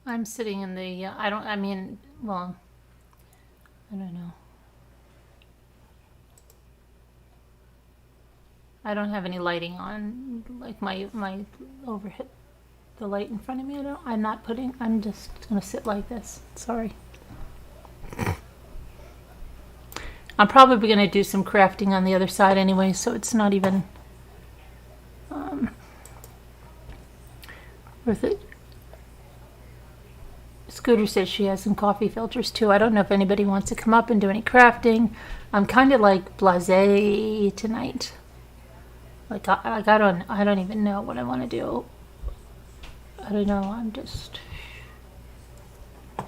I'm sitting in the, I don't know. I don't have any lighting on, like my overhead, the light in front of me. I'm just gonna sit like this. Sorry. I'm probably gonna do some crafting on the other side anyway, so it's not even worth it. Scooter says she has some coffee filters too. I don't know if anybody wants to come up and do any crafting. I'm kind of like blasé tonight. Like I don't even know what I want to do. I don't know. I'm just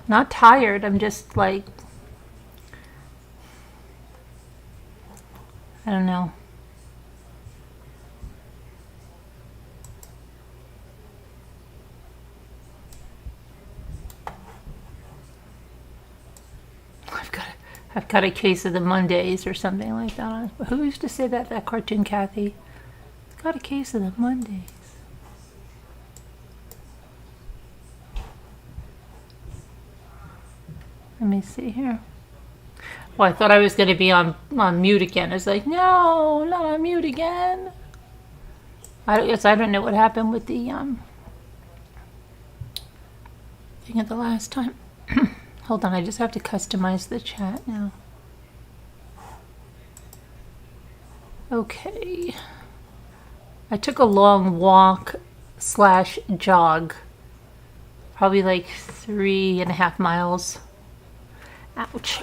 not tired. I'm just like, I don't know. I've got a case of the Mondays or something like that. Who used to say that? That cartoon Kathy. Got a case of the Mondays. Let me see here. Well, I thought I was going to be on mute again. I was like, no, not on mute again. I don't know what happened with the thing at the last time. Hold on, I just have to customize the chat now. Okay. I took a long walk / jog. Probably like 3.5 miles. Ouch.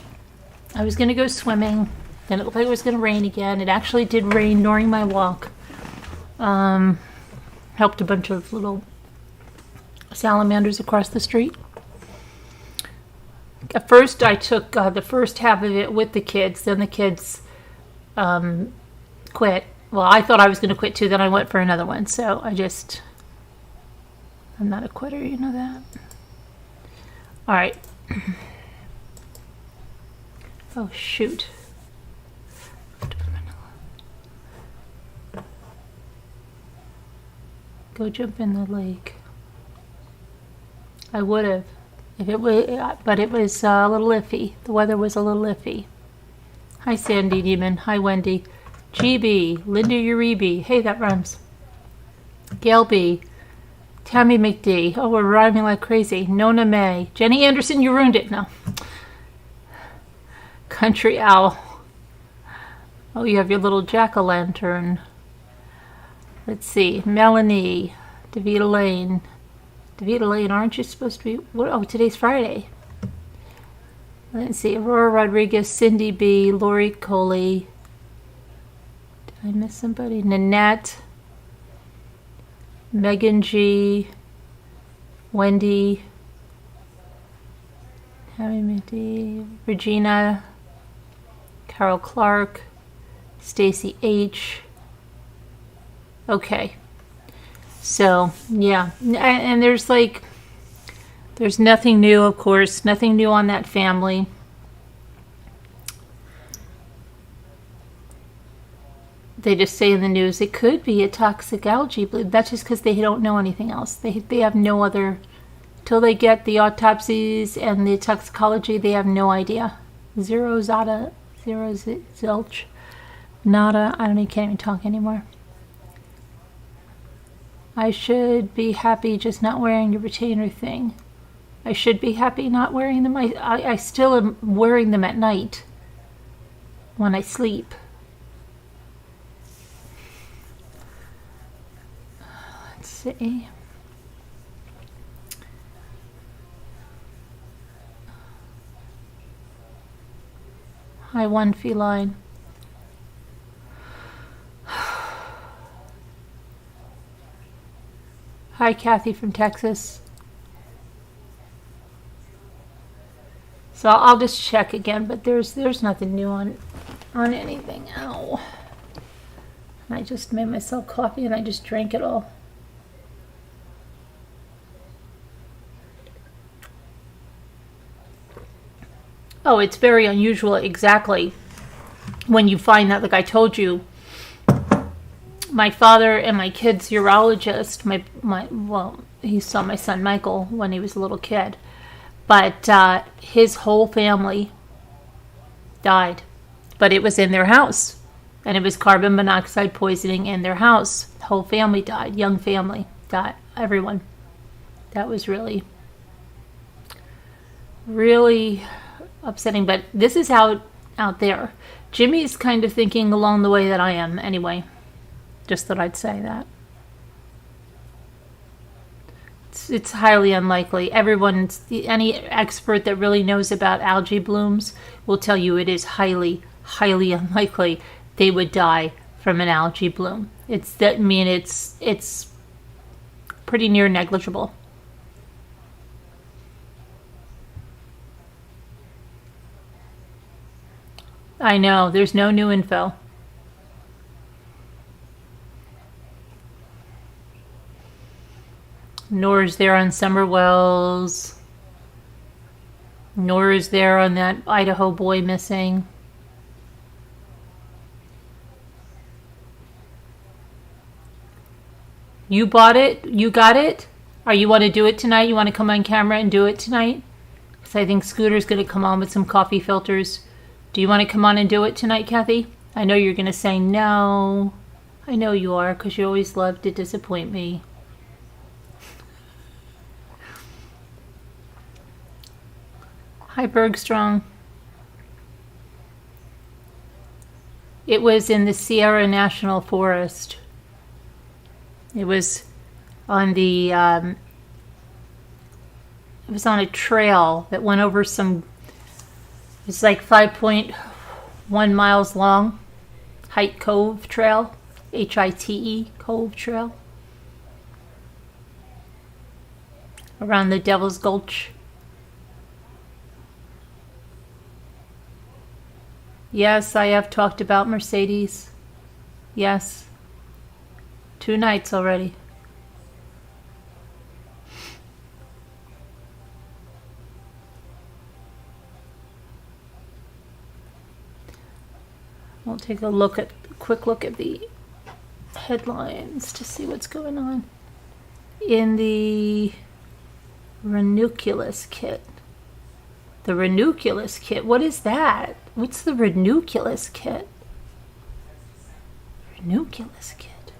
I was going to go swimming. Then it looked like it was going to rain again. It actually did rain during my walk. Helped a bunch of little salamanders across the street. At first, I took the first half of it with the kids. Then the kids quit. Well, I thought I was going to quit too. Then I went for another one. So I'm not a quitter, you know that. All right. Oh, shoot. Go jump in the lake. I would have. But it was a little iffy. The weather was a little iffy. Hi, Sandy Demon. Hi, Wendy. GB. Linda Uribe. Hey, that rhymes. Gail B. Tammy McD. Oh, we're rhyming like crazy. Nona May. Jenny Anderson, you ruined it. No. Country Owl. Oh, you have your little jack-o'-lantern. Let's see. Melanie. Davita Lane. Davita Lane, aren't you supposed to be... What? Oh, today's Friday. Let's see. Aurora Rodriguez, Cindy B, Lori Coley. Did I miss somebody? Nanette. Megan G. Wendy. Harry McD. Regina. Carol Clark. Stacy H. Okay. So, yeah. And there's nothing new, of course. Nothing new on that family. They just say in the news, it could be a toxic algae bloom. That's just because they don't know anything else. They have no other... Till they get the autopsies and the toxicology, they have no idea. Zero zilch. Nada. I can't even talk anymore. I should be happy just not wearing your retainer thing. I should be happy not wearing them. I still am wearing them at night when I sleep. Let's see. Hi, one feline. Hi, Kathy from Texas. So I'll just check again, but there's nothing new on anything. Ow. I just made myself coffee and I just drank it all. Oh, it's very unusual, exactly. When you find that, like I told you, my father and my kid's urologist, he saw my son Michael when he was a little kid. But his whole family died. But it was in their house. And it was carbon monoxide poisoning in their house. The whole family died. Young family died. Everyone. That was really, really upsetting. But this is how out there. Jimmy's kind of thinking along the way that I am anyway. Just thought I'd say that. It's highly unlikely. Any expert that really knows about algae blooms will tell you it is highly, highly unlikely they would die from an algae bloom. It's pretty near negligible. I know, there's no new info. Nor is there on Summer Wells. Nor is there on that Idaho boy missing. You bought it? You got it? Or you want to do it tonight? You want to come on camera and do it tonight? Because I think Scooter's going to come on with some coffee filters. Do you want to come on and do it tonight, Kathy? I know you're going to say no. I know you are, because you always love to disappoint me. Hi, Bergstrong. It was in the Sierra National Forest. It was on the, it was on a trail that went over some, it's like 5.1 miles long. Hite Cove Trail. Hite Cove Trail. Around the Devil's Gulch. Yes, I have talked about Mercedes. Yes. 2 nights already. We'll take a quick look at the headlines to see what's going on. In the ranunculus kit. The ranunculus kit, what is that? What's the ranunculus kit? Ranunculus kit.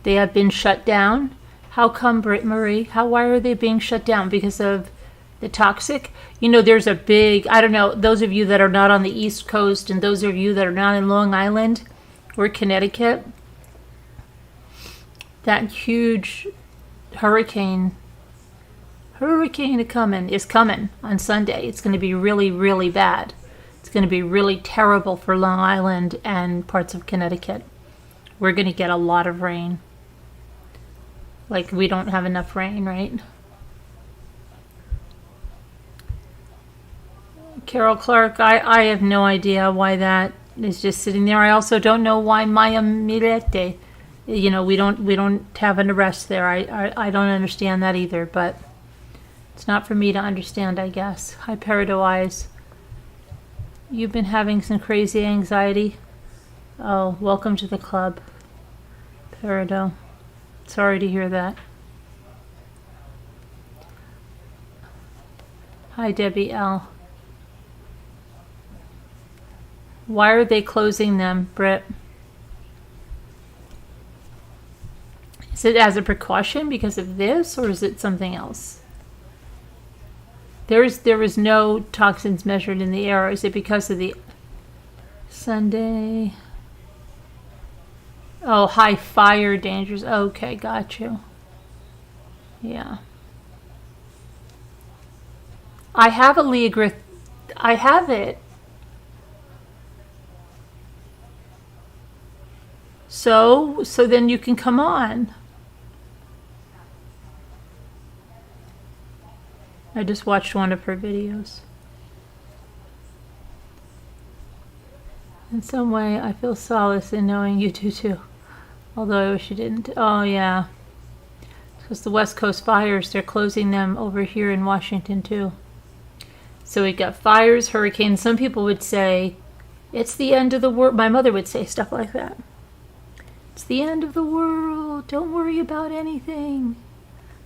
They have been shut down. How come, Britt Marie? Why are they being shut down? Because of the toxic? You know, there's a big, I don't know, those of you that are not on the East Coast and those of you that are not in Long Island or Connecticut, that huge hurricane is coming on Sunday. It's going to be really, really bad. It's going to be really terrible for Long Island and parts of Connecticut. We're going to get a lot of rain. Like, we don't have enough rain, right? Carol Clark, I have no idea why that is just sitting there. I also don't know why Maya Mirete, you know, we don't have an arrest there. I don't understand that either, but it's not for me to understand, I guess. Hi, Peridot Eyes. You've been having some crazy anxiety? Oh, welcome to the club, Peridot. Sorry to hear that. Hi, Debbie L. Why are they closing them, Britt? Is it as a precaution because of this, or is it something else? There was no toxins measured in the air. Is it because of the Sunday? Oh, high fire dangers. Okay, got you. Yeah. I have a Leogrith. I have it. So then you can come on. I just watched one of her videos. In some way, I feel solace in knowing you do too. Although I wish you didn't. Oh, yeah. Because the West Coast fires, they're closing them over here in Washington too. So we got fires, hurricanes. Some people would say, it's the end of the world. My mother would say stuff like that. It's the end of the world. Don't worry about anything.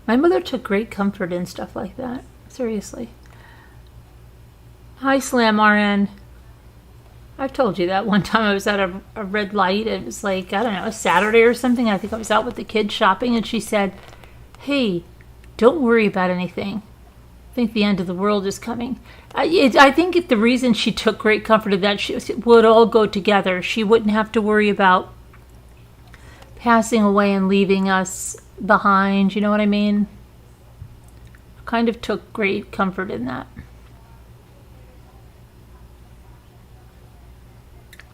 My mother took great comfort in stuff like that. Seriously. Hi, Slam RN. I've told you that one time I was at a red light. It was like, I don't know, a Saturday or something. I think I was out with the kids shopping, and she said, hey, don't worry about anything. I think the end of the world is coming. I think the reason she took great comfort in that, she would all go together. She wouldn't have to worry about passing away and leaving us behind. You know what I mean? Kind of took great comfort in that.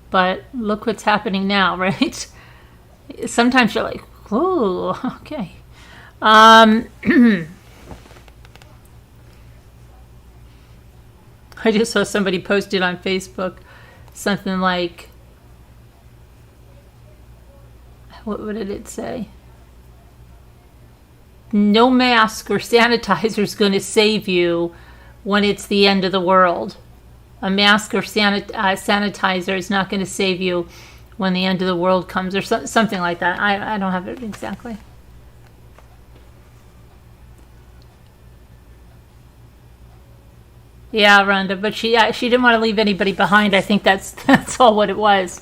But look what's happening now, right? Sometimes you're like, oh, okay. I just saw somebody posted on Facebook something like, what did it say? No mask or sanitizer is going to save you when it's the end of the world. A mask or sanitizer is not going to save you when the end of the world comes, or something like that. I don't have it exactly. Yeah, Rhonda, but she didn't want to leave anybody behind. I think that's all what it was.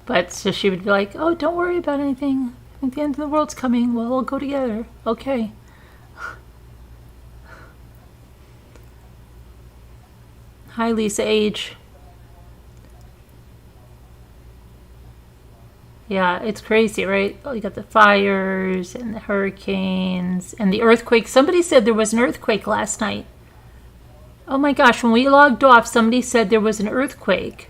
But so she would be like, oh, don't worry about anything. I think the end of the world's coming. We'll all go together. Okay. Hi, Lisa H. Yeah, it's crazy, right? Oh, you got the fires and the hurricanes and the earthquake. Somebody said there was an earthquake last night. Oh my gosh, when we logged off, somebody said there was an earthquake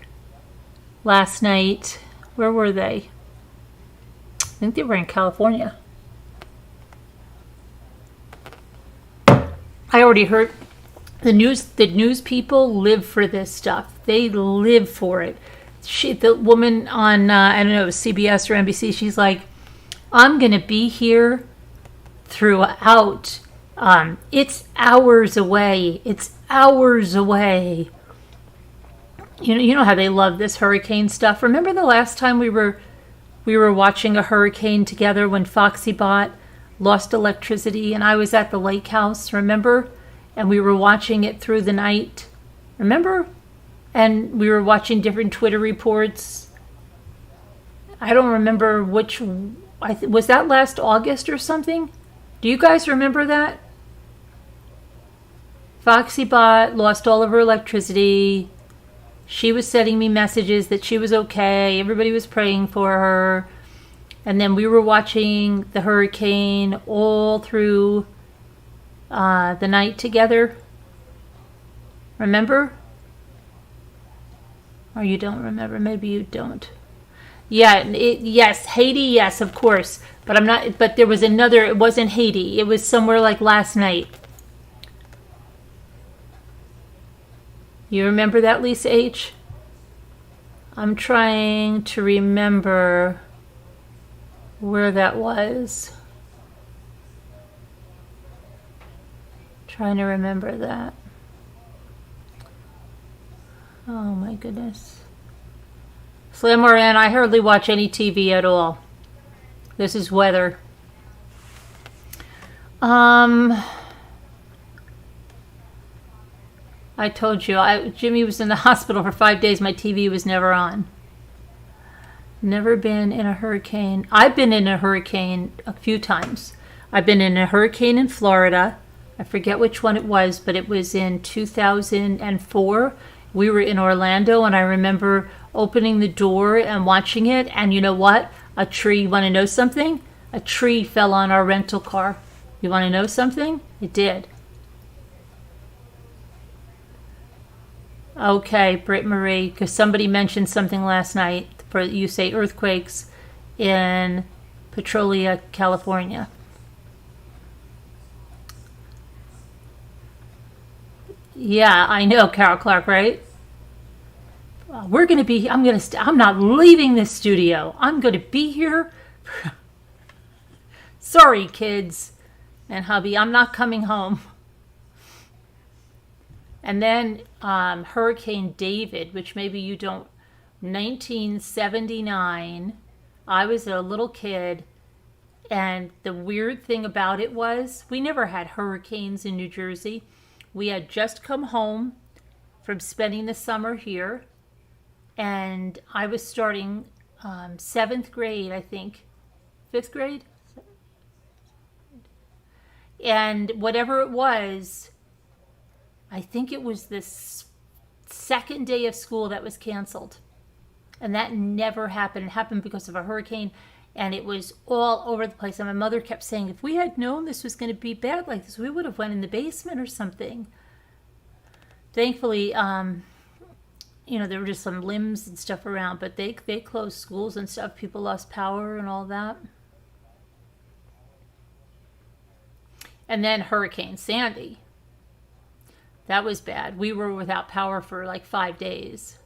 last night. Where were they? I think they were in California. I already heard the news people live for this stuff. They live for it. The woman on, I don't know, it was CBS or NBC, she's like, I'm going to be here throughout. It's hours away. It's hours away. You know how they love this hurricane stuff. Remember the last time we were watching a hurricane together when Foxy Bot lost electricity and I was at the lake house, remember? And we were watching it through the night. Remember? And we were watching different Twitter reports. I don't remember which, was that last August or something? Do you guys remember that? Foxy Bot lost all of her electricity. She was sending me messages that she was okay. Everybody was praying for her. And then we were watching the hurricane all through the night together. Remember? Or you don't remember? Maybe you don't. Yeah, yes, Haiti, yes, of course. But I'm not. But there was another. It wasn't Haiti. It was somewhere like last night. You remember that, Lisa H? I'm trying to remember where that was. Trying to remember that. Oh my goodness. Slim Moran, I hardly watch any TV at all. This is weather. I told you, Jimmy was in the hospital for 5 days. My TV was never on. Never been in a hurricane. I've been in a hurricane a few times. I've been in a hurricane in Florida. I forget which one it was, but it was in 2004. We were in Orlando, and I remember opening the door and watching it. And you know what? A tree, you want to know something? A tree fell on our rental car. You want to know something? It did. Okay, Britt Marie, because somebody mentioned something last night. For you say earthquakes in Petrolia, California. Yeah, I know, Carol Clark, right? We're going to be, I'm not leaving this studio. I'm going to be here. Sorry, kids and hubby, I'm not coming home. And then Hurricane David, which maybe you don't, 1979, I was a little kid, and the weird thing about it was we never had hurricanes in New Jersey. We had just come home from spending the summer here, and I was starting 7th grade, I think, 5th grade, and whatever it was, I think it was this second day of school that was canceled. And that never happened. It happened because of a hurricane, and it was all over the place. And my mother kept saying, if we had known this was going to be bad like this, we would have went in the basement or something. Thankfully, there were just some limbs and stuff around, but they closed schools and stuff. People lost power and all that. And then Hurricane Sandy. That was bad. We were without power for like 5 days.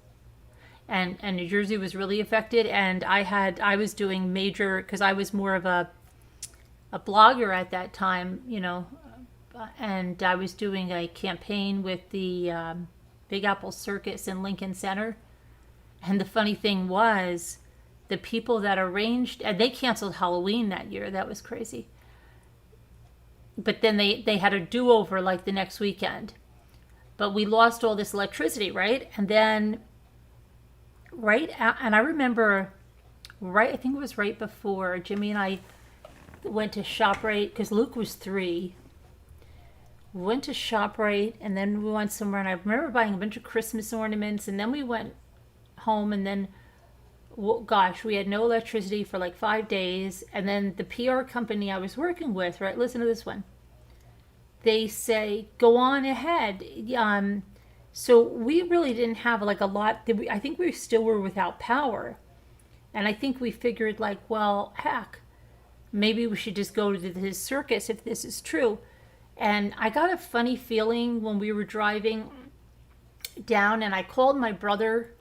And New Jersey was really affected. And I was doing major, because I was more of a blogger at that time, and I was doing a campaign with the Big Apple Circus in Lincoln Center. And the funny thing was, the people that arranged, and they canceled Halloween that year. That was crazy. But then they had a do-over like the next weekend. But we lost all this electricity, right? And then and I remember, I think it was right before Jimmy and I went to ShopRite, because Luke was 3. We went to ShopRite, and then we went somewhere, and I remember buying a bunch of Christmas ornaments, and then we went home, and then, we had no electricity for like 5 days, and then the PR company I was working with, right, listen to this one, they say, go on ahead. So we really didn't have like a lot. I think we still were without power. And I think we figured like, well, heck, maybe we should just go to this circus if this is true. And I got a funny feeling when we were driving down, and I called my brother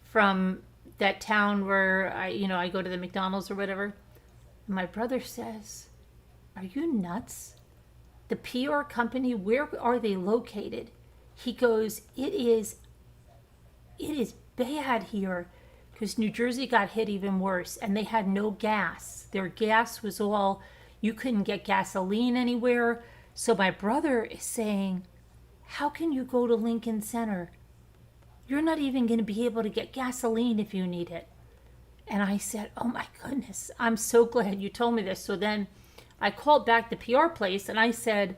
from that town where I go to the McDonald's or whatever. And my brother says, are you nuts? The PR company, where are they located? He goes, it is bad here, because New Jersey got hit even worse, and they had no gas. Their gas was all, you couldn't get gasoline anywhere. So my brother is saying, how can you go to Lincoln Center? You're not even going to be able to get gasoline if you need it. And I said, oh my goodness, I'm so glad you told me this. So then I called back the PR place, and I said,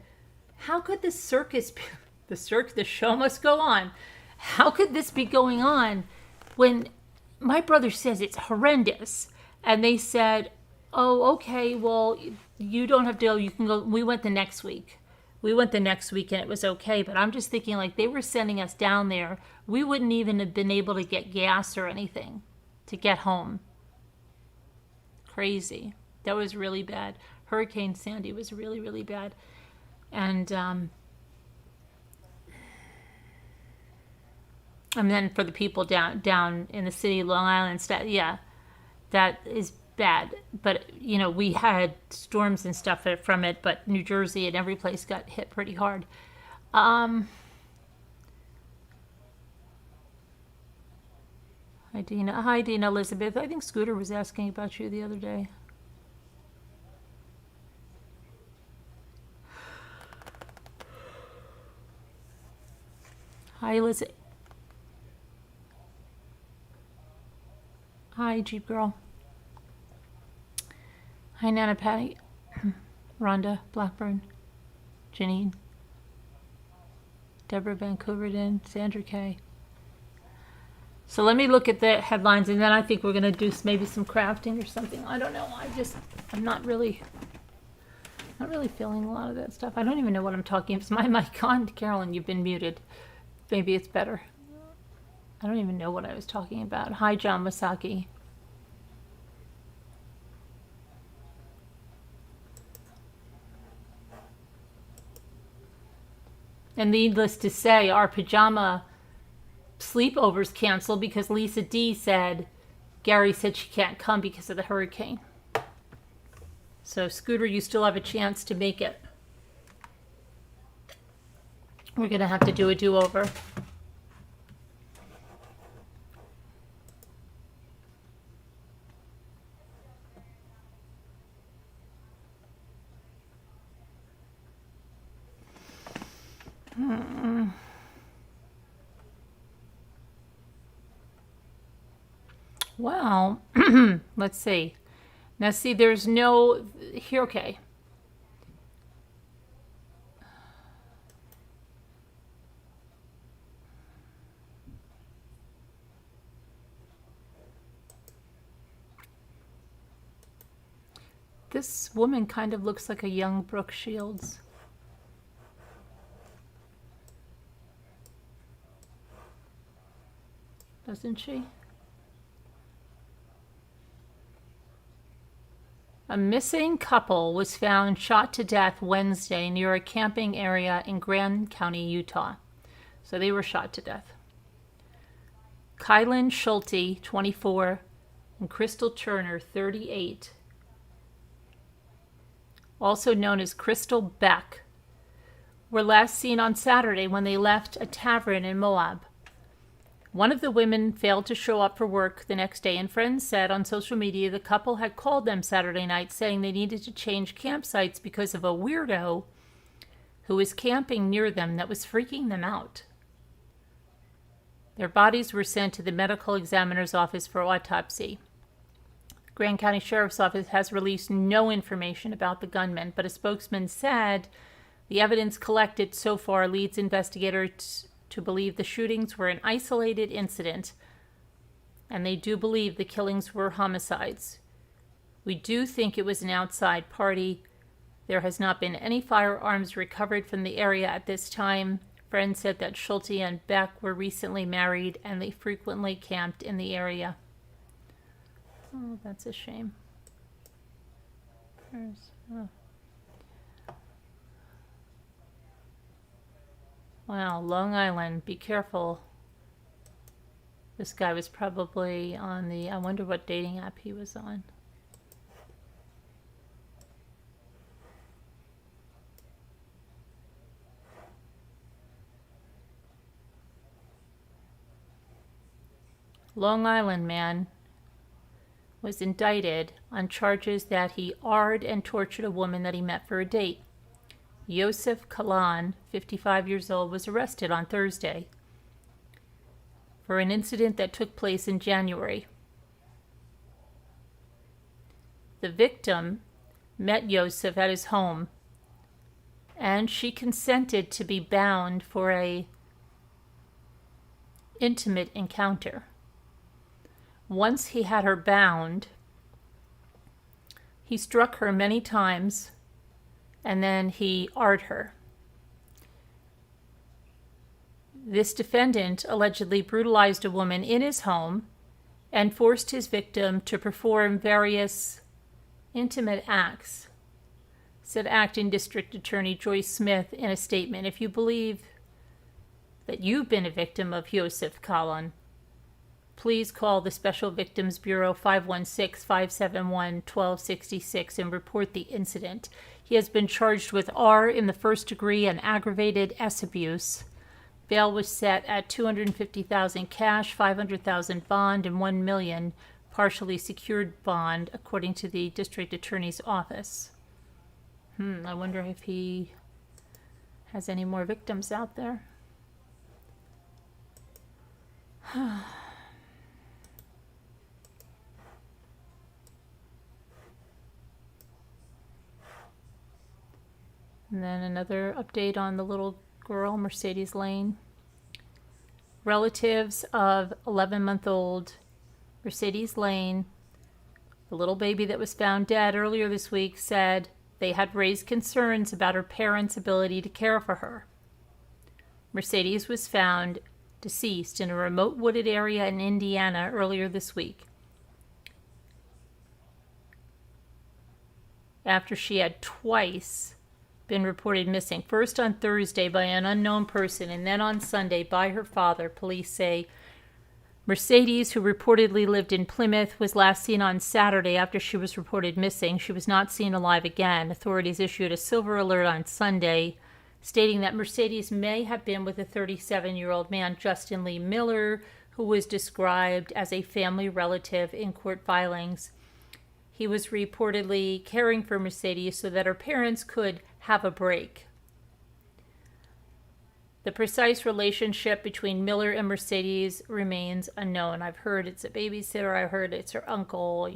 how could this circus be? The show must go on. How could this be going on when my brother says it's horrendous? And they said, oh, okay, well, you don't have to go. You can go. We went the next week. And it was okay. But I'm just thinking, like, they were sending us down there. We wouldn't even have been able to get gas or anything to get home. Crazy. That was really bad. Hurricane Sandy was really, really bad. And then for the people down in the city, Long Island, yeah, that is bad. But, we had storms and stuff from it, but New Jersey and every place got hit pretty hard. Hi, Dina. Hi, Dina Elizabeth. I think Scooter was asking about you the other day. Hi, Elizabeth. Hi, Jeep Girl. Hi, Nana Patty. Rhonda Blackburn. Janine. Deborah Vancouverden. Sandra K. So let me look at the headlines, and then I think we're going to do maybe some crafting or something. I don't know. I'm not really feeling a lot of that stuff. I don't even know what I'm talking about. Is my mic on? Carolyn, you've been muted. Maybe it's better. I don't even know what I was talking about. Hi, John Masaki. And needless to say, our pajama sleepovers canceled because Lisa D said, Gary said she can't come because of the hurricane. So, Scooter, you still have a chance to make it. We're going to have to do a do-over. Well, let's see. Now, see, there's no here. Okay. This woman kind of looks like a young Brooke Shields. Doesn't she? A missing couple was found shot to death Wednesday near a camping area in Grand County, Utah. So they were shot to death. Kylan Schulte, 24, and Crystal Turner, 38, also known as Crystal Beck, were last seen on Saturday when they left a tavern in Moab. One of the women failed to show up for work the next day, and friends said on social media the couple had called them Saturday night saying they needed to change campsites because of a weirdo who was camping near them that was freaking them out. Their bodies were sent to the medical examiner's office for autopsy. Grand County Sheriff's Office has released no information about the gunman, but a spokesman said the evidence collected so far leads investigators to believe the shootings were an isolated incident, and they do believe the killings were homicides. We do think it was an outside party. There has not been any firearms recovered from the area at this time. Friends said that Schulte and Beck were recently married and they frequently camped in the area. Oh, that's a shame. Wow, Long Island, be careful. This guy was probably on the, I wonder what dating app he was on. Long Island man was indicted on charges that he arred and tortured a woman that he met for a date. Yosef Kalan, 55 years old, was arrested on Thursday for an incident that took place in January. The victim met Yosef at his home, and she consented to be bound for a intimate encounter. Once he had her bound, he struck her many times, and then he arred her. This defendant allegedly brutalized a woman in his home and forced his victim to perform various intimate acts, said Acting District Attorney Joyce Smith in a statement. If you believe that you've been a victim of Yosef Kalan, please call the Special Victims Bureau 516-571-1266 and report the incident. He has been charged with R in the first degree and aggravated S abuse. Bail was set at $250,000 cash, $500,000 bond, and $1 million partially secured bond, according to the district attorney's office. I wonder if he has any more victims out there. And then another update on the little girl, Mercedes Lane. Relatives of 11-month-old Mercedes Lane, the little baby that was found dead earlier this week, said they had raised concerns about her parents' ability to care for her. Mercedes was found deceased in a remote wooded area in Indiana earlier this week, after she had twice been reported missing, first on Thursday by an unknown person and then on Sunday by her father. Police say Mercedes, who reportedly lived in Plymouth, was last seen on Saturday after she was reported missing. She was not seen alive again. Authorities issued a silver alert on Sunday, stating that Mercedes may have been with a 37-year-old man, Justin Lee Miller, who was described as a family relative in court filings. He was reportedly caring for Mercedes so that her parents could have a break. The precise relationship between Miller and Mercedes remains unknown. I've heard it's a babysitter. I heard it's her uncle,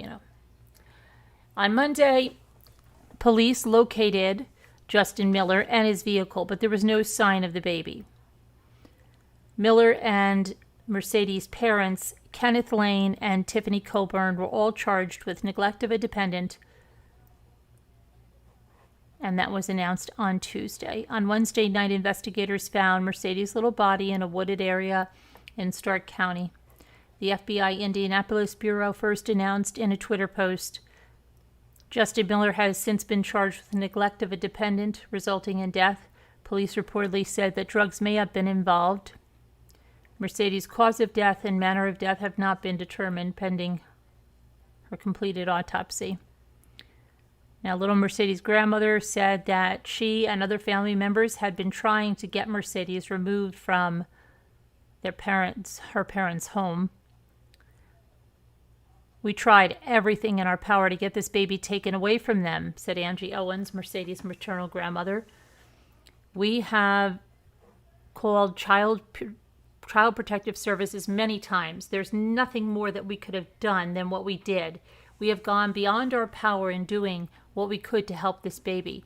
On Monday, police located Justin Miller and his vehicle, but there was no sign of the baby. Miller and Mercedes' parents, Kenneth Lane and Tiffany Coburn, were all charged with neglect of a dependent, and that was announced on Tuesday. On Wednesday night, investigators found Mercedes' little body in a wooded area in Stark County. The FBI Indianapolis Bureau first announced in a Twitter post, Justin Miller has since been charged with neglect of a dependent, resulting in death. Police reportedly said that drugs may have been involved. Mercedes' cause of death and manner of death have not been determined pending her completed autopsy. Now, little Mercedes' grandmother said that she and other family members had been trying to get Mercedes removed from her parents' home. We tried everything in our power to get this baby taken away from them, said Angie Owens, Mercedes' maternal grandmother. We have called Child Protective Services many times. There's nothing more that we could have done than what we did. We have gone beyond our power in doing what we could to help this baby.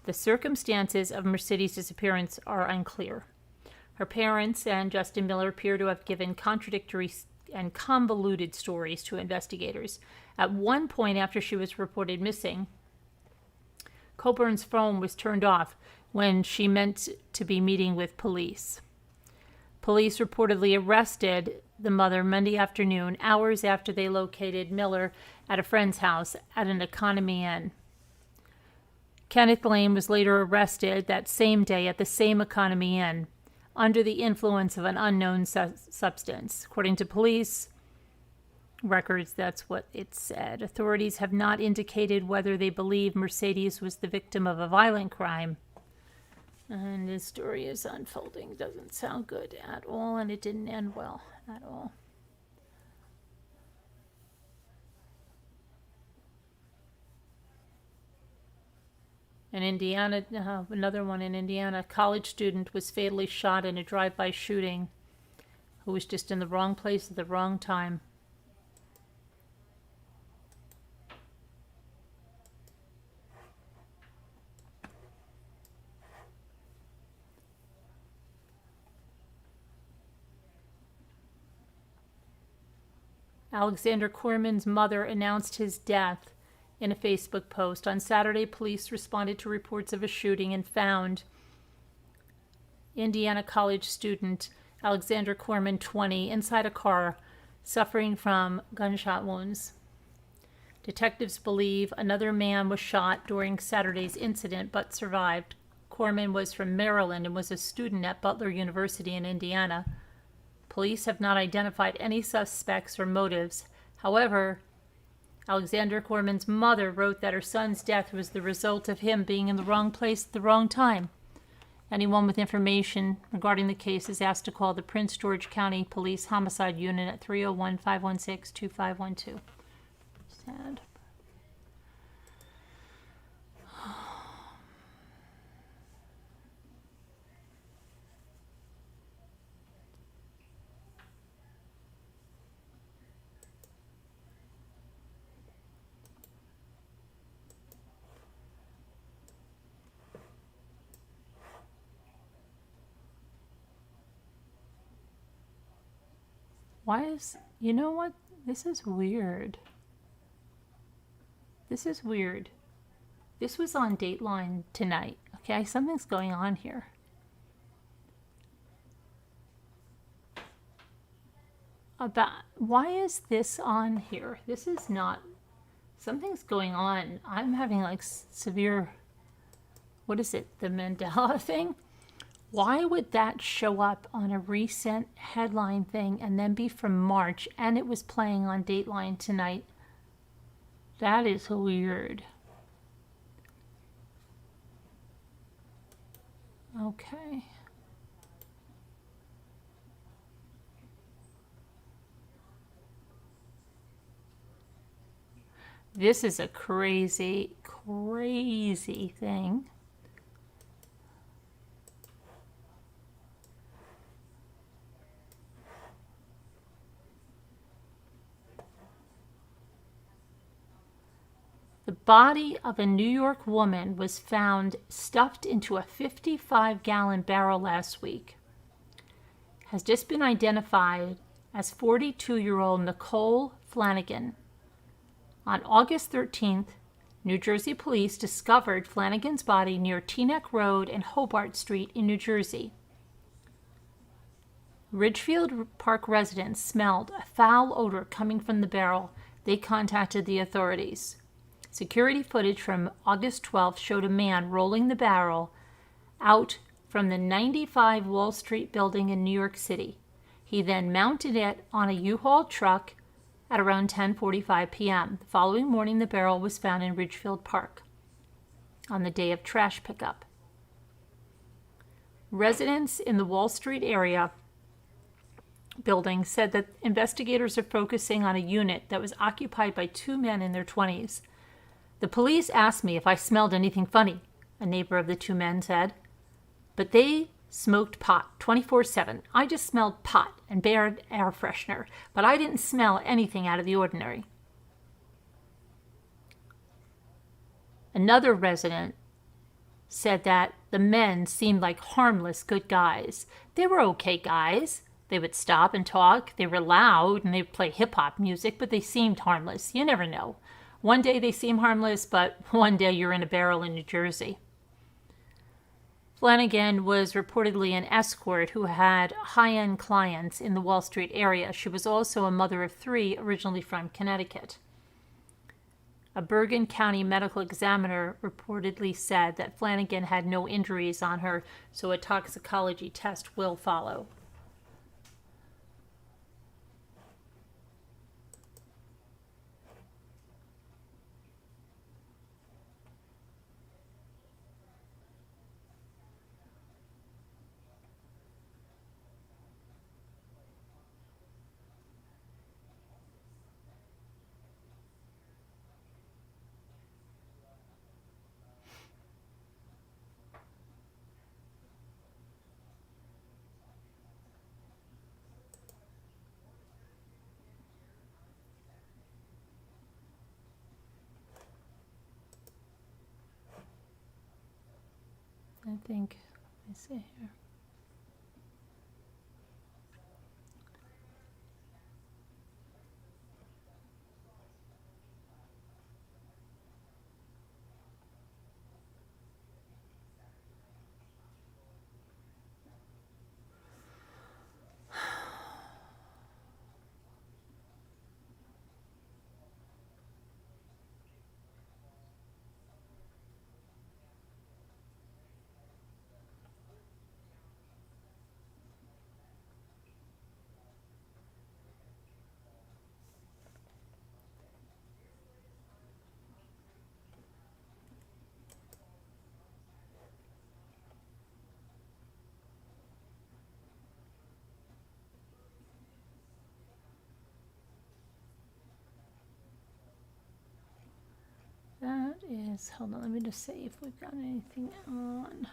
The circumstances of Mercedes' disappearance are unclear. Her parents and Justin Miller appear to have given contradictory and convoluted stories to investigators. At one point after she was reported missing, Coburn's phone was turned off when she meant to be meeting with police. Police reportedly arrested the mother Monday afternoon, hours after they located Miller at a friend's house at an Economy Inn. Kenneth Lane was later arrested that same day at the same Economy Inn under the influence of an unknown substance. According to police records, that's what it said. Authorities have not indicated whether they believe Mercedes was the victim of a violent crime. And this story is unfolding. Doesn't sound good at all, and it didn't end well at all. In Indiana, another one in Indiana, a college student was fatally shot in a drive-by shooting who was just in the wrong place at the wrong time. Alexander Corman's mother announced his death in a Facebook post. On Saturday, police responded to reports of a shooting and found Indiana college student Alexander Corman, 20, inside a car, suffering from gunshot wounds. Detectives believe another man was shot during Saturday's incident but survived. Corman was from Maryland and was a student at Butler University in Indiana. Police have not identified any suspects or motives. However, Alexander Corman's mother wrote that her son's death was the result of him being in the wrong place at the wrong time. Anyone with information regarding the case is asked to call the Prince George County Police Homicide Unit at 301-516-2512. Sad. You know what? This is weird. This is weird. This was on Dateline tonight. Okay, something's going on here. Why is this on here? This is not, something's going on. I'm having like severe, what is it? The Mandela thing? Why would that show up on a recent headline thing and then be from March and it was playing on Dateline tonight? That is weird. Okay. This is a crazy, crazy thing. The body of a New York woman was found stuffed into a 55-gallon barrel last week. Has just been identified as 42-year-old Nicole Flanagan. On August 13th, New Jersey police discovered Flanagan's body near Teaneck Road and Hobart Street in New Jersey. Ridgefield Park residents smelled a foul odor coming from the barrel. They contacted the authorities. Security footage from August 12th showed a man rolling the barrel out from the 95 Wall Street building in New York City. He then mounted it on a U-Haul truck at around 10:45 p.m. The following morning, the barrel was found in Ridgefield Park on the day of trash pickup. Residents in the Wall Street area building said that investigators are focusing on a unit that was occupied by two men in their 20s. The police asked me if I smelled anything funny, a neighbor of the two men said. But they smoked pot 24/7. I just smelled pot and bare air freshener, but I didn't smell anything out of the ordinary. Another resident said that the men seemed like harmless, good guys. They were okay guys. They would stop and talk. They were loud and they would play hip-hop music, but they seemed harmless. You never know. One day they seem harmless, but one day you're in a barrel in New Jersey. Flanagan was reportedly an escort who had high-end clients in the Wall Street area. She was also a mother of three, originally from Connecticut. A Bergen County medical examiner reportedly said that Flanagan had no injuries on her, so a toxicology test will follow. I think, let me see here. That is, hold on, let me just see if we've got anything on.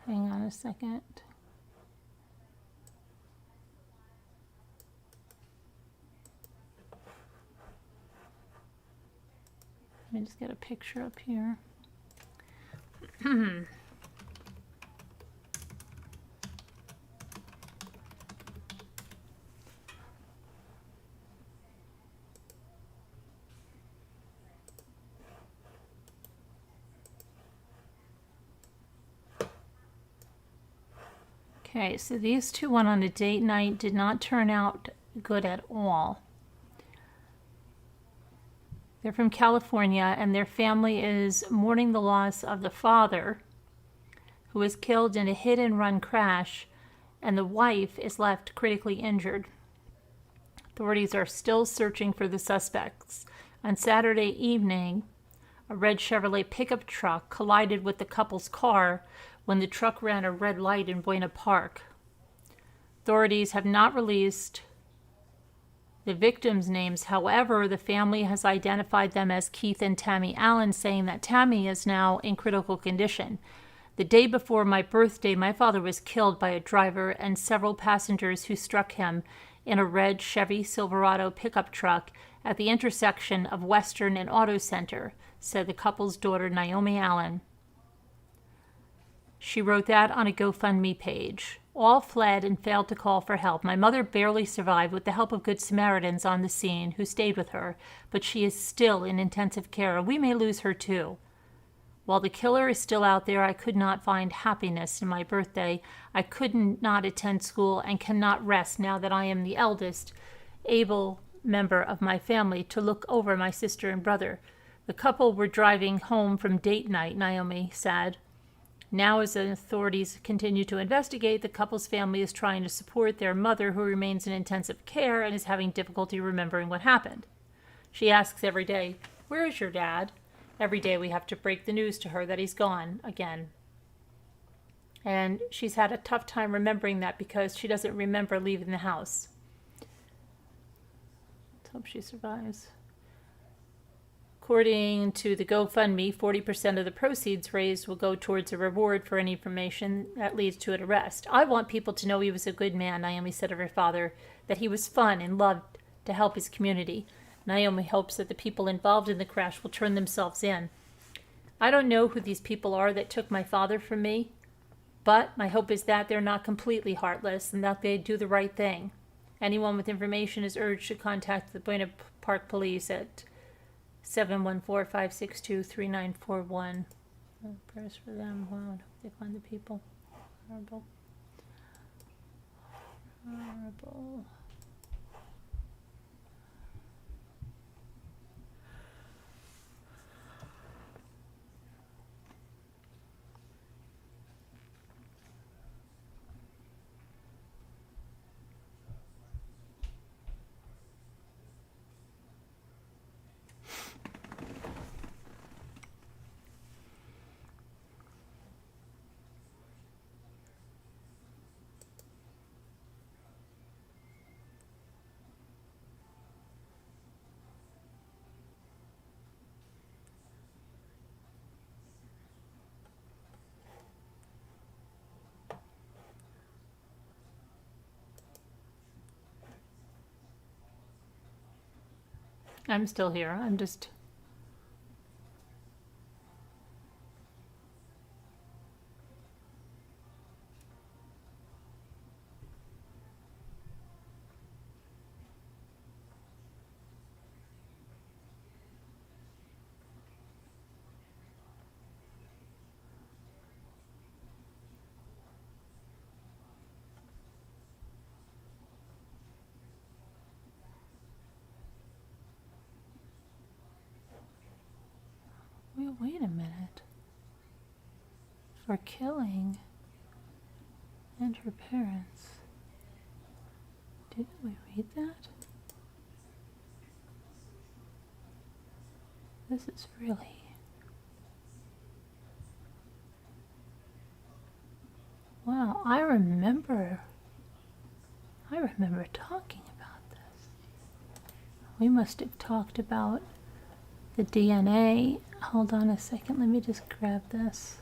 Hang on a second. Let me just get a picture up here. Okay, so these two went on a date night, did not turn out good at all. They're from California, and their family is mourning the loss of the father, who was killed in a hit-and-run crash, and the wife is left critically injured. Authorities are still searching for the suspects. On Saturday evening, a red Chevrolet pickup truck collided with the couple's car when the truck ran a red light in Buena Park. Authorities have not released the victims' names. However, the family has identified them as Keith and Tammy Allen, saying that Tammy is now in critical condition. The day before my birthday, my father was killed by a driver and several passengers who struck him in a red Chevy Silverado pickup truck at the intersection of Western and Auto Center, said the couple's daughter, Naomi Allen. She wrote that on a GoFundMe page. All fled and failed to call for help. My mother barely survived with the help of Good Samaritans on the scene who stayed with her, but she is still in intensive care. We may lose her too. While the killer is still out there, I could not find happiness in my birthday. I could not attend school and cannot rest now that I am the eldest able member of my family to look over my sister and brother. The couple were driving home from date night, Naomi said. Now, as the authorities continue to investigate, the couple's family is trying to support their mother, who remains in intensive care and is having difficulty remembering what happened. She asks every day, "Where is your dad?" Every day we have to break the news to her that he's gone again. And she's had a tough time remembering that because she doesn't remember leaving the house. Let's hope she survives. According to the GoFundMe, 40% of the proceeds raised will go towards a reward for any information that leads to an arrest. I want people to know he was a good man, Naomi said of her father, that he was fun and loved to help his community. Naomi hopes that the people involved in the crash will turn themselves in. I don't know who these people are that took my father from me, but my hope is that they're not completely heartless and that they do the right thing. Anyone with information is urged to contact the Buena Park Police at 714-562-3941. Prayers for them. Wow, I hope they find the people. Horrible. Horrible. I'm still here. I'm just... Wait a minute. For killing and her parents. Didn't we read that? This is really... Wow, I remember talking about this. We must have talked about the DNA. Hold on a second, let me just grab this.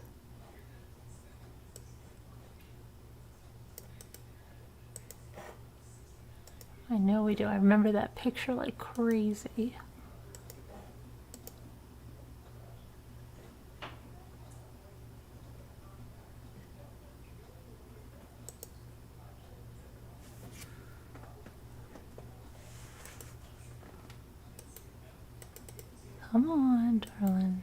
I know we do. I remember that picture like crazy. Come on, darling.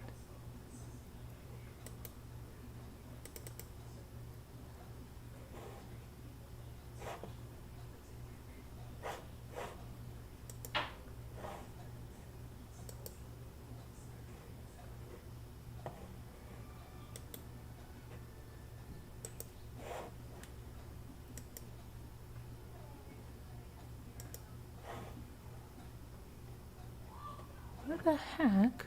What the heck?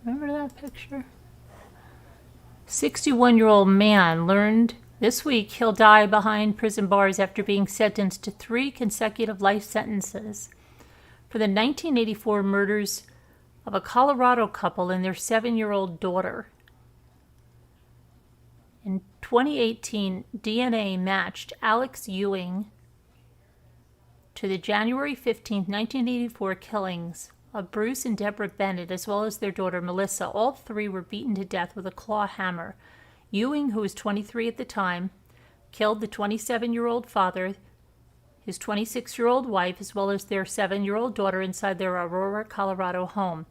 Remember that picture? 61-year-old man learned this week he'll die behind prison bars after being sentenced to 3 consecutive life sentences for the 1984 murders of a Colorado couple and their 7-year-old daughter. In 2018, DNA matched Alex Ewing to the January 15, 1984 killings of Bruce and Deborah Bennett, as well as their daughter Melissa. All 3 were beaten to death with a claw hammer. Ewing, who was 23 at the time, killed the 27-year-old father, his 26-year-old wife, as well as their 7-year-old daughter inside their Aurora, Colorado home.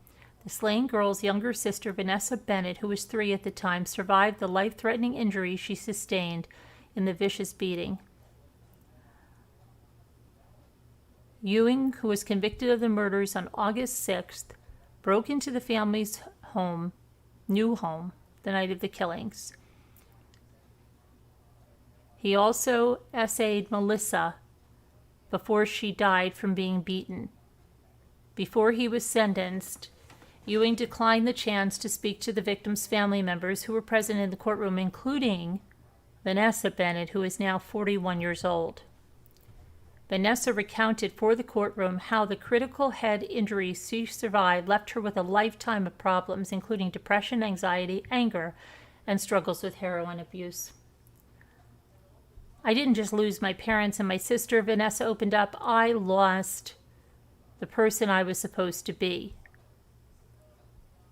The slain girl's younger sister, Vanessa Bennett, who was 3 at the time, survived the life-threatening injuries she sustained in the vicious beating. Ewing, who was convicted of the murders on August 6th, broke into the family's new home, the night of the killings. He also essayed Melissa before she died from being beaten. Before he was sentenced, Ewing declined the chance to speak to the victim's family members who were present in the courtroom, including Vanessa Bennett, who is now 41 years old. Vanessa recounted for the courtroom how the critical head injuries she survived left her with a lifetime of problems, including depression, anxiety, anger, and struggles with heroin abuse. I didn't just lose my parents and my sister, Vanessa opened up. I lost the person I was supposed to be.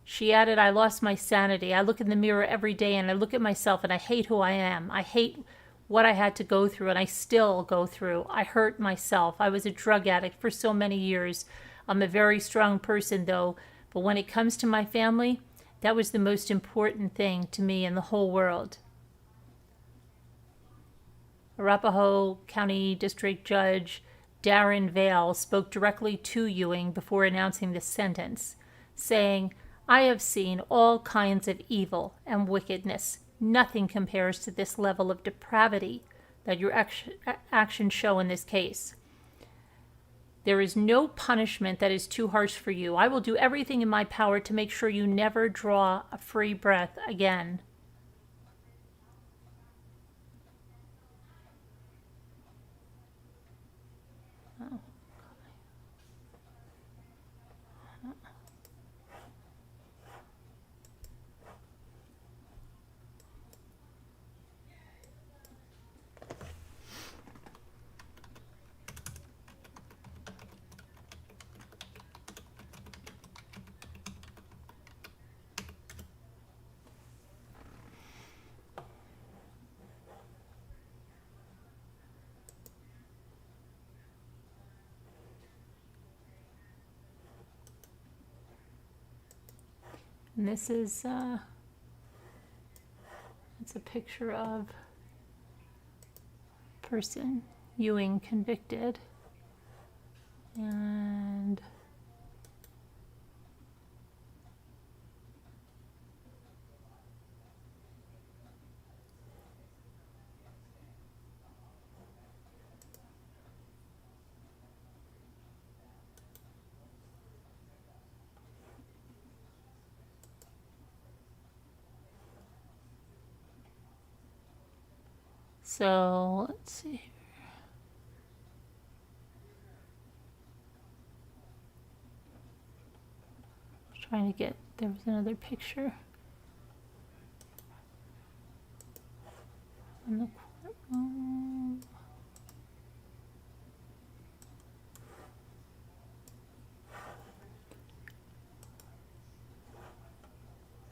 She added, I lost my sanity. I look in the mirror every day and I look at myself and I hate who I am. I hate what I had to go through, and I still go through. I hurt myself. I was a drug addict for so many years. I'm a very strong person, though, but when it comes to my family, that was the most important thing to me in the whole world. Arapahoe County District Judge Darren Vale spoke directly to Ewing before announcing the sentence, saying, I have seen all kinds of evil and wickedness. Nothing compares to this level of depravity that your actions show in this case. There is no punishment that is too harsh for you. I will do everything in my power to make sure you never draw a free breath again. And this is it's a picture of person Ewing convicted, and so let's see here. Trying to get, there was another picture in the courtroom.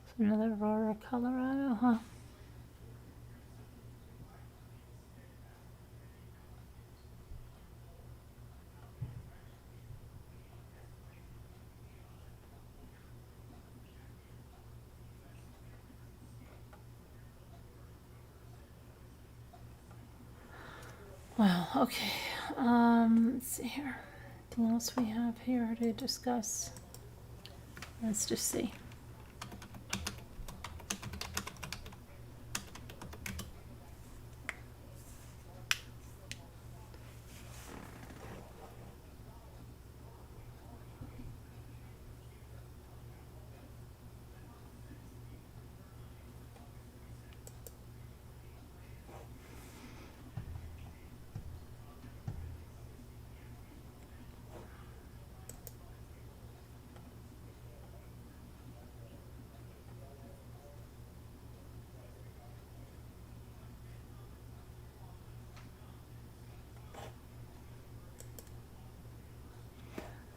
It's another Aurora, Colorado, huh? Wow, okay. Let's see here. Anything else we have here to discuss? Let's just see.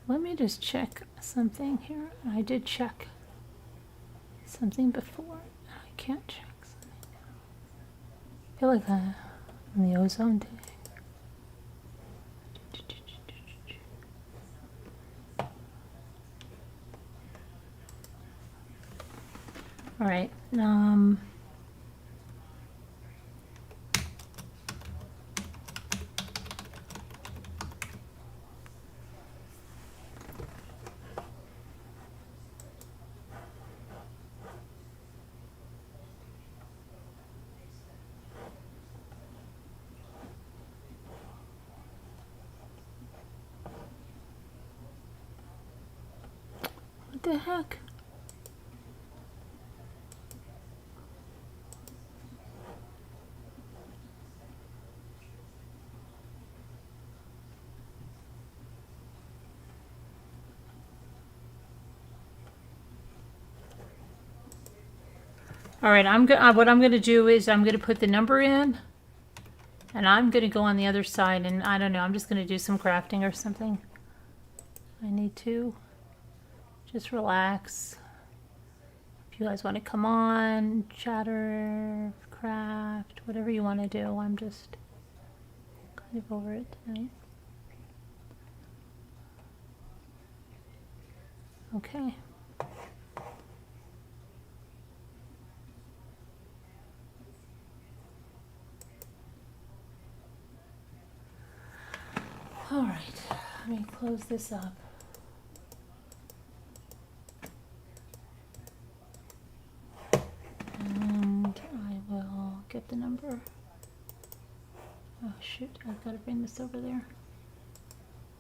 Let me just check something here. I did check something before. I can't check something now. I feel like I'm on the ozone day. All right. What the heck? All right, what I'm going to do is I'm going to put the number in, and I'm going to go on the other side, and I don't know, I'm just going to do some crafting or something. I need to just relax. If you guys want to come on, chatter, craft, whatever you want to do, I'm just kind of over it tonight. Okay. All right, let me close this up. And I will get the number. Oh shoot, I've got to bring this over there.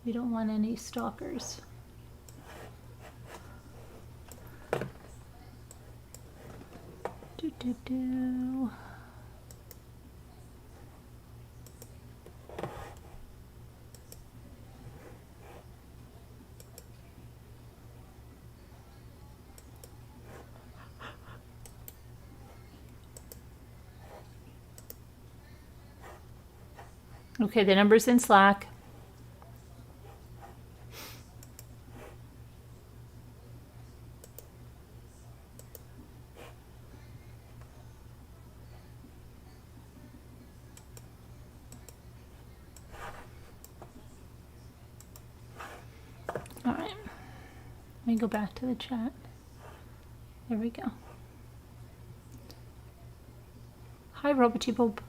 We don't want any stalkers. Do. Okay, the number's in Slack. All right, let me go back to the chat. There we go. Hi, Roboty Bob.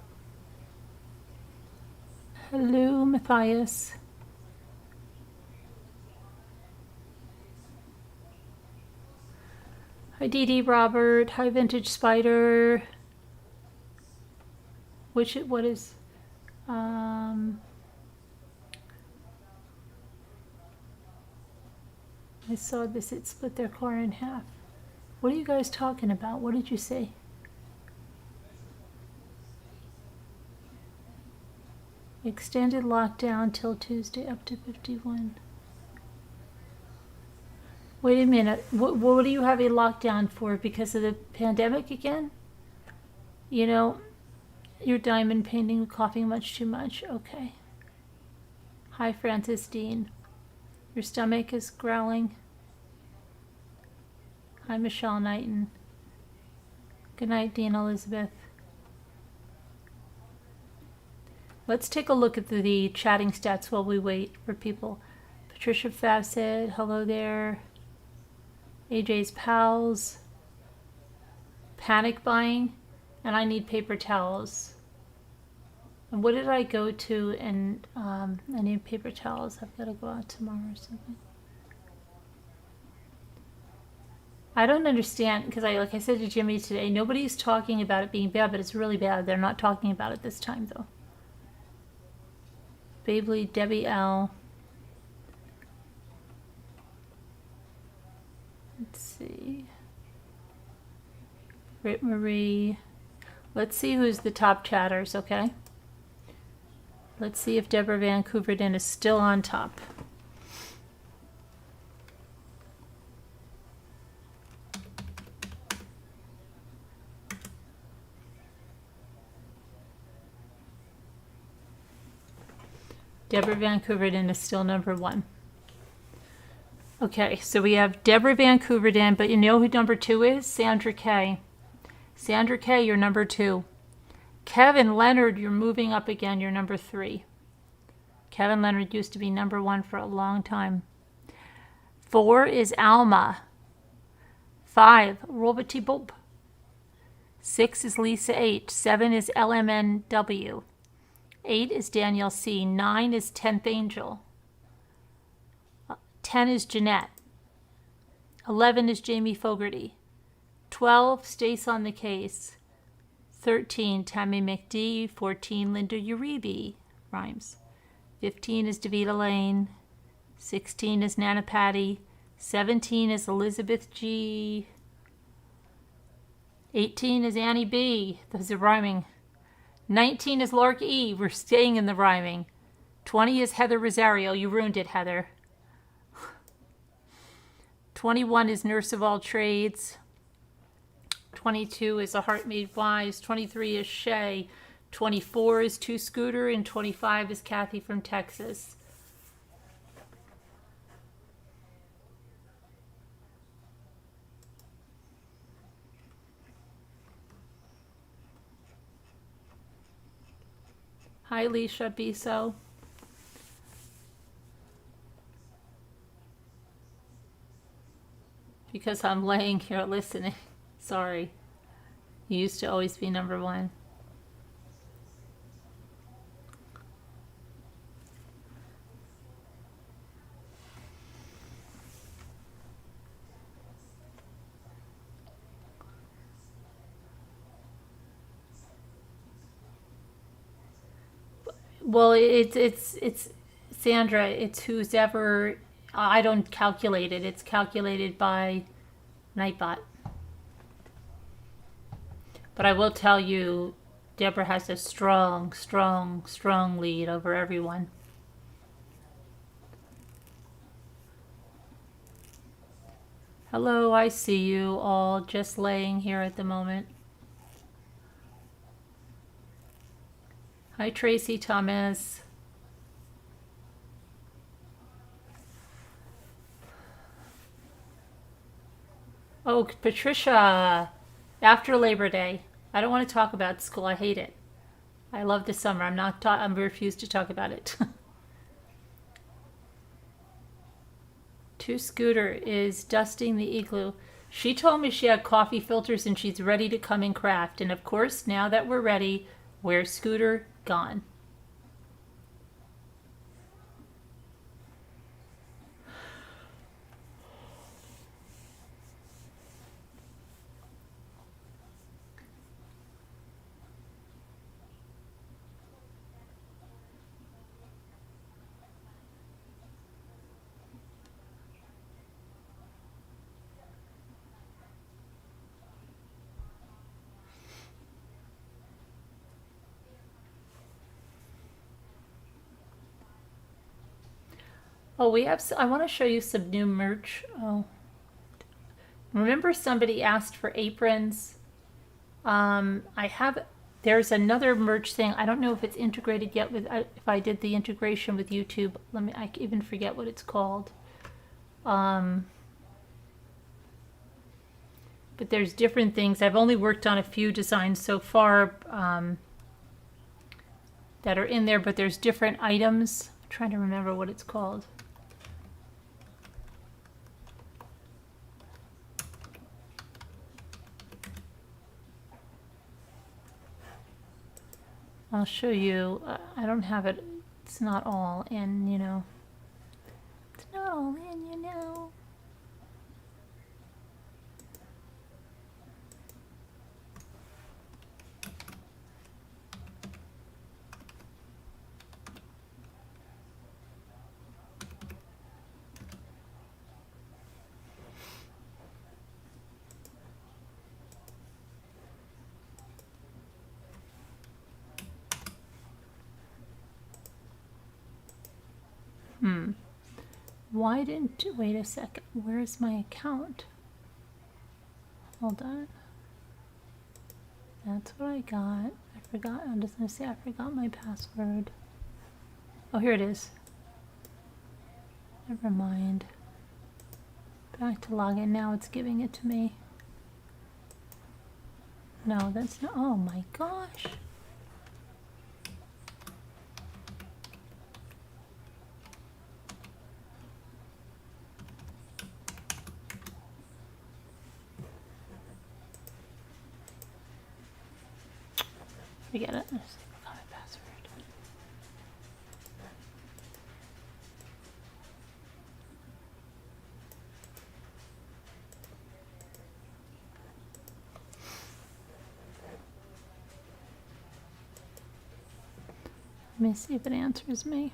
Hello, Matthias. Hi, Dee Dee, Robert. Hi, Vintage Spider. What is, I saw this, it split their car in half. What are you guys talking about? What did you say? Extended lockdown till Tuesday up to 51. Wait a minute. What do you have a lockdown for? Because of the pandemic again? You know, your diamond painting, coughing much too much. Okay. Hi, Francis Dean. Your stomach is growling. Hi, Michelle Knighton. Good night, Dean Elizabeth. Let's take a look at the chatting stats while we wait for people. Patricia Fassett, hello there. AJ's pals. Panic buying. And I need paper towels. And what did I go to? And I need paper towels. I've got to go out tomorrow or something. I don't understand, because like I said to Jimmy today, nobody's talking about it being bad, but it's really bad. They're not talking about it this time, though. Babley, Debbie L. Let's see. Rit Marie. Let's see who's the top chatters, okay? Let's see if Deborah Vancouverden is still on top. Deborah Vancouverden is still number 1. Okay, so we have Deborah Vancouverden, but you know who number 2 is? Sandra Kay. Sandra Kay, you're number 2. Kevin Leonard, you're moving up again, you're number 3. Kevin Leonard used to be number 1 for a long time. 4 is Alma. 5, Robert Bob. 6 is Lisa H. 7 is LMNW. 8 is Danielle C. 9 is 10th Angel. 10 is Jeanette. 11 is Jamie Fogarty. 12, Stace on the Case. 13, Tammy McD. 14, Linda Uribe. Rhymes. 15 is Davita Lane. 16 is Nana Patty. 17 is Elizabeth G. 18 is Annie B. Those are rhyming. 19 is Lark E. We're staying in the rhyming. 20 is Heather Rosario. You ruined it, Heather. 21 is Nurse of All Trades. 22 is A Heart Made Wise. 23 is Shay. 24 is Two Scooter. And 25 is Kathy from Texas. Hi, Leisha Biso. Because I'm laying here listening. Sorry. You used to always be number 1. Well, it's Sandra. It's who's ever. I don't calculate it. It's calculated by Nightbot. But I will tell you, Deborah has a strong, strong, strong lead over everyone. Hello, I see you all just laying here at the moment. Hi, Tracy Thomas. Oh, Patricia, after Labor Day. I don't want to talk about school. I hate it. I love the summer. I'm refuse to talk about it. Two Scooter is dusting the igloo. She told me she had coffee filters and she's ready to come and craft. And of course, now that we're ready, where's Scooter? Gone. Oh, I want to show you some new merch. Oh, remember somebody asked for aprons? There's another merch thing. I don't know if it's integrated yet if I did the integration with YouTube. I even forget what it's called. But there's different things. I've only worked on a few designs so far that are in there, but there's different items. I'm trying to remember what it's called. I'll show you. I don't have it. It's not all in, It's not all in, Why didn't, wait a second, where's my account? Hold on. That's what I got. I forgot, I'm just gonna say I forgot my password. Oh, here it is. Never mind. Back to login, now it's giving it to me. No, that's not, oh my gosh. Forget it. I just forgot my password. Let me see if it answers me.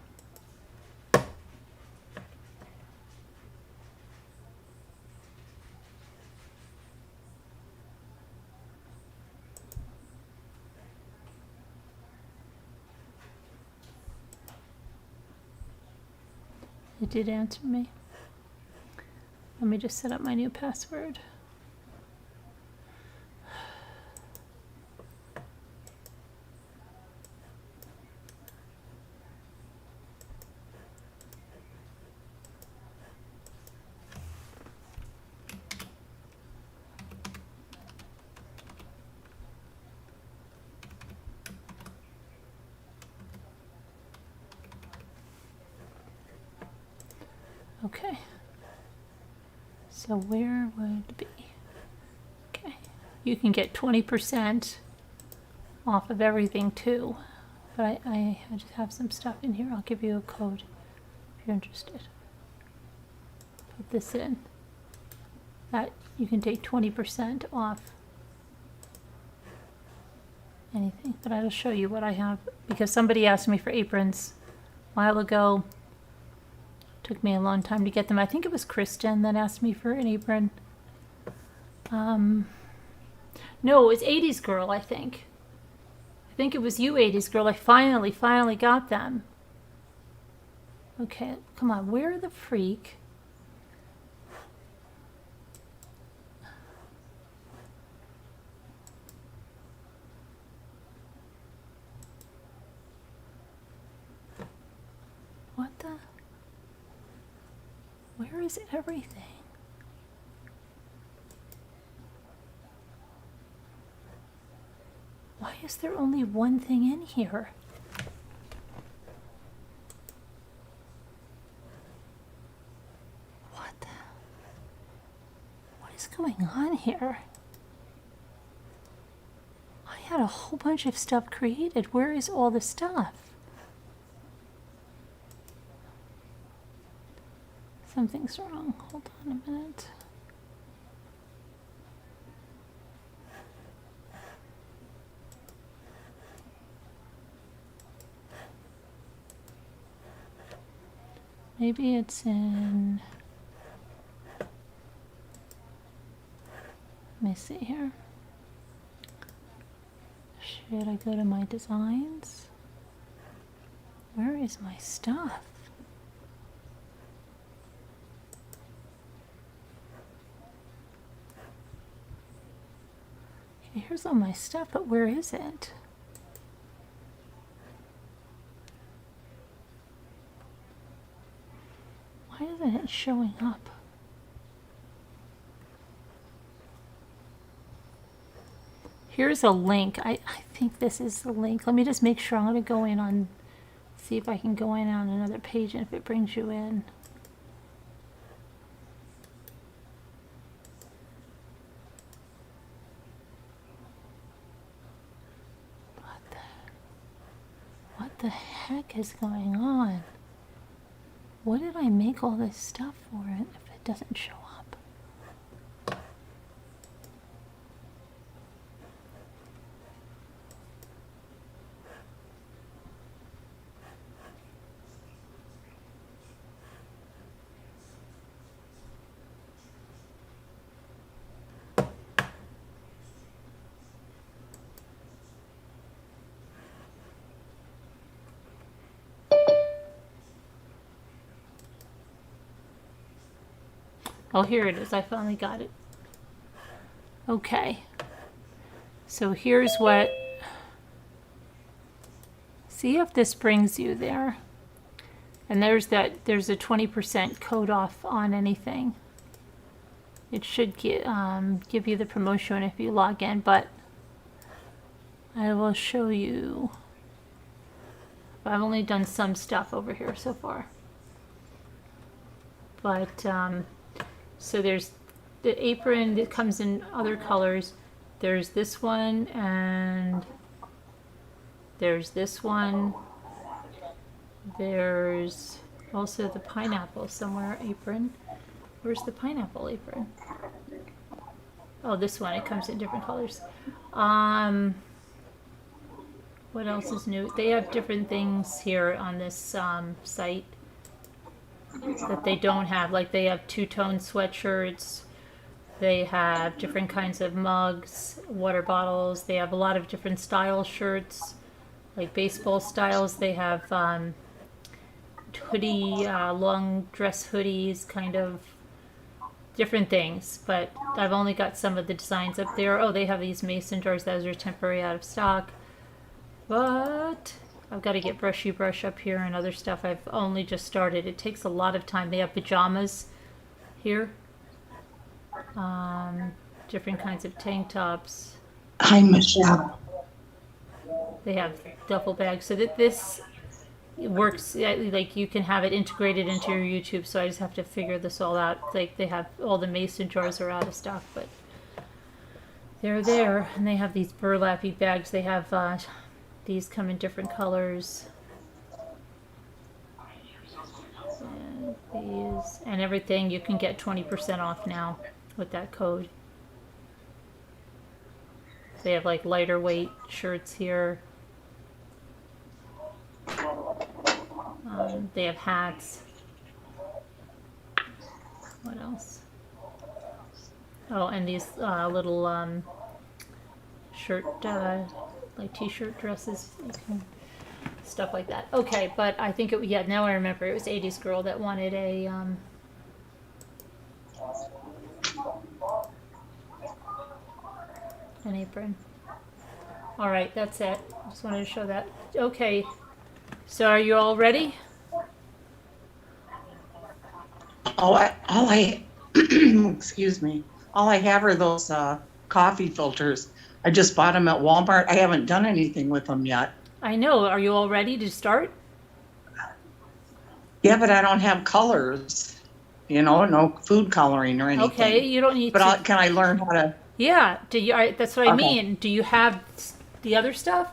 It did answer me. Let me just set up my new password. Okay, so where would it be? Okay, you can get 20% off of everything too, but I just have some stuff in here. I'll give you a code if you're interested. Put this in. That you can take 20% off anything, but I'll show you what I have because somebody asked me for aprons a while ago. Took me a long time to get them. I think it was Kristen that asked me for an apron. No, it was 80s Girl, I think. I think it was you, 80s Girl. I finally got them. Okay, come on. Where the freak? What the? Where is everything? Why is there only one thing in here? What the? What is going on here? I had a whole bunch of stuff created. Where is all the stuff? Something's wrong. Hold on a minute. Maybe it's in... Let me see here. Should I go to my designs? Where is my stuff? Okay, here's all my stuff, but where is it? Why isn't it showing up? Here's a link. I think this is the link. Let me just make sure. I'm going to go in on, see if I can go in on another page and if it brings you in. What the heck is going on? What did I make all this stuff for if it doesn't show up? Oh, here it is. I finally got it. Okay. So here's what... See if this brings you there. And there's a 20% code off on anything. It should give you the promotion if you log in, but I will show you. I've only done some stuff over here so far. But, so there's the apron that comes in other colors. There's this one, and there's this one. There's also the pineapple somewhere apron. Where's the pineapple apron? Oh, this one. It comes in different colors. What else is new? They have different things here on this site that they don't have. Like they have two-tone sweatshirts. They have different kinds of mugs, water bottles. They have a lot of different style shirts, like baseball styles. They have hoodie, long dress hoodies, kind of different things. But I've only got some of the designs up there. Oh, they have these mason jars. Those are temporary out of stock. But I've got to get Brushy Brush up here and other stuff. I've only just started. It takes a lot of time. They have pajamas here. Different kinds of tank tops. Hi, Michelle. They have duffel bags. So that this works, like you can have it integrated into your YouTube. So I just have to figure this all out. Like they have all the mason jars are out of stock, but they're there. And they have these burlappy bags. They have these come in different colors. And these and everything. You can get 20% off now with that code. They have like lighter weight shirts here. They have hats. What else? Oh, and these little shirt, like t-shirt dresses, stuff like that. Okay, but I think it, yeah, now I remember. It was 80s Girl that wanted a, an apron. All right, that's it. Just wanted to show that. Okay, so are you all ready? Excuse me. All I have are those coffee filters. I just bought them at Walmart. I haven't done anything with them yet. I know. Are you all ready to start? Yeah, but I don't have colors. You know, no food coloring or anything. Okay, you don't need but can I learn how to? Yeah. Do you? That's what I mean. Do you have the other stuff?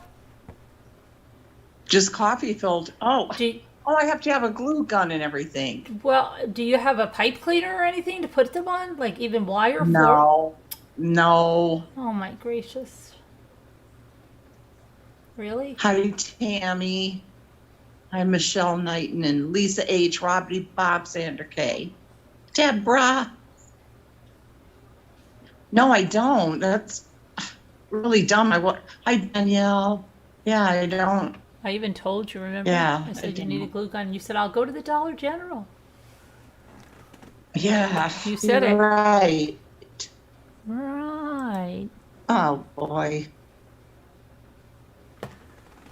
Just coffee filter. Oh, I have to have a glue gun and everything. Well, do you have a pipe cleaner or anything to put them on? Like even wire? No. No. Oh my gracious. Really? Hi, Tammy. Hi, Michelle Knighton and Lisa H. Robbie Bob Sander K. Deborah. No, I don't. That's really dumb. Hi, Danielle. Yeah, I don't. I even told you, remember? Yeah. I said you need a glue gun. And you said, I'll go to the Dollar General. Yeah. You said it. Right. Right. Oh, boy.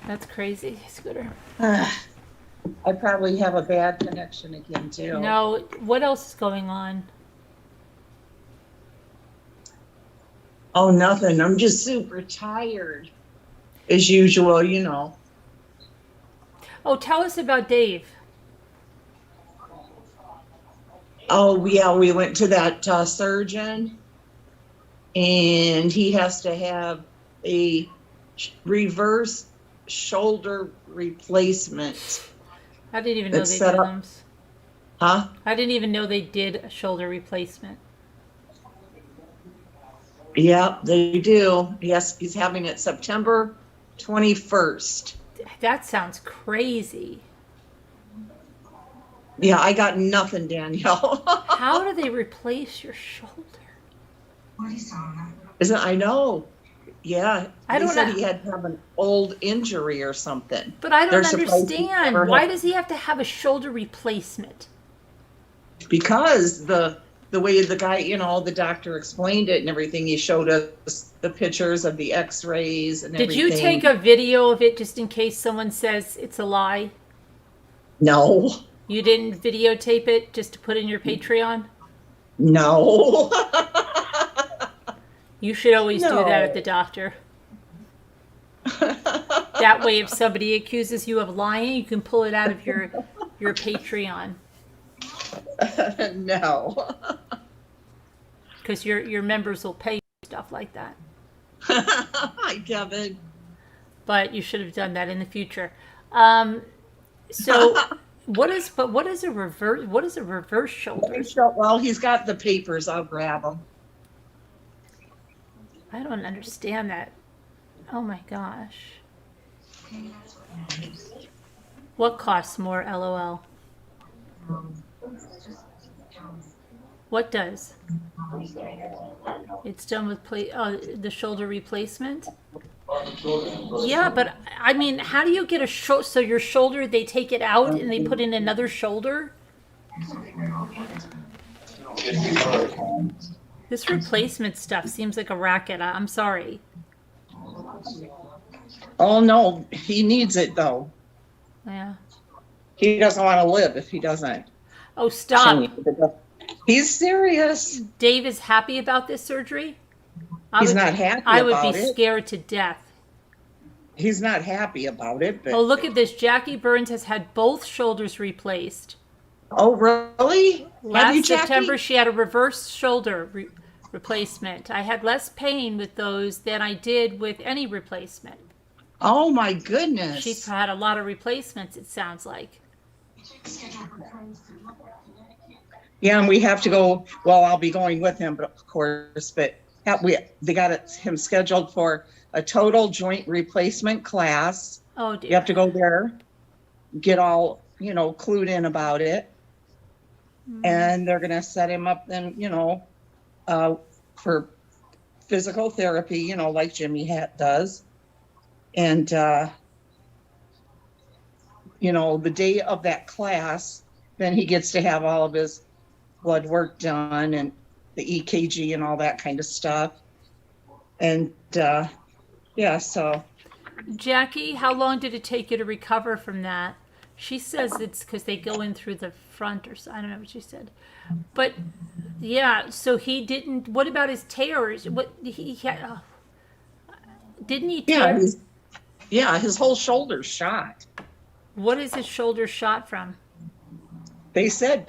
That's crazy, Scooter. I probably have a bad connection again, too. No, what else is going on? Oh, nothing. I'm just super tired. As usual, you know. Oh, tell us about Dave. Oh, yeah, we went to that surgeon, and he has to have a reverse shoulder replacement. I didn't even know they did them. Huh? I didn't even know they did a shoulder replacement. Yeah, they do. Yes, he's having it September 21st. That sounds crazy. Yeah, I got nothing, Danielle. How do they replace your shoulder? I know. Yeah. I don't he said know. He had to have an old injury or something. But I don't understand. Why does he have to have a shoulder replacement? Because the the way the guy, the doctor explained it and everything, he showed us the pictures of the x-rays and Did everything. you take a video of it just in case someone says it's a lie? No. You didn't videotape it just to put in your Patreon? No. You should always do that at the doctor. That way, if somebody accuses you of lying, you can pull it out of your Patreon. No. Because your members will pay stuff like that. Hi, Kevin. But you should have done that in the future. So, what is a reverse shoulder? Well, he's got the papers. I'll grab them. I don't understand that. Oh my gosh. What costs more, LOL? What does? It's done with the shoulder replacement? Yeah, but I mean, how do you get a so your shoulder, they take it out and they put in another shoulder? This replacement stuff seems like a racket. I'm sorry. Oh, no. He needs it, though. Yeah. He doesn't want to live if he doesn't. Oh, stop. He's serious. Dave is happy about this surgery? He's not happy about it. I would be scared to death. He's not happy about it. But... Oh, look at this. Jackie Burns has had both shoulders replaced. Oh, really? Last September, she had a reverse shoulder replacement. I had less pain with those than I did with any replacement. Oh, my goodness. She's had a lot of replacements, it sounds like. Yeah, and we have to go. Well, I'll be going with him, but of course. But they got him scheduled for a total joint replacement class. Oh, dear. You have to go there, get all clued in about it, and they're going to set him up then, for physical therapy, like Jimmy does. And, the day of that class, then he gets to have all of his blood work done and the EKG and all that kind of stuff. And, so. Jackie, how long did it take you to recover from that? She says it's because they go in through the front or so. I don't know what she said. But, yeah, so he didn't. What about his tears? What he had? Didn't he tear? Yeah, his whole shoulder's shot. What is his shoulder shot from? They said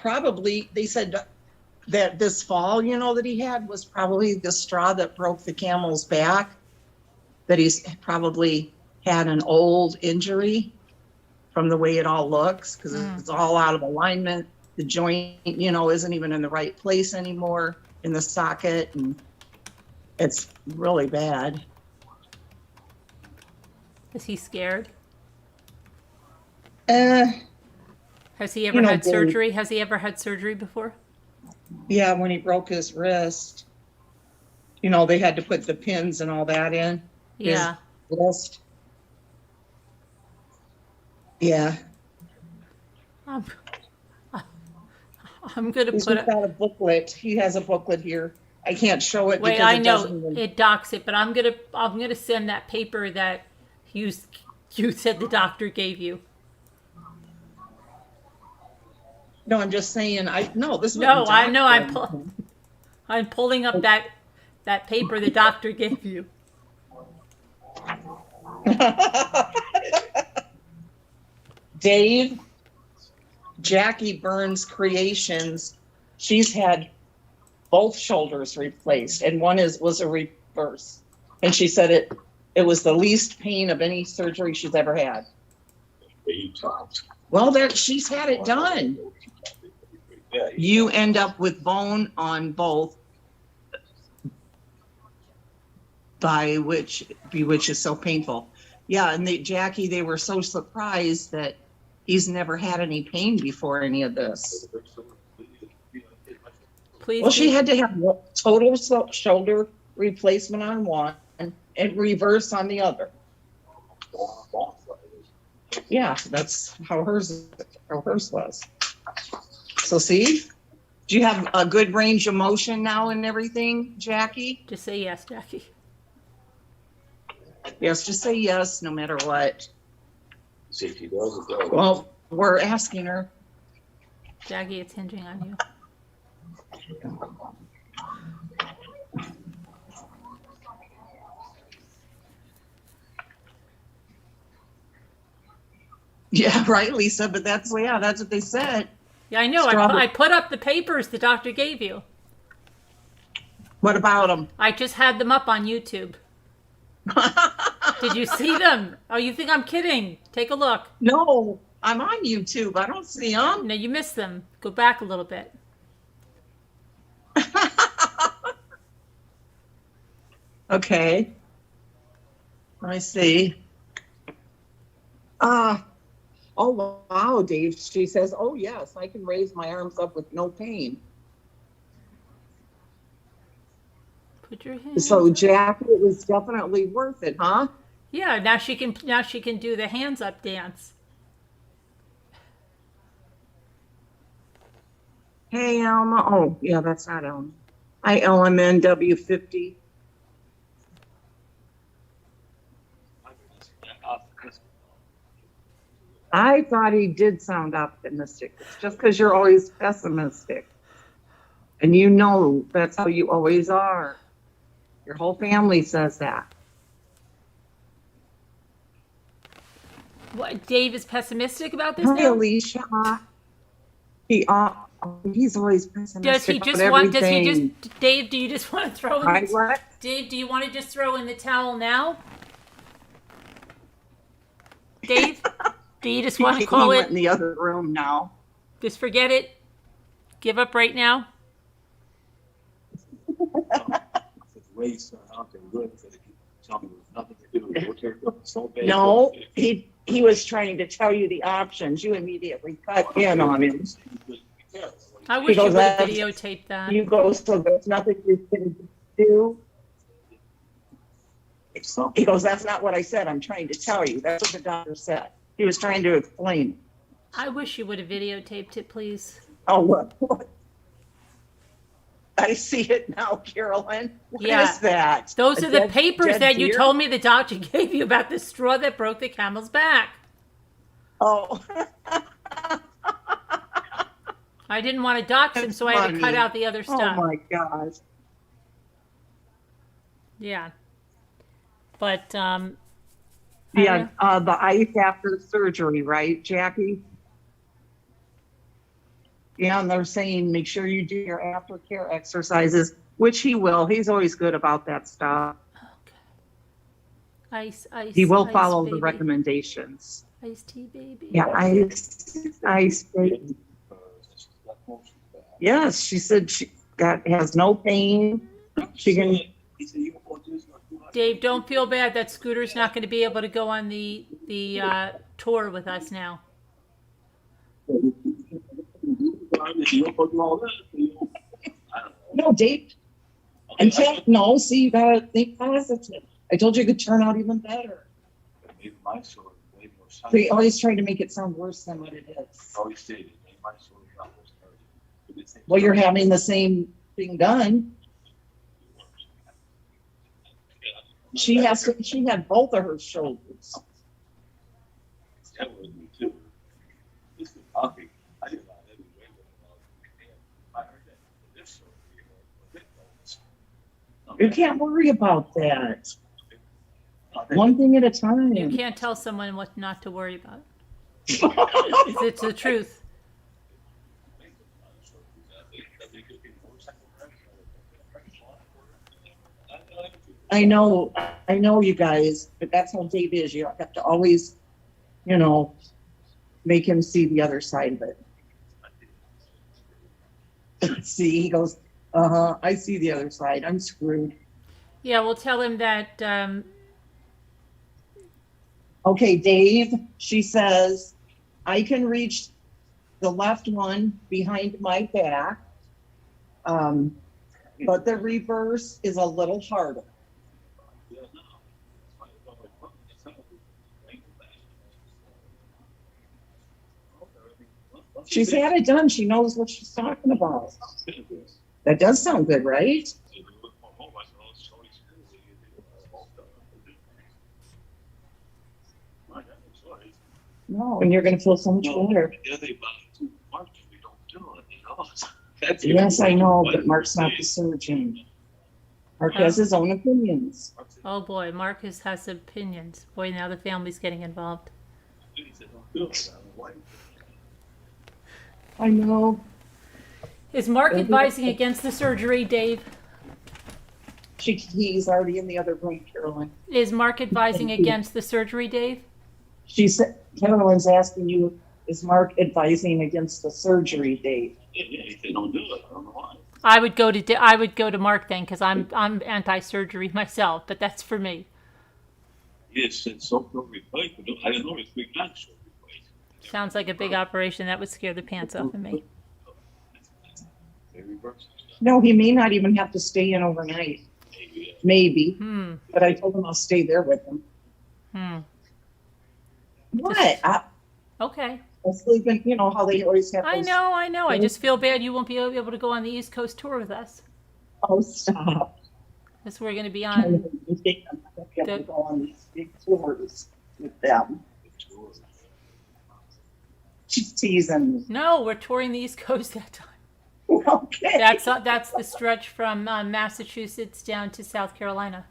that this fall, that he had was probably the straw that broke the camel's back, that he's probably had an old injury from the way it all looks, because it's all out of alignment. The joint, isn't even in the right place anymore in the socket, and it's really bad. Is he scared? Has he ever had surgery? Has he ever had surgery before? Yeah, when he broke his wrist, they had to put the pins and all that in. Yeah. His wrist. Yeah. I'm gonna He's put got a booklet. He has a booklet here. I can't show it. Wait, because I know it docks it, but I'm gonna send that paper that you said the doctor gave you. No, I'm just saying. This. No, I know. I'm pulling up that paper the doctor gave you. Dave, Jackie Burns Creations. She's had both shoulders replaced, and one was a reverse. And she said it was the least pain of any surgery she's ever had. Well, she's had it done. You end up with bone on both, which is so painful. Yeah, and Jackie, they were so surprised that he's never had any pain before any of this. Please. Well, she had to have total shoulder replacement on one and reverse on the other. Yeah, that's how hers was. So see, Do you have a good range of motion now and everything, Jackie? Just say yes, Jackie. Yes, just say yes, no matter what. See if he does it though. Well, we're asking her. Jackie, it's hinging on you. Yeah, right, Lisa, but that's what they said. Yeah, I know. I put up the papers the doctor gave you. What about them? I just had them up on YouTube. Did you see them? Oh, you think I'm kidding? Take a look. No, I'm on YouTube. I don't see them. No, you missed them. Go back a little bit. Okay. I see. Oh, wow, Dave. She says, oh, yes, I can raise my arms up with no pain. Put your hand. So, Jackie, it was definitely worth it, huh? Yeah, now she can do the hands up dance. Hey, Alma. Oh, yeah, that's not Alma. Hi, LMNW50. I thought he did sound optimistic. It's just because you're always pessimistic. And you know that's how you always are. Your whole family says that. What? Dave is pessimistic about this Hi, now? Alicia. He's always pessimistic Does he about just everything. Dave, do you just want to throw in Hi, what? Dave, do you want to just throw in the towel now? Dave, do you just want to call He it? went in the other room now. Just forget it? Give up right now? No, he was trying to tell you the options. You immediately cut in on him. I wish you goes, would have "That's- videotaped that. You go, so there's nothing you can do. He goes, that's not what I said. I'm trying to tell you. That's what the doctor said. He was trying to explain. I wish you would have videotaped it, please. Oh, what? I see it now, Carolyn. What Yeah. is that? Those A are the dead- papers dead that you deer? told me the doctor gave you about the straw that broke the camel's back. Oh. I didn't want to dox him, That's so I had to cut funny. out the other Oh stuff. my gosh. Yeah. But, Yeah, the ice after surgery, right, Jackie? Yeah, and they're saying make sure you do your aftercare exercises, which he will. He's always good about that stuff. okay. Ice, He will ice, follow the baby. recommendations. Iced tea, baby. Yeah, ice, baby. Yes, she said she has no pain. She can. Dave, don't feel bad that Scooter's not going to be able to go on the tour with us now. No, Dave. No, see, you gotta think positive. I told you it could turn out even better. They always try to make it sound worse than what it is. Well, you're having the same thing done. She had both of her shoulders. You can't worry about that. One thing at a time. You can't tell someone what not to worry about. It's the truth. I know, you guys, but that's how Dave is. You have to always, make him see the other side of it. See, he goes, I see the other side. I'm screwed. Yeah, we'll tell him that. Okay, Dave, she says, I can reach the left one behind my back, but the reverse is a little harder. She's had it done. She knows what she's talking about. That does sound good, right? No, and you're going to feel so much better. Yes, I know, but Mark's not the surgeon. Mark has his own opinions. Oh boy, Marcus has opinions. Boy, now the family's getting involved. I know. Is Mark advising against the surgery, Dave? He's already in the other room, Carolyn. Is Mark advising against the surgery, Dave? She said, Carolyn's asking you, is Mark advising against the surgery date? If they don't do it, I don't know why. I would go to Mark then, because I'm anti-surgery myself, but that's for me. Yes, it's so replaced. I don't know if we can show replace. Sounds like a big operation. That would scare the pants off of me. No, he may not even have to stay in overnight. Maybe. But I told him I'll stay there with him. What? Okay. I'll sleep in, you know how they always have I those. know. I just feel bad you won't be able to go on the East Coast tour with us. Oh, stop. Because we're going to be on. I'm not able to go on these big tours with them. She's teasing me. No, we're touring the East Coast that time. Okay. That's the stretch from Massachusetts down to South Carolina.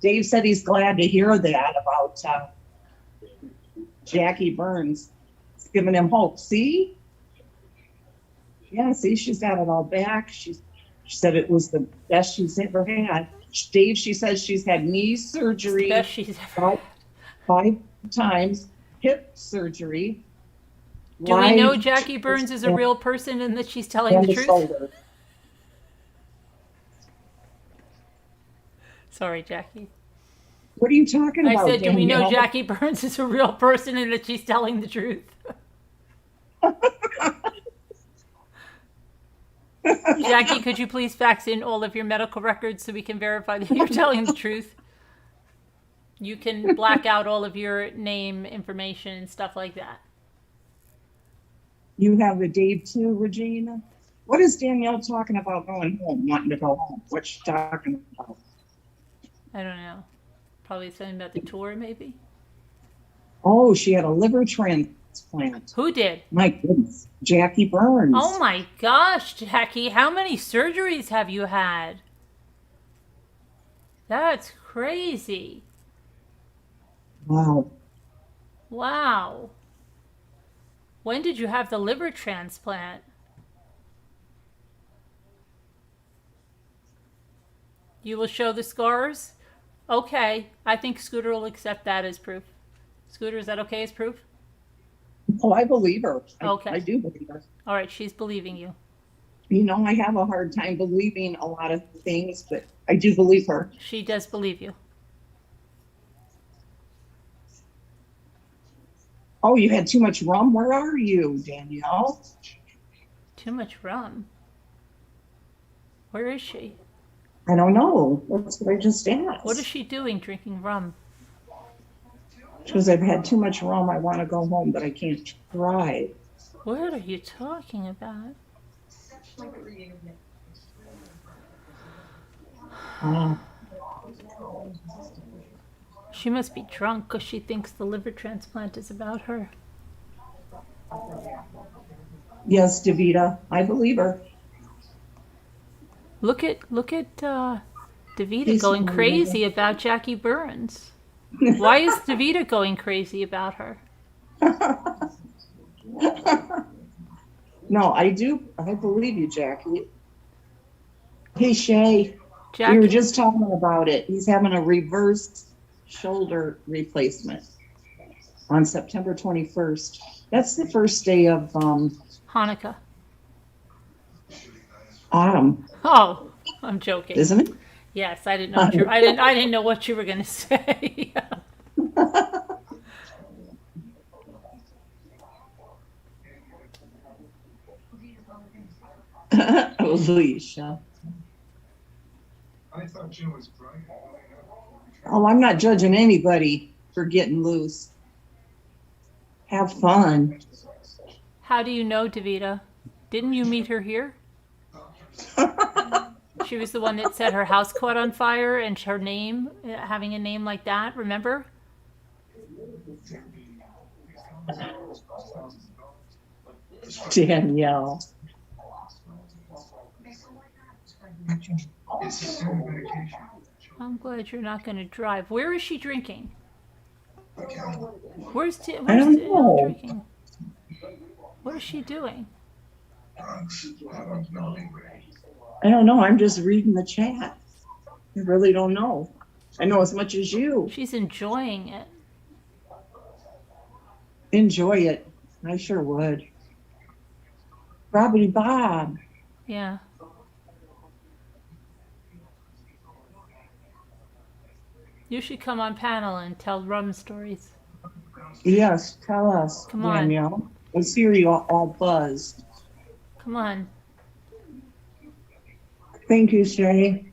Dave said he's glad to hear that about Jackie Burns. It's giving him hope. See? Yeah, see, she's got it all back. She said it was the best she's ever had. Dave, she says she's had knee surgery Best she's ever. five times, hip surgery. Do we know Jackie Burns is a real person and that she's telling the truth? Shoulder. Sorry, Jackie. What are you talking about? I said, do we know Danielle? Jackie Burns is a real person and that she's telling the truth? Jackie, could you please fax in all of your medical records so we can verify that you're telling the truth? You can black out all of your name information and stuff like that. You have a Dave too, Regina? What is Danielle talking about going home, wanting to go home? What's she talking about? I don't know. Probably something about the tour, maybe? Oh, she had a liver transplant. Who did? My goodness. Jackie Burns. Oh my gosh, Jackie. How many surgeries have you had? That's crazy. Wow. Wow. When did you have the liver transplant? You will show the scars? Okay. I think Scooter will accept that as proof. Scooter, is that okay as proof? Oh, I believe her. Okay. I do believe her. All right, she's believing you. You know, I have a hard time believing a lot of things, but I do believe her. She does believe you. Oh, you had too much rum? Where are you, Danielle? Too much rum. Where is she? I don't know. That's what I just asked. What is she doing drinking rum? Because I've had too much rum. I want to go home, but I can't drive. What are you talking about? She must be drunk because she thinks the liver transplant is about her. Yes, Davita, I believe her. Look at Davita He's going so crazy about Jackie Burns. Why is Davita going crazy about her? No, I do. I believe you, Jackie. Hey, Shay. Jackie, We were just talking about it. He's having a reverse shoulder replacement on September 21st. That's the first day of Hanukkah. autumn, Oh, I'm joking. isn't it? Yes, I didn't know. I didn't know what you were going to say. Alicia. I thought Jim was bright. Oh, I'm not judging anybody for getting loose. Have fun. How do you know Davita? Didn't you meet her here? She was the one that said her house caught on fire and her name, having a name like that, remember? Danielle. I'm glad you're not going to drive. Where is she drinking? Where's I don't know. drinking? What is she doing? I don't know. I'm just reading the chat. I really don't know. I know as much as you. She's enjoying it. Enjoy it. I sure would. Robbie Bob. Yeah. You should come on panel and tell rum stories. Yes, tell us, Come on. Danielle. Let's hear you all buzzed. Come on. Thank you, Shay.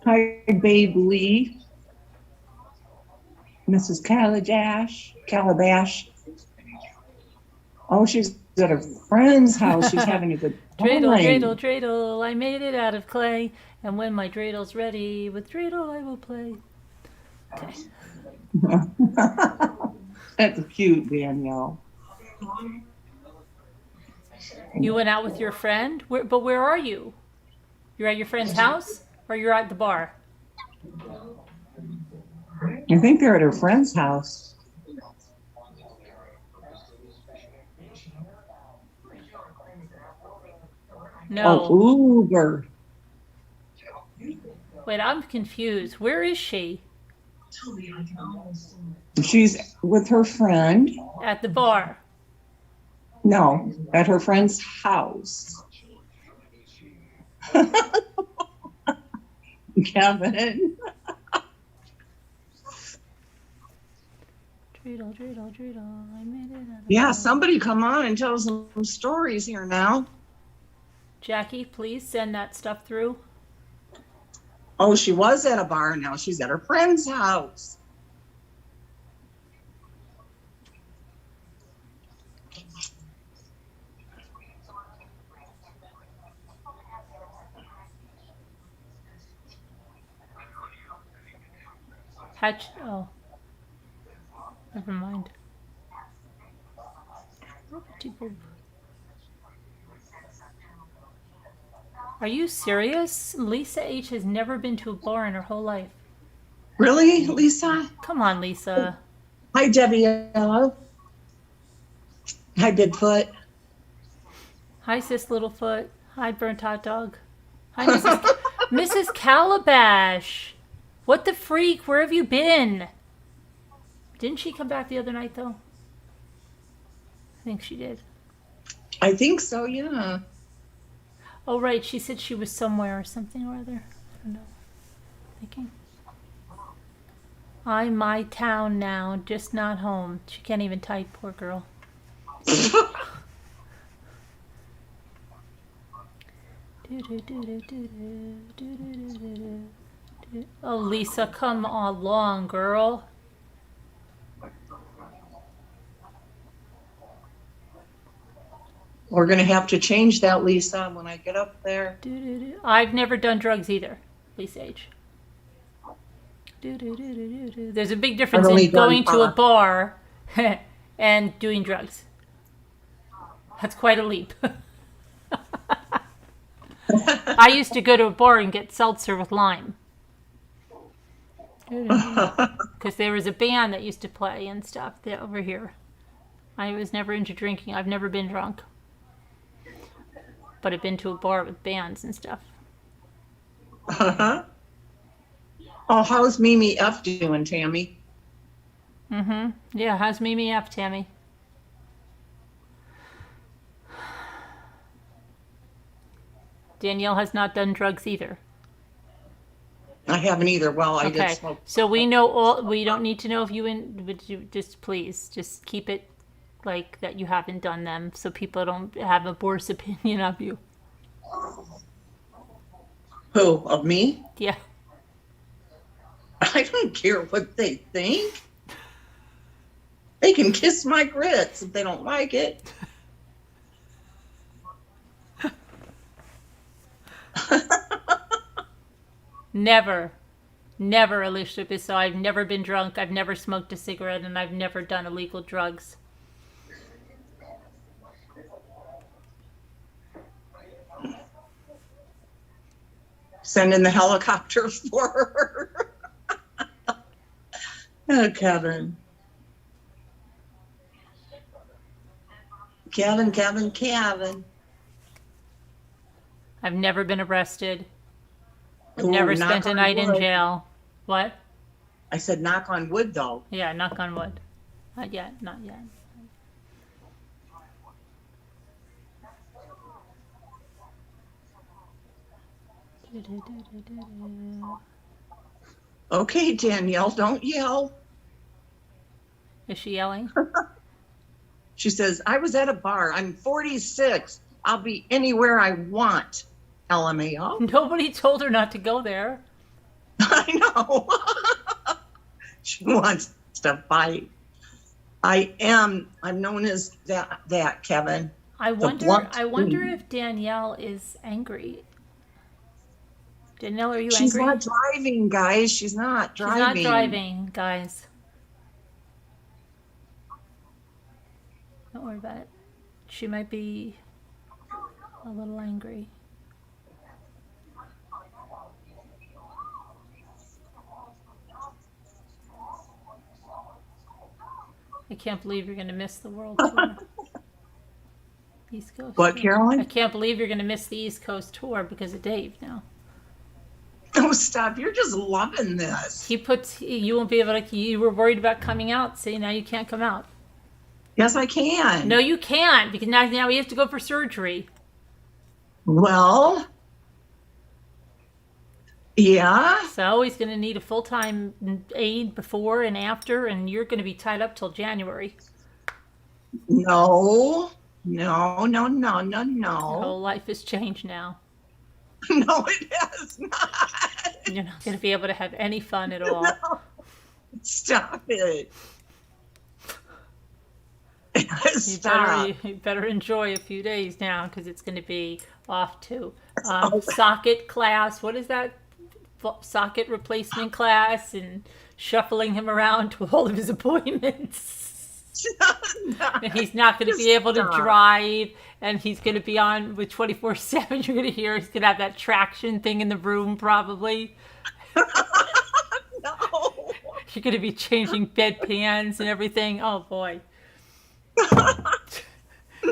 Hi, Babe Lee. Mrs. Calabash. Oh, she's at her friend's house. She's having a good time. Dreidel, I made it out of clay. And when my dreidel's ready, with dreidel I will play. Okay. That's cute, Danielle. You went out with your friend? But where are you? You're at your friend's house? Or you're at the bar? I think they're at her friend's house. No. Oh, Uber. Wait, I'm confused. Where is she? She's with her friend. At the bar. No, at her friend's house. Kevin. Dreidel, I made it out of Yeah, clay. somebody come on and tell us some stories here now. Jackie, please send that stuff through. Oh, she was at a bar. Now she's at her friend's house. Oh. Never mind. Are you serious? Lisa H has never been to a bar in her whole life. Really, Lisa? Come on, Lisa. Hi, Debbie. Hello. Hi, Bigfoot. Hi, Sis Littlefoot. Hi, Burnt Hot Dog. Hi, Mrs. Calabash. What the freak? Where have you been? Didn't she come back the other night, though? I think she did. I think so, yeah. Oh, right. She said she was somewhere or something or other. I don't know. Thinking. I'm my town now, just not home. She can't even type, poor girl. Oh, Lisa, come along, girl. We're going to have to change that, Lisa, when I get up there. I've never done drugs either, Lisa H. There's a big difference in going to a bar and doing drugs. That's quite a leap. I used to go to a bar and get seltzer with lime. Because there was a band that used to play and stuff over here. I was never into drinking. I've never been drunk. But I've been to a bar with bands and stuff. Uh-huh. Oh, how's Mimi F doing, Tammy? Mm-hmm. Yeah, how's Mimi F, Tammy? Danielle has not done drugs either. I haven't either. Well, I Okay. did smoke. So we know all. We don't need to know if just please just keep it like that you haven't done them, so people don't have a worse opinion of you. Who? Of me? Yeah. I don't care what they think. They can kiss my grits if they don't like it. Never, never, Alicia Bissell. I've never been drunk. I've never smoked a cigarette, and I've never done illegal drugs. Send in the helicopter for her. Oh, Kevin. Kevin. I've never been arrested. I've Ooh, never knock spent a on night in wood. jail. What? I said knock on wood, though. Yeah, knock on wood. Not yet, not yet. Okay, Danielle, don't yell. Is she yelling? She says, I was at a bar. I'm 46. I'll be anywhere I want. LMAO. Nobody told her not to go there. I know. She wants to fight. I'm known as that, Kevin. I blunt wonder queen. if Danielle is angry. Danielle, are you She's angry? not driving, guys. She's not She's driving. not driving, guys. Don't worry about it. She might be a little angry. I can't believe you're going to miss the world tour. East Coast. What, tour. Caroline? I can't believe you're going to miss the East Coast tour because of Dave now. Oh, stop. You're just loving this. You won't be able to, you were worried about coming out. See, now you can't come out. Yes, I can. No, you can't because now he has to go for surgery. Well, yeah. So he's going to need a full-time aide before and after, and you're going to be tied up till January. No. Your whole life has changed now. No, it has not. You're not going to be able to have any fun at all. No. Stop it. Stop. You better enjoy a few days now because it's going to be off to socket class. What is that? Socket replacement class and shuffling him around to all of his appointments. And he's not going to be able to drive, and he's going to be on with 24/7. You're going to hear he's going to have that traction thing in the room probably. No. You're going to be changing bedpans and everything. Oh boy.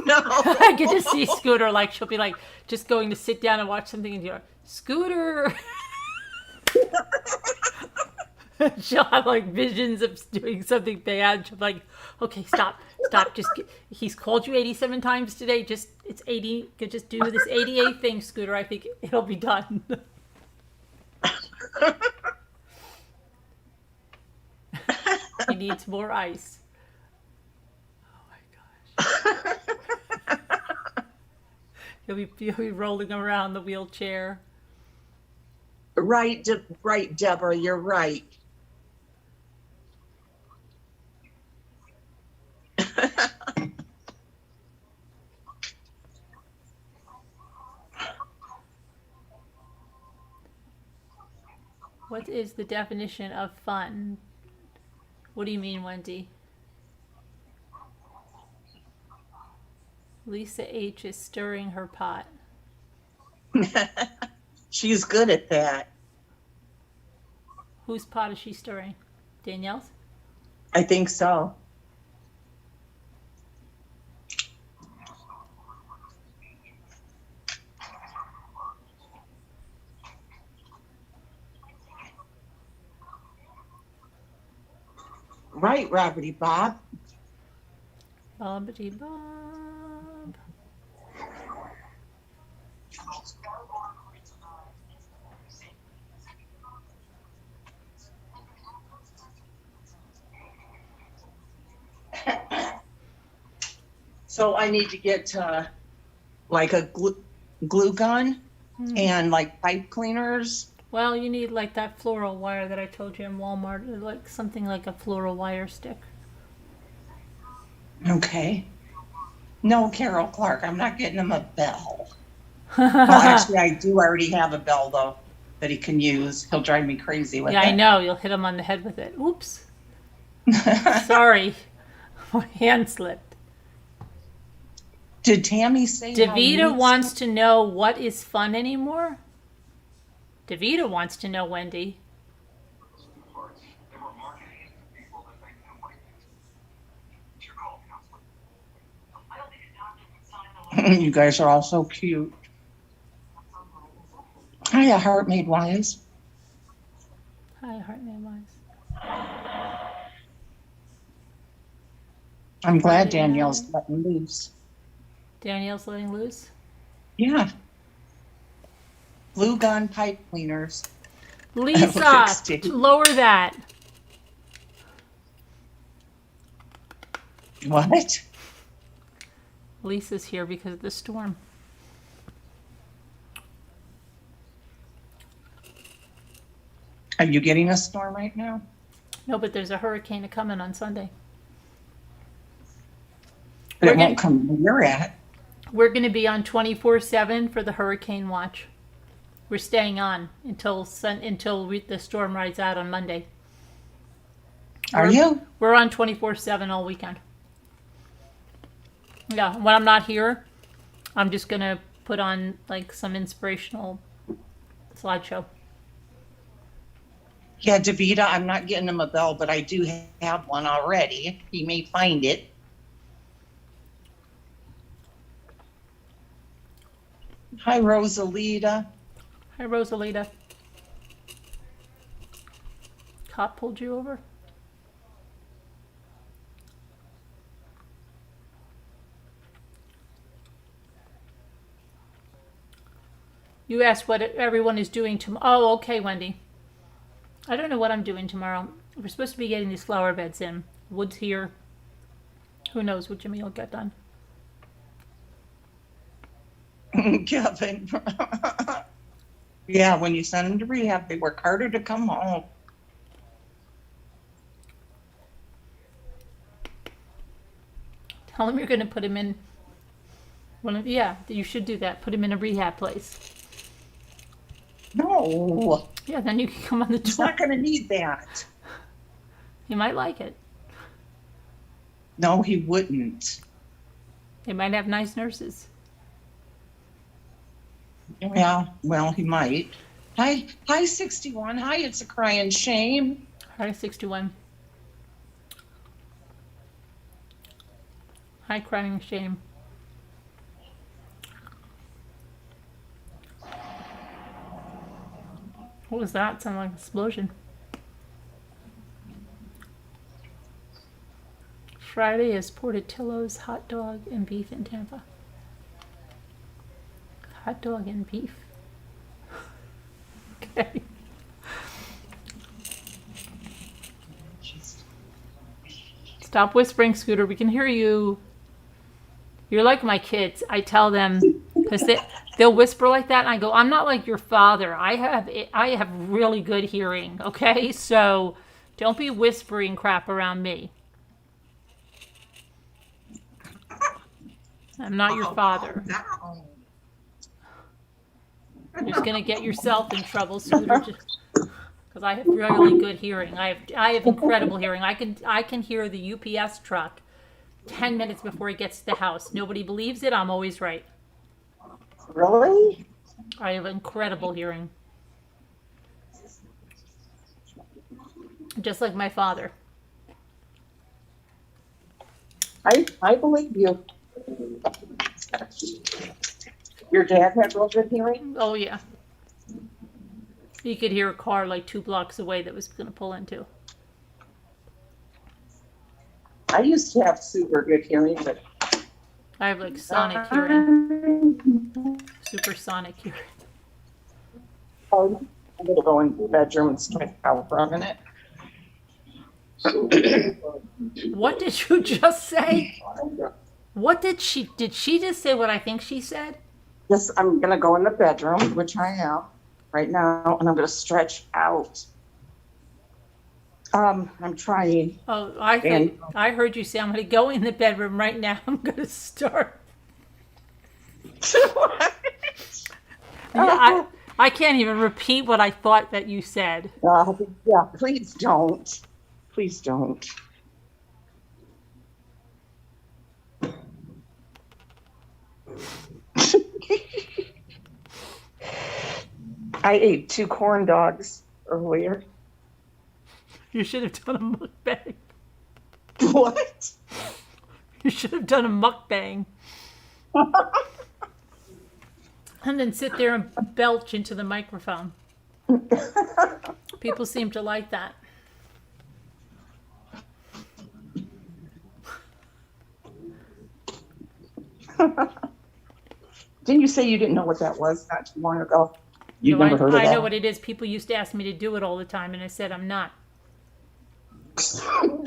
No. I get to see Scooter, like she'll be like just going to sit down and watch something and you're Scooter. She'll have like visions of doing something bad. She'll be like, okay, stop. He's called you 87 times today. It's 80. Just do this 88 thing, Scooter. I think it'll be done. He needs more ice. Oh my gosh. He'll be rolling around the wheelchair. Right, Deborah, you're right. What is the definition of fun? What do you mean, Wendy? Lisa H. is stirring her pot. She's good at that. Whose pot is she stirring? Danielle's? I think so. Right, Roberty Bob. Bobbity bob. So I need to get like a glue gun and like pipe cleaners. Well, you need like that floral wire that I told you in Walmart, like something like a floral wire stick. Okay. No, Carol Clark, I'm not getting him a bell. Well, actually, I do already have a bell, though, that he can use. He'll drive me crazy with Yeah, I it. know. You'll hit him on the head with it. Oops. Sorry. My hand slipped. Did Tammy say how Davita many- wants to know what is fun anymore. Davita wants to know, Wendy. You guys are all so cute. Hiya, Heart Made Wise. Hi, Heart Made Wise. I'm glad Friday Danielle's night. letting loose. Danielle's letting loose. Yeah. Glue gun pipe cleaners. Lisa, 60. lower that. What? Lisa's here because of the storm. Are you getting a storm right now? No, but there's a hurricane coming on Sunday. But We're it won't come where you're at. We're going to be on 24/7 for the hurricane watch. We're staying on until the storm rides out on Monday. Are you? We're on 24/7 all weekend. Yeah, when I'm not here, I'm just going to put on like some inspirational slideshow. Yeah, Davita, I'm not getting him a bell, but I do have one already. He may find it. Hi, Rosalita. Hi, Rosalita. Cop pulled you over? You asked what everyone is doing tomorrow. Oh, okay, Wendy. I don't know what I'm doing tomorrow. We're supposed to be getting these flower beds in. Wood's here. Who knows what Jimmy will get done. Kevin. Yeah, when you send them to rehab, they work harder to come home. Tell him you're going to put him in yeah, you should do that. Put him in a rehab place. No, Yeah, then you can come on the he's tour. not going to need that. He might like it. No, he wouldn't. They might have nice nurses. Yeah, well, he might. Hi, 61. Hi, it's a crying shame. Hi, 61. Hi, crying shame. What was that? Sounded like an explosion. Friday is Portillo's hot dog and beef in Tampa. Hot dog and beef. Okay. Stop whispering, Scooter. We can hear you. You're like my kids. I tell them, because they'll whisper like that, and I go, I'm not like your father. I have really good hearing, okay? So don't be whispering crap around me. I'm not your father. You're just gonna get yourself in trouble, Scooter, because I have really good hearing. I have incredible hearing. I can hear the UPS truck 10 minutes before he gets to the house. Nobody believes it. I'm always right. Really? I have incredible hearing, just like my father. I believe you. Your dad had real good hearing? Oh yeah. You could hear a car like 2 blocks away that was gonna pull into. I used to have super good hearing, but I have like sonic hearing, supersonic hearing. I'm gonna go in the bedroom and strike out for a minute. What did you just say? What did she just say what I think she said? Yes, I'm gonna go in the bedroom, which I am. right now, and I'm going to stretch out. I'm trying. Oh, And I heard you say I'm going to go in the bedroom right now. I'm going to start. Yeah, I can't even repeat what I thought that you said. Yeah, please don't. Please don't. I ate 2 corn dogs earlier. You should have done a mukbang. What? You should have done a mukbang. And then sit there and belch into the microphone. People seem to like that. Didn't you say you didn't know what that was not too long ago? You've No, never heard of that? I know what it is. People used to ask me to do it all the time, and I said I'm not.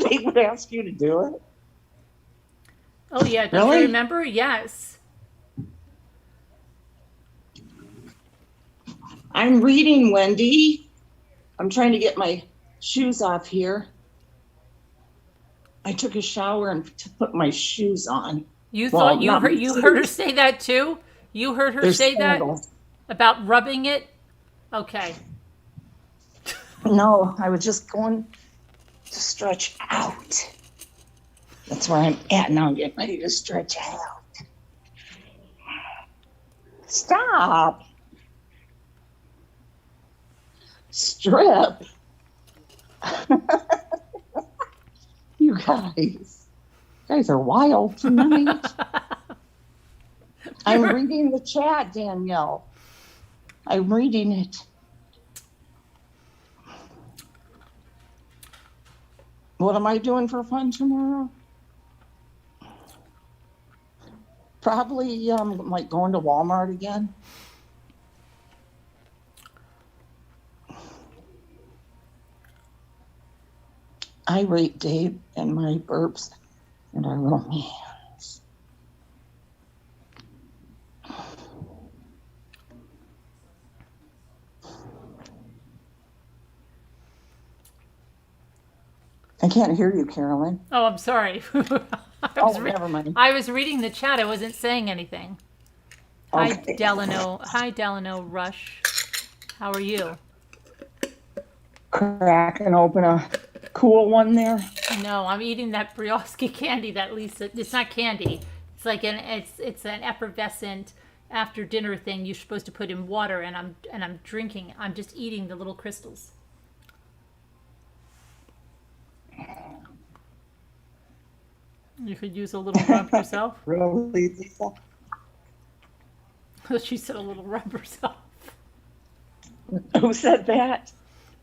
They would ask you to do it? Oh yeah, don't Really? you remember? Yes. I'm reading, Wendy. I'm trying to get my shoes off here. I took a shower and put my shoes on. You Well, thought not my you heard her shoes. say that too? You heard her They're say sandals. that about rubbing it? Okay. No, I was just going to stretch out. That's where I'm at now. I'm getting ready to stretch out. Stop. Strip. You guys are wild tonight. I'm reading the chat, Danielle. I'm reading it. What am I doing for fun tomorrow? Probably like going to Walmart again. I rate Dave and my burps and our little hands. I can't hear you, Carolyn. Oh, I'm sorry. Never mind. I was reading the chat. I wasn't saying anything. Hi, Okay. Delano. Hi, Delano Rush. How are you? Cracking open a cool one there. No, I'm eating that brioche candy that Lisa. It's not candy. It's like it's an effervescent after dinner thing you're supposed to put in water, and I'm drinking. I'm just eating the little crystals. You could use a little rub yourself. Really, Lisa? She said a little rub herself. Who said that?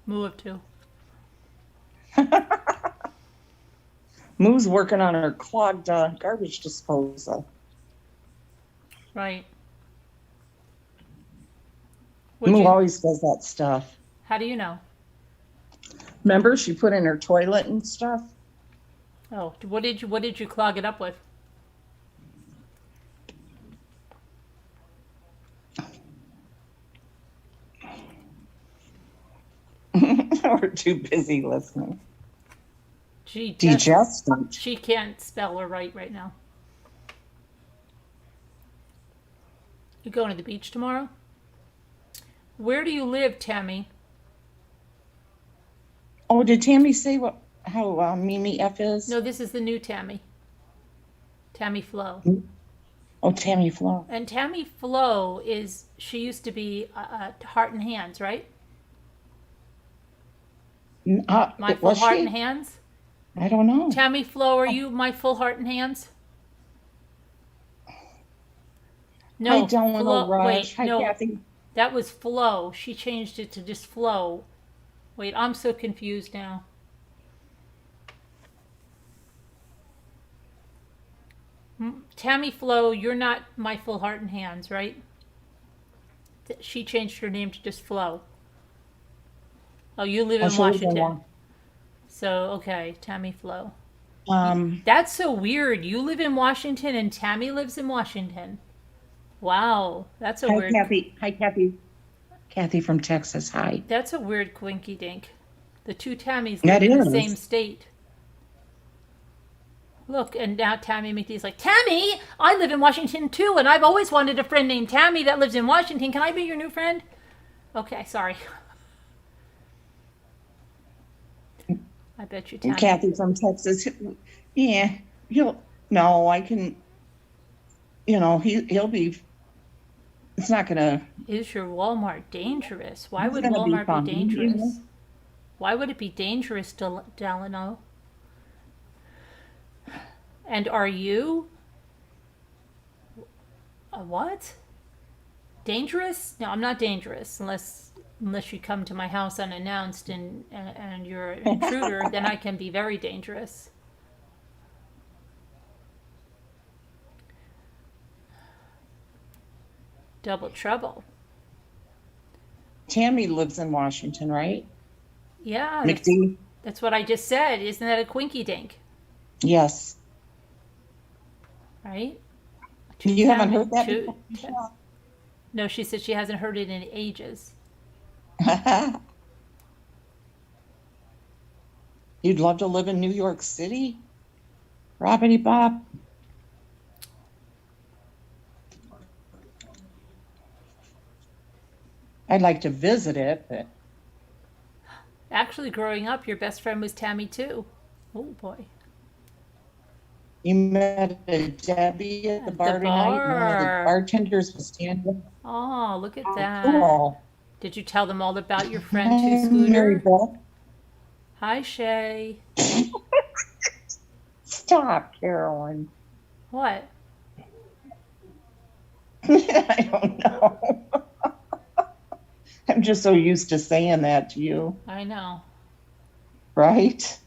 Move to. Moo's working on her clogged garbage disposal. Right. Moo always does that stuff. How do you know? Remember, she put in her toilet and stuff. Oh, what did you clog it up with? We're too busy listening. She Digestant. She can't spell or write right now. You going to the beach tomorrow? Where do you live, Tammy? Oh, did Tammy say how Mimi F is? No, this is the new Tammy. Tammy Flo. Oh, Tammy Flo. And Tammy Flo she used to be Heart and Hands, right? My Full Was Heart she? and Hands? I don't know. Tammy Flo, are you My Full Heart and Hands? No, I don't know, Rush. Wait, Hi, no, Kathy. that was Flo. She changed it to just Flo. Wait, I'm so confused now. Tammy Flo, you're not My Full Heart and Hands, right? She changed her name to just Flo. Oh, you live in Washington. So, okay, Tammy Flo. That's so weird. You live in Washington and Tammy lives in Washington. Wow, that's a weird. Hi, Kathy. Kathy from Texas, hi. That's a weird quinky dink. The two Tammys That live in the is. same state. Look, and now Tammy McDee's like, Tammy, I live in Washington too, and I've always wanted a friend named Tammy that lives in Washington. Can I be your new friend? Okay, sorry. I bet you Tammy. Kathy from Texas. Yeah, I can, he'll be, it's not gonna. Is your Walmart dangerous? Why It's would gonna be Walmart fun, be dangerous? Why would it be dangerous, Delano? And are you? A what? Dangerous? No, I'm not dangerous unless you come to my house unannounced and you're an intruder. Then I can be very dangerous. Double trouble. Tammy lives in Washington, right? Yeah, McDee? that's what I just said. Isn't that a quinky dink? Yes. Right? You haven't heard that Two- before? No, she said she hasn't heard it in ages. You'd love to live in New York City? Robbity Bob? I'd like to visit it, but Actually, growing up, your best friend was Tammy too. Oh boy. you met a Debbie at the bar tonight, and one of the bar. bartenders was standing. Oh, look at that. Cool. Did you tell them all about your friend too, Hi, Mary Scooter? Beth. Hi, Shay. Stop, Carolyn. What? I don't know. I'm just so used to saying that to you, I know. right?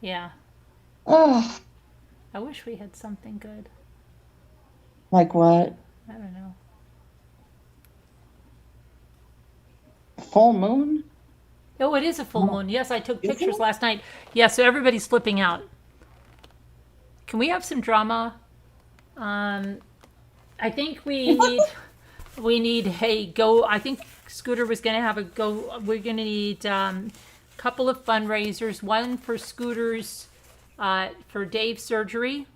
Yeah. Oh, I wish we had something good. like what? I don't know. Full moon? Oh, it is a full moon. Yes, I took Is pictures it? last night. Yeah, so everybody's flipping out. Can we have some drama? I think we need a go. I think Scooter was going to have a go. We're going to need a couple of fundraisers. One for Scooter's for Dave's surgery.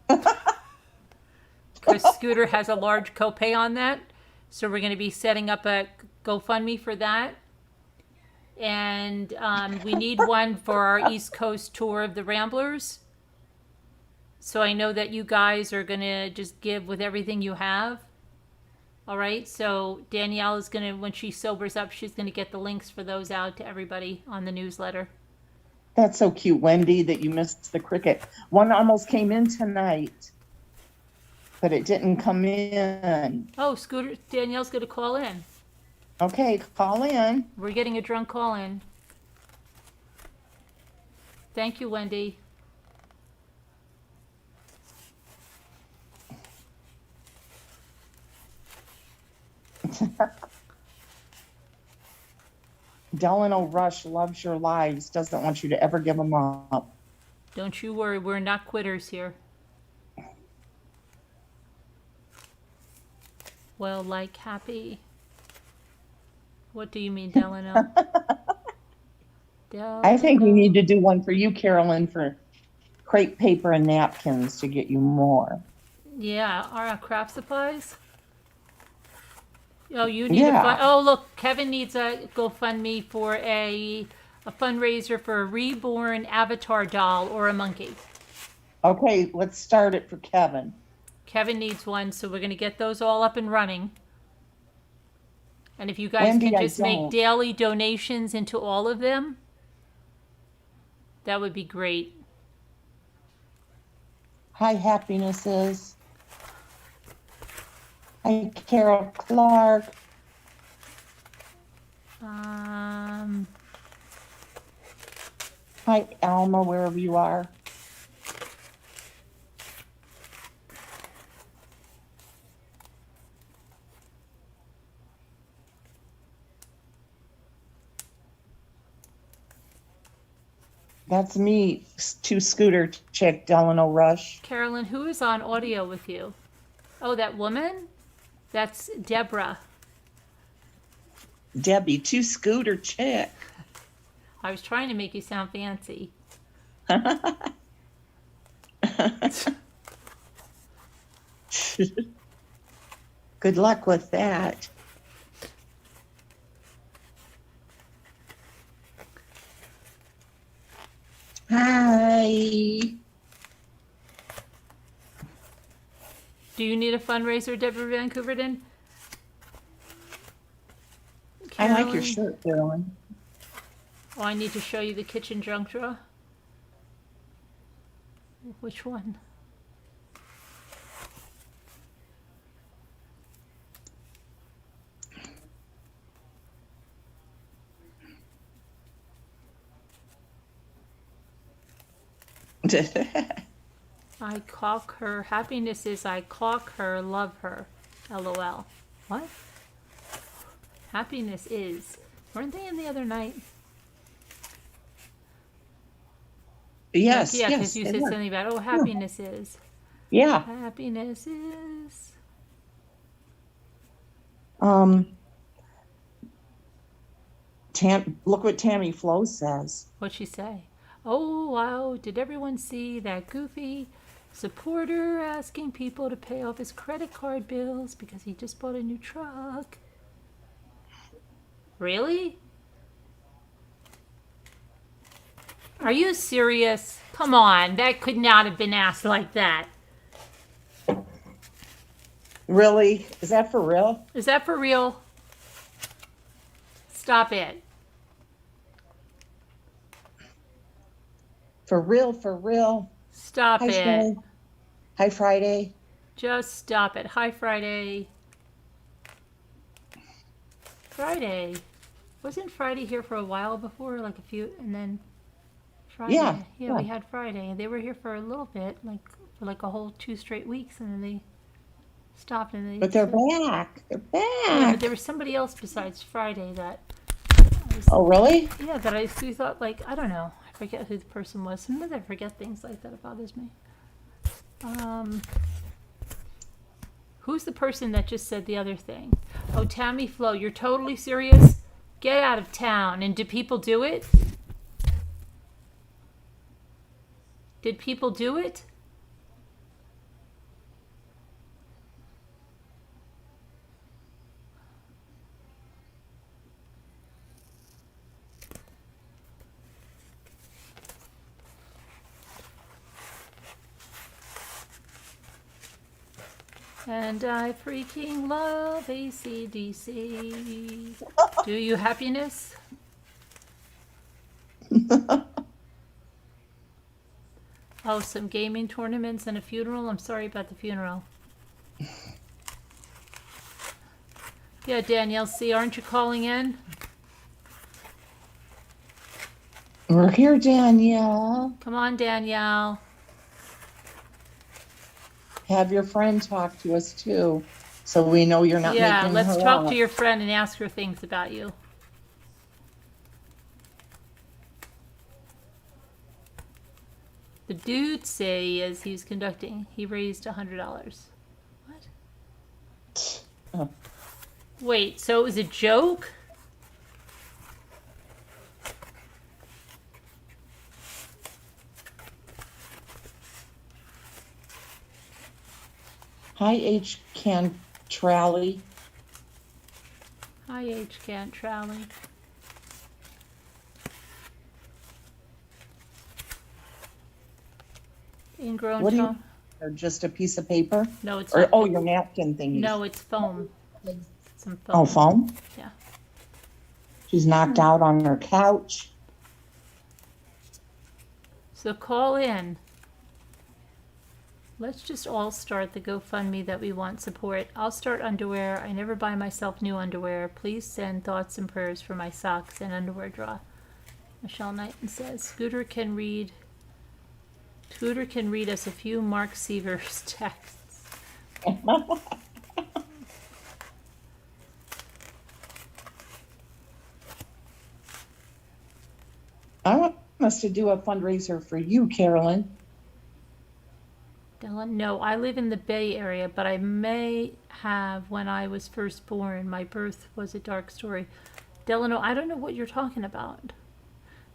Because Scooter has a large copay on that. So we're going to be setting up a GoFundMe for that. And we need one for our East Coast tour of the Ramblers. So I know that you guys are going to just give with everything you have. All right. So Danielle is going to, when she sobers up, she's going to get the links for those out to everybody on the newsletter. That's so cute, Wendy, that you missed the cricket. One almost came in tonight, but it didn't come in. Oh, Scooter, Danielle's going to call in. Okay, call in. We're getting a drunk call in. Thank you, Wendy. Delano Rush loves your lives, doesn't want you to ever give them up. Don't you worry, we're not quitters here. Well, like happy. What do you mean, Delano? I think we need to do one for you, Carolyn, for crepe paper and napkins to get you more. Yeah, our craft supplies. Oh, you need Yeah. oh, look, Kevin needs a GoFundMe for a fundraiser for a reborn avatar doll or a monkey. Okay, let's start it for Kevin. Kevin needs one, so we're going to get those all up and running. And if you guys Wendy, can I just make don't. daily donations into all of them, that would be great. Hi, Happinesses. Hi, Carol Clark. Hi, Alma, wherever you are. That's me, to Scooter chick, Delano Rush. Carolyn, who is on audio with you? Oh, that woman? That's Deborah. Debbie, 2-scooter chick. I was trying to make you sound fancy. Good luck with that. Hi. Do you need a fundraiser, Deborah Vancouverton? I like your Carolyn? shirt, Carolyn. Oh, I need to show you the kitchen junk drawer. Which one? I caulk her. Happiness is I caulk her, love her. LOL. What? Happiness is. Weren't they in the other night? Yes, Yeah, yes. because you they said were. something about, oh, happiness is. Yeah. Happiness is. Look what Tammy Flo says. What'd she say? Oh, wow, did everyone see that goofy supporter asking people to pay off his credit card bills because he just bought a new truck? Really? Are you serious? Come on, that could not have been asked like that. Really? Is that for real? Is that for real? Stop it. For real, for real. Stop Hi, it. Shay. Hi, Friday. Just stop it. Hi, Friday. Friday. Wasn't Friday here for a while before? Like a few, and then Friday. Yeah, Yeah, we had Friday. They were here for a little bit, for like a whole 2 straight weeks, and then they stopped and they. But they're back. They're Yeah, back. but there was somebody else besides Friday that. Oh, really? Yeah, that we thought, like, I don't know. I forget who the person was. Sometimes I forget things like that. It bothers me. Who's the person that just said the other thing? Oh, Tammy Flo, you're totally serious? Get out of town. And did people do it? Did people do it? And I freaking love AC/DC. Do you happiness? Oh, some gaming tournaments and a funeral? I'm sorry about the funeral. Yeah, Danielle C., aren't you calling in? We're here, Danielle. Come on, Danielle. Have your friend talk to us too, so we know you're not Yeah, making let's her talk up. to your friend and ask her things about you. The dude say as he was conducting, he raised $100. What? Oh. Wait, so it was a joke? Hi, H. Cantrally. Hi, H. Cantrally. Ingrown What do you? tone. Or just a piece of paper? No, it's Or not. oh, your napkin thingy. No, it's foam. Some foam. Oh, foam? Yeah. She's knocked out on her couch. So call in. Let's just all start the GoFundMe that we want support. I'll start underwear. I never buy myself new underwear. Please send thoughts and prayers for my socks and underwear draw. Michelle Knighton says, Scooter can read us a few Mark Sievers texts. I want us to do a fundraiser for you, Carolyn. No, I live in the Bay Area, but I may have when I was first born. My birth was a dark story. Delano, I don't know what you're talking about.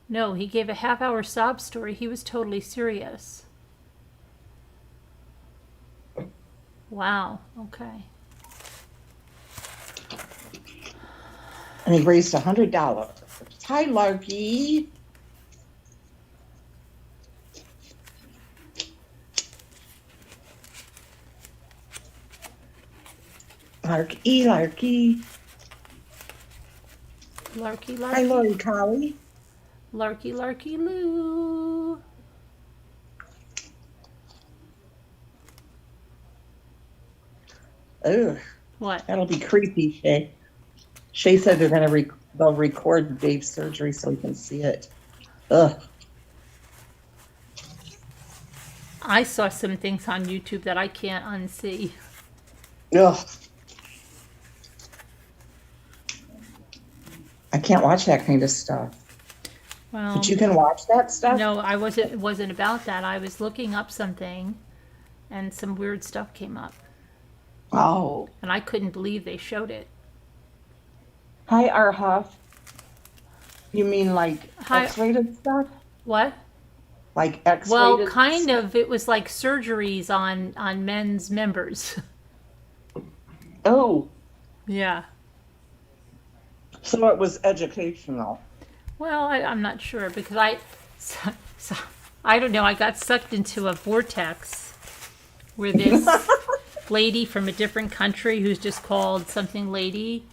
No, he gave a half-hour sob story. He was totally serious. Wow, okay. And he raised $100. Hi, Larky. Larky, Larky. Larky, Hi, larky. Lori Collie. Larky, larky, loo. Ugh, What? that'll be creepy, Shay. Shay said they'll record Dave's surgery so he can see it. Ugh. I saw some things on YouTube that I can't unsee. Ugh. I can't watch that kind of stuff. Well, But you can watch that stuff? no, it wasn't about that. I was looking up something and some weird stuff came up. Oh. And I couldn't believe they showed it. Hi, Arhuff. You mean like Hi. X-rated stuff? What? Like X-rated Well, kind stuff? of. It was like surgeries on men's members. Oh, Yeah. so it was educational. Well, I'm not sure because I don't know. I got sucked into a vortex where this lady from a different country who's just called something lady,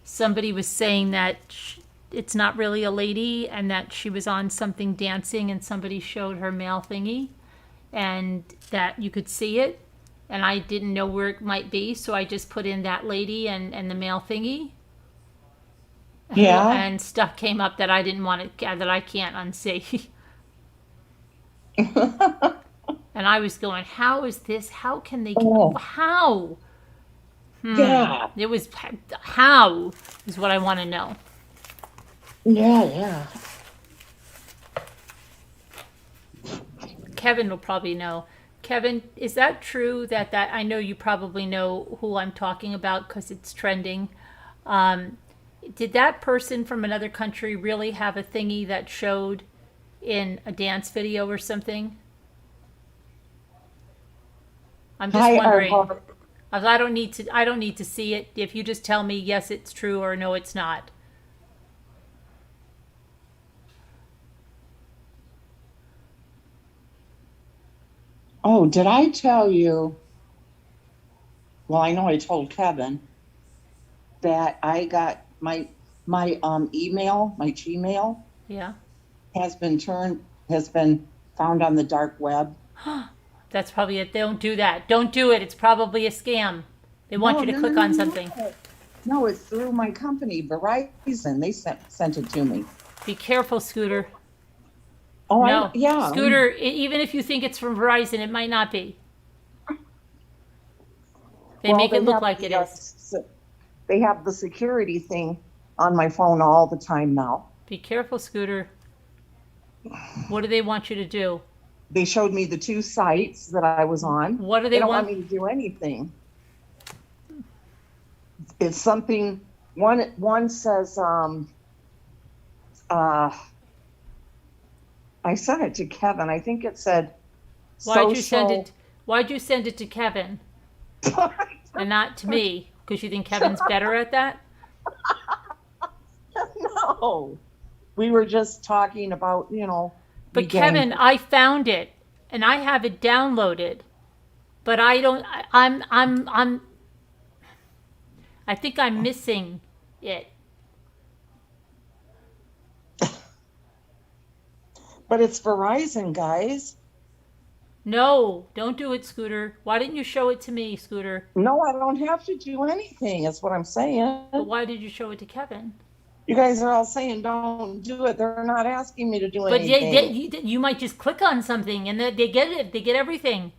somebody was saying that it's not really a lady and that she was on something dancing and somebody showed her male thingy and that you could see it. And I didn't know where it might be, so I just put in that lady and the male thingy. Yeah. And stuff came up that I didn't want to, that I can't unsee. And I was going, how is this? How can they? Oh. How? Yeah. It was, how is what I want to know. Yeah. Kevin will probably know. Kevin, is that true that I know you probably know who I'm talking about because it's trending. Did that person from another country really have a thingy that showed in a dance video or something? I'm just Hi, wondering. Arhuff. I don't need to see it. If you just tell me yes, it's true or no, it's not. Oh, did I tell you? Well, I know I told Kevin that I got my email, my Gmail Yeah. has been found on the dark web. That's probably it. Don't do that. Don't do it. It's probably a scam. They want you to click on something. No, it's through my company, Verizon. They sent it to me. Be careful, Scooter. Oh, No, yeah. Scooter, even if you think it's from Verizon, it might not be. They make it look have like it is. They have the security thing on my phone all the time now. Be careful, Scooter. What do they want you to do? They showed me the 2 sites that I was on. What do They they don't want? want me to do anything. It's something. One says, I sent it to Kevin. I think it said. Why'd you send it to Kevin and not to me? Because you think Kevin's better at that? No, we were just talking about, But Kevin, I found it and I have it downloaded, but I don't. I think I'm missing it. But it's Verizon, guys. No, don't do it, Scooter. Why didn't you show it to me, Scooter? No, I don't have to do anything. That's what I'm saying. But why did you show it to Kevin? You guys are all saying don't do it. They're not asking me to do But anything. you might just click on something and they get it. They get everything.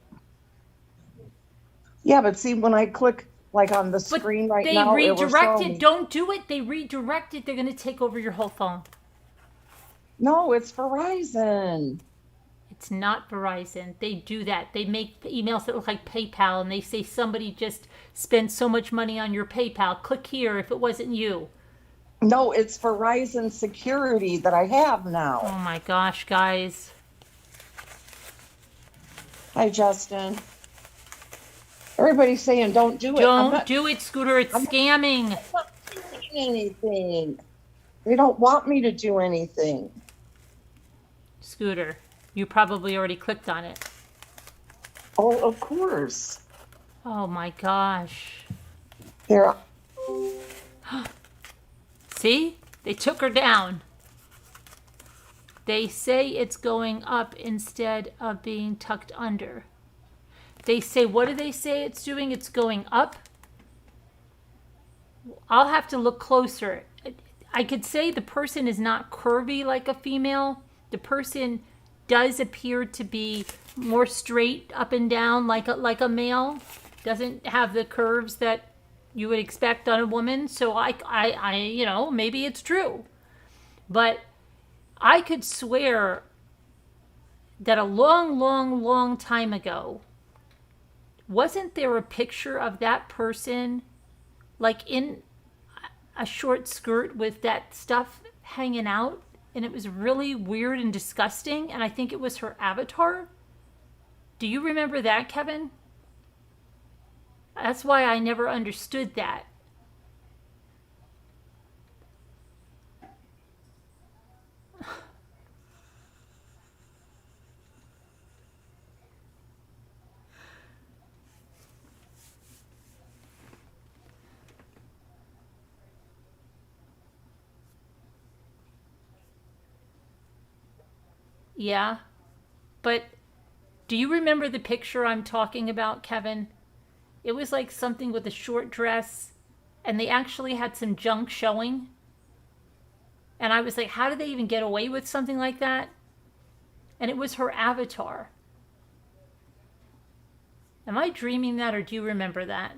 Yeah, but see, when I click like on the screen right They now, it will redirect show it. me. Don't do it. They redirect it. They're going to take over your whole phone. No, it's Verizon. It's not Verizon. They do that. They make emails that look like PayPal, and they say somebody just spent so much money on your PayPal. Click here if it wasn't you. No, it's Verizon Security that I have Oh now. my gosh, guys. Hi, Justin. Everybody's saying don't do it. Don't do it, Scooter. It's scamming. I'm not doing anything. They don't want me to do anything. Scooter, you probably already clicked on it. Oh, of course. Oh my gosh. Here. See? They took her down. They say it's going up instead of being tucked under. They say, what do they say it's doing? It's going up? I'll have to look closer. I could say the person is not curvy like a female. The person does appear to be more straight up and down like a male. Doesn't have the curves that you would expect on a woman. So I you know, maybe it's true. But I could swear that a long time ago, wasn't there a picture of that person like in a short skirt with that stuff hanging out? And it was really weird and disgusting. And I think it was her avatar. Do you remember that, Kevin? That's why I never understood that. Yeah, but do you remember the picture I'm talking about, Kevin? It was like something with a short dress, and they actually had some junk showing. And I was like, how did they even get away with something like that? And it was her avatar. Am I dreaming that, or do you remember that?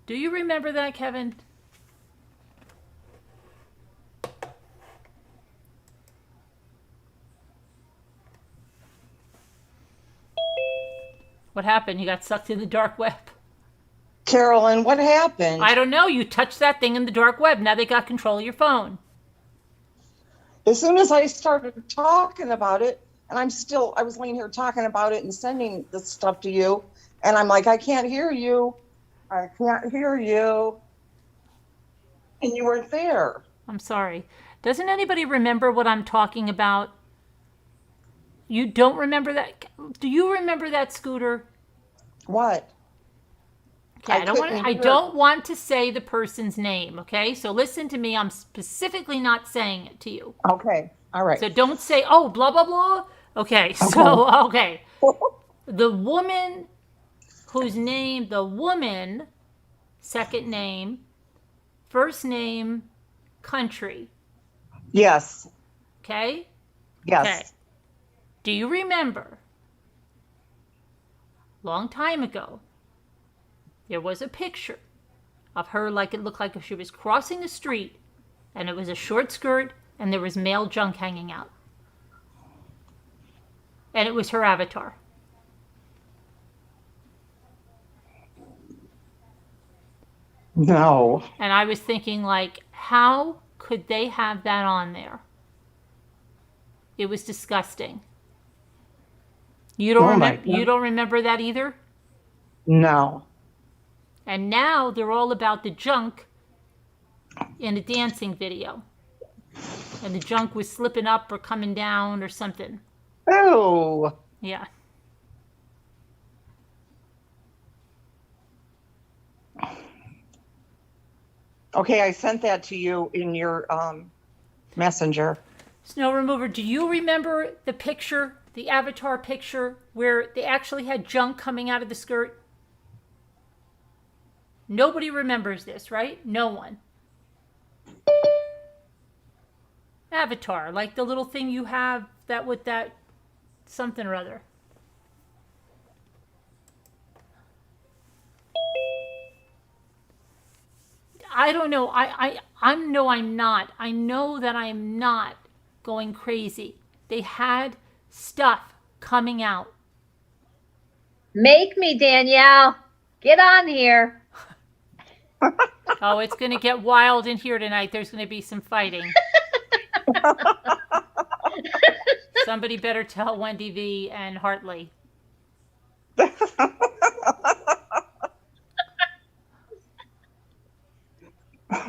Do you remember that, Kevin? What happened? You got sucked in the dark web. Carolyn, what happened? I don't know. You touched that thing in the dark web. Now they got control of your phone. As soon as I started talking about it, and I was laying here talking about it and sending this stuff to you, and I'm like, I can't hear you. I can't hear you. And you weren't there. I'm sorry. Doesn't anybody remember what I'm talking about? You don't remember that? Do you remember that, Scooter? What? Okay, I don't want to say the person's name, okay? So listen to me. I'm specifically not saying it to you. Okay. All right. So don't say, oh, blah, blah, blah. Okay, so, okay. The woman second name, first name, country. Yes. Okay? Yes. Okay. Do you remember, long time ago, there was a picture of her like it looked like she was crossing the street, and it was a short skirt, and there was male junk hanging out. And it was her avatar. No. And I was thinking, like, how could they have that on there? It was disgusting. You don't remember that either? No. And now they're all about the junk in a dancing video. And the junk was slipping up or coming down or something. Oh. Yeah. Okay, I sent that to you in your messenger. Snow remover, do you remember the picture, the avatar picture, where they actually had junk coming out of the skirt? Nobody remembers this, right? No one. Avatar, like the little thing you have that with that something or other. I don't know. I'm not. I know that I am not going crazy. They had stuff coming out. Make me, Danielle. Get on here. Oh, it's going to get wild in here tonight. There's going to be some fighting. Somebody better tell Wendy V and Hartley.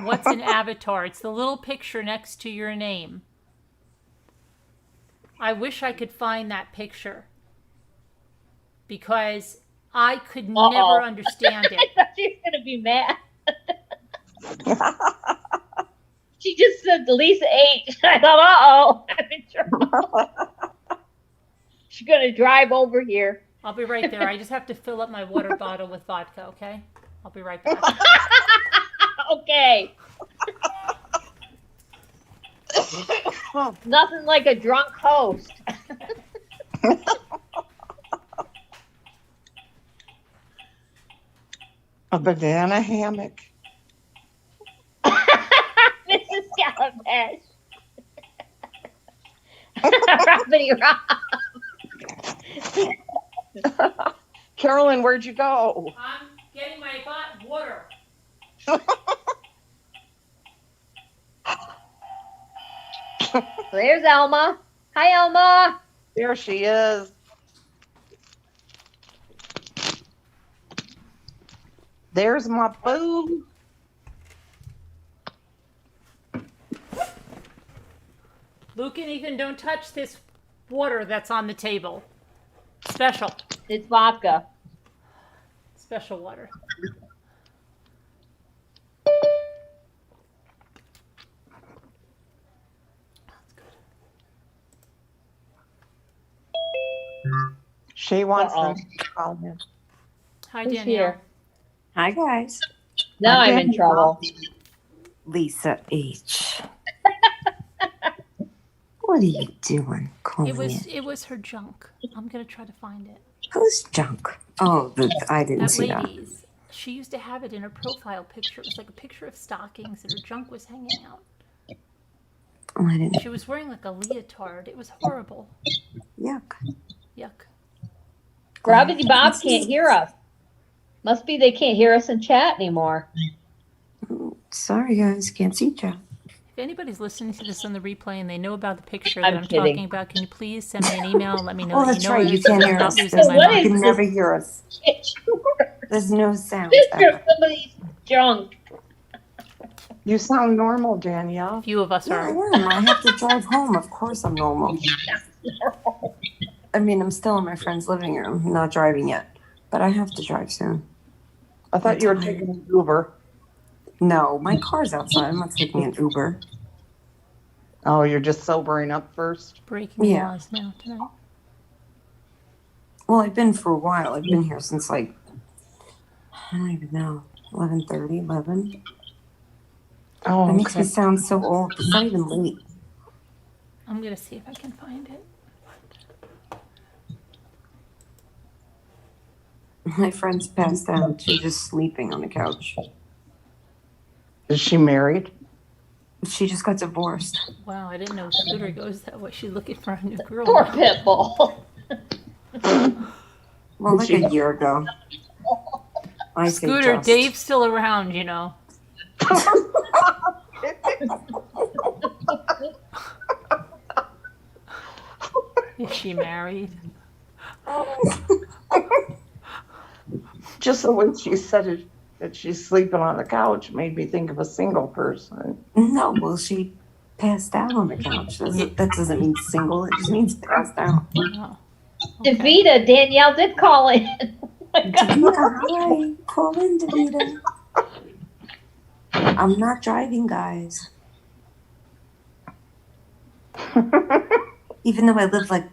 What's an avatar? It's the little picture next to your name. I wish I could find that picture because I could never understand it. I thought she was going to be mad. She just said Lisa H. I thought, I'm in trouble. She's going to drive over here. I'll be right there. I just have to fill up my water bottle with vodka, okay? I'll be right back. Okay. Nothing like a drunk host. A banana hammock. Mrs. Calabash. Robbity Rob. Carolyn, where'd you go? I'm getting my hot water. There's Elma. Hi, Elma. There she is. There's my boo. Luke and Ethan, don't touch this water that's on the table. Special. It's vodka. Special water. She wants Uh-oh. them to call him. Hi, Who's Danielle. here? Hi, guys. Now I'm in trouble. Lisa H. What are you doing? Calling It was her junk. I'm gonna try to find it. Who's junk? Oh, I didn't That see that. lady's. She used to have it in her profile picture. It was like a picture of stockings and her junk was hanging out. Oh, I didn't. She was wearing like a leotard. It was horrible. Yuck. Yuck. Gravity Bob can't hear us. Must be they can't hear us in chat anymore. Sorry, guys. Can't see chat. If anybody's listening to this on the replay and they know about the picture that I'm I'm kidding. talking about, can you please send me an email and let me know Oh, that that's you know right. it? You can't I'm hear not us. losing my What You is mind. can never hear us. There's no sound. Picture of ever. somebody's junk. You sound normal, Danielle. Few of us Yeah, I are. am. I have to drive home. Of course I'm normal. I mean, I'm still in my friend's living room. I'm not driving yet. But I have to drive soon. I thought you were taking an Uber. No, my car's outside. I'm not taking an Uber. Oh, you're just sobering up first? Breaking Yeah. laws now tonight. Well, I've been for a while. I've been here since like, I don't even know, 11:30, 11. Oh, That makes me okay. sound so old. It's not even late. I'm gonna see if I can find it. My friend's passed out. She's just sleeping on the couch. Is she married? She just got divorced. Wow, I didn't know Scooter goes that way. She's looking for a new girl. Poor now. Pitbull. Well, like a year ago. I say Scooter, just. Dave's still around, you know. Is she married? Just the way she said it, that she's sleeping on the couch made me think of a single person. No, well, she passed out on the couch. That doesn't mean single. It just means passed out. Oh. Okay. Davita, Danielle did call in. Davita, hi. Call in, Davita. I'm not driving, guys. Even though I live like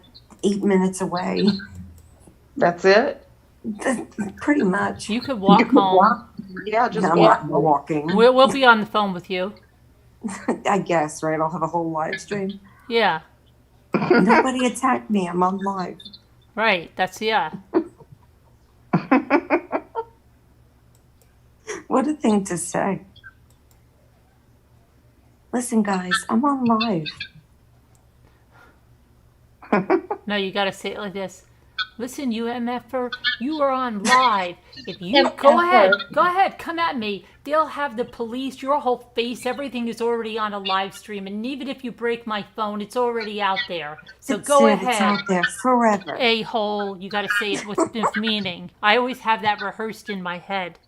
8 minutes away. That's it? Pretty much. You could walk You could home. walk? Yeah, just I'm walk. not walking. We'll be on the phone with you. I guess, right? I'll have a whole live stream. Yeah, Nobody attacked me. I'm on live. right. That's, yeah. What a thing to say. Listen, guys, I'm on live. No, you gotta say it like this. Listen, you MFer, you are on live. If you go ahead, come at me. They'll have the police, your whole face, everything is already on a live stream. And even if you break my phone, it's already out there. So go It's ahead. out there forever. A-hole, you gotta say it with meaning. I always have that rehearsed in my head.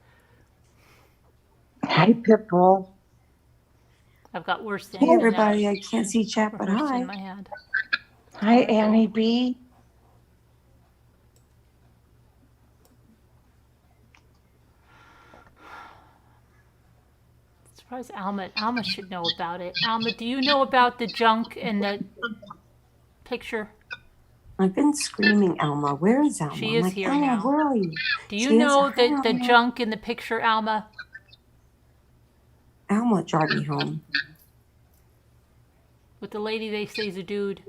Hi, Pitbull. I've got worse things Hey, than everybody. that I can't see chat, but rehearsed hi. in my head. Hi, Annie B. Surprised Alma should know about it. Alma, do you know about the junk in the picture? I've been screaming, Alma. Where is Alma? She I'm is like, here Alma, now. where are you? Do you She is. know Hi, that the Alma. junk in the picture, Alma? Alma, drive me home. With the lady they say is a dude.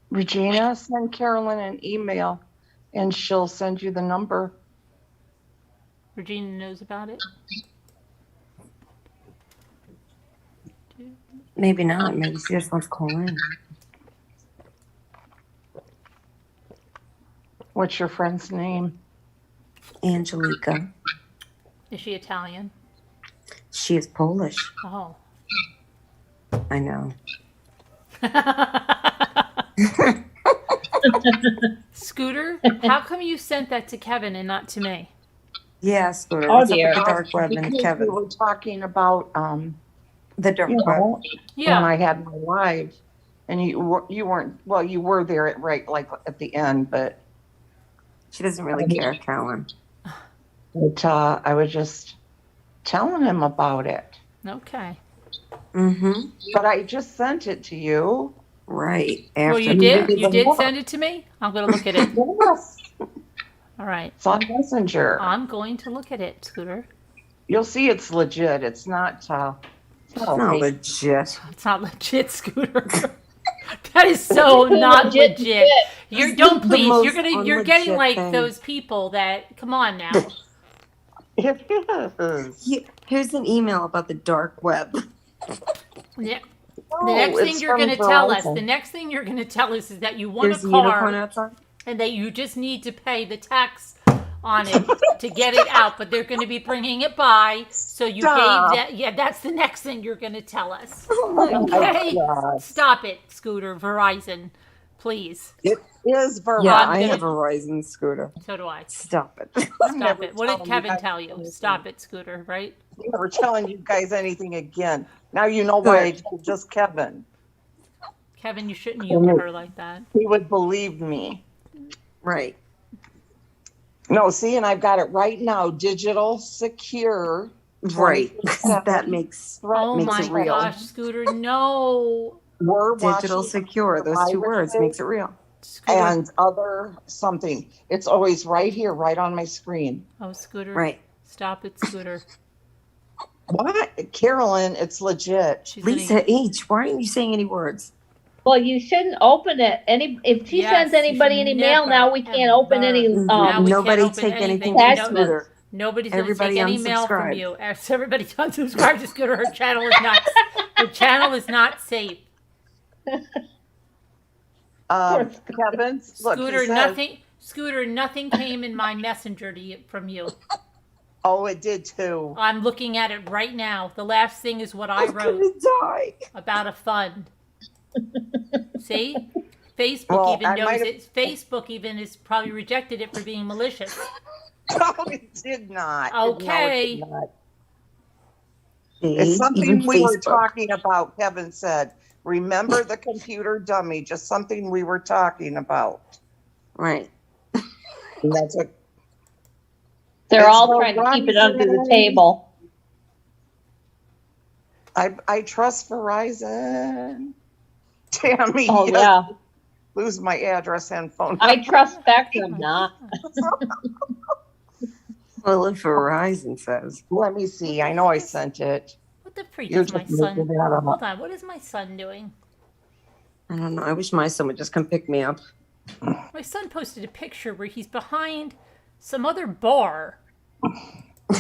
Regina, send Carolyn an email and she'll send you the number. Regina knows about it. Maybe not. Maybe she just wants to call in. What's your friend's name? Angelica. Is she Italian? She is Polish. Oh. I know. Scooter, how come you sent that to Kevin and not to me? Yeah, Scooter. Oh, What's up dear. with the dark web and Because Kevin? we were talking about, The dark you web. know, Yeah. when I had my live, and you weren't, well, you were there at at the end, but She doesn't really care, Carolyn. I was just telling him about it. Okay. Mm-hmm. But I just sent it to you. Right. Well, you did? You did send it to me? I'm going to look at it. Yes, All right. it's on Messenger. I'm going to look at it, Scooter. You'll see it's legit. It's not. It's not Not fake. legit. It's not legit, Scooter. That is so not legit. It's Don't the please. most You're getting unlegit like thing. those people that. Come on now. It is. Here's an email about the dark web. Yeah. No, The next thing it's you're from going to tell us. Verizon. The next thing you're going to tell us is that you want There's a a unicorn car outside. and that you just need to pay the tax on it to get it out, but they're going to be bringing it by. So you Stop. gave that. Yeah, that's the next thing you're going to tell us. Oh my God. Okay. God. Stop it, Scooter. Verizon, please. It is Verizon. Yeah, I'm I gonna- have a Verizon Scooter. So do I. Stop it. I'm Stop never it. What did telling Kevin guys tell you? anything. Stop it, Scooter, right? I'm never telling you guys anything again. Now you know why I told just Kevin. Kevin, you shouldn't humor her like that. He would believe me. Right. No, see, and I've got it right now. Digital secure. Right. 24/7. That makes Oh makes my it real. gosh, Scooter, no. We're Digital watching secure. Those two words makes it real. Scooter. and other something. It's always right here, right on my screen. Oh, Scooter. Right. Stop it, Scooter. What? Carolyn, it's legit. She's gonna- Lisa H., why aren't you saying any words? Well, you shouldn't open it. If she Yes, sends you anybody should any mail never, now, we can't open any. ever. Now we Nobody can't open take anything anything. from No. Scooter. Nobody's going to Everybody take any mail from unsubscribe. you. Everybody unsubscribe to Scooter. Her channel is not. Her channel is not safe. Kevin's look. he Scooter, says- nothing. Scooter, nothing came in my messenger from you. Oh, it did too. I'm looking at it right now. The last thing is what I I'm wrote gonna die. about a fund. See? Facebook Well, even I knows might have- it. Facebook even has probably rejected it for being malicious. No, it did not. Okay. No, it did not. See? It's something Even we were Facebook. talking about. Kevin said, "Remember the computer dummy?" Just something we were talking about. Right. And that's what. They're It's all the trying to keep it Verizon. under the table. I trust Verizon. Tammy, Oh yes. yeah, Lose my address and phone. I trust Spectrum not. Well, if Verizon says. Let me see. I know I sent it. What the freak You're is my just son? making that up. Hold on. What is my son doing? I don't know. I wish my son would just come pick me up. My son posted a picture where he's behind some other bar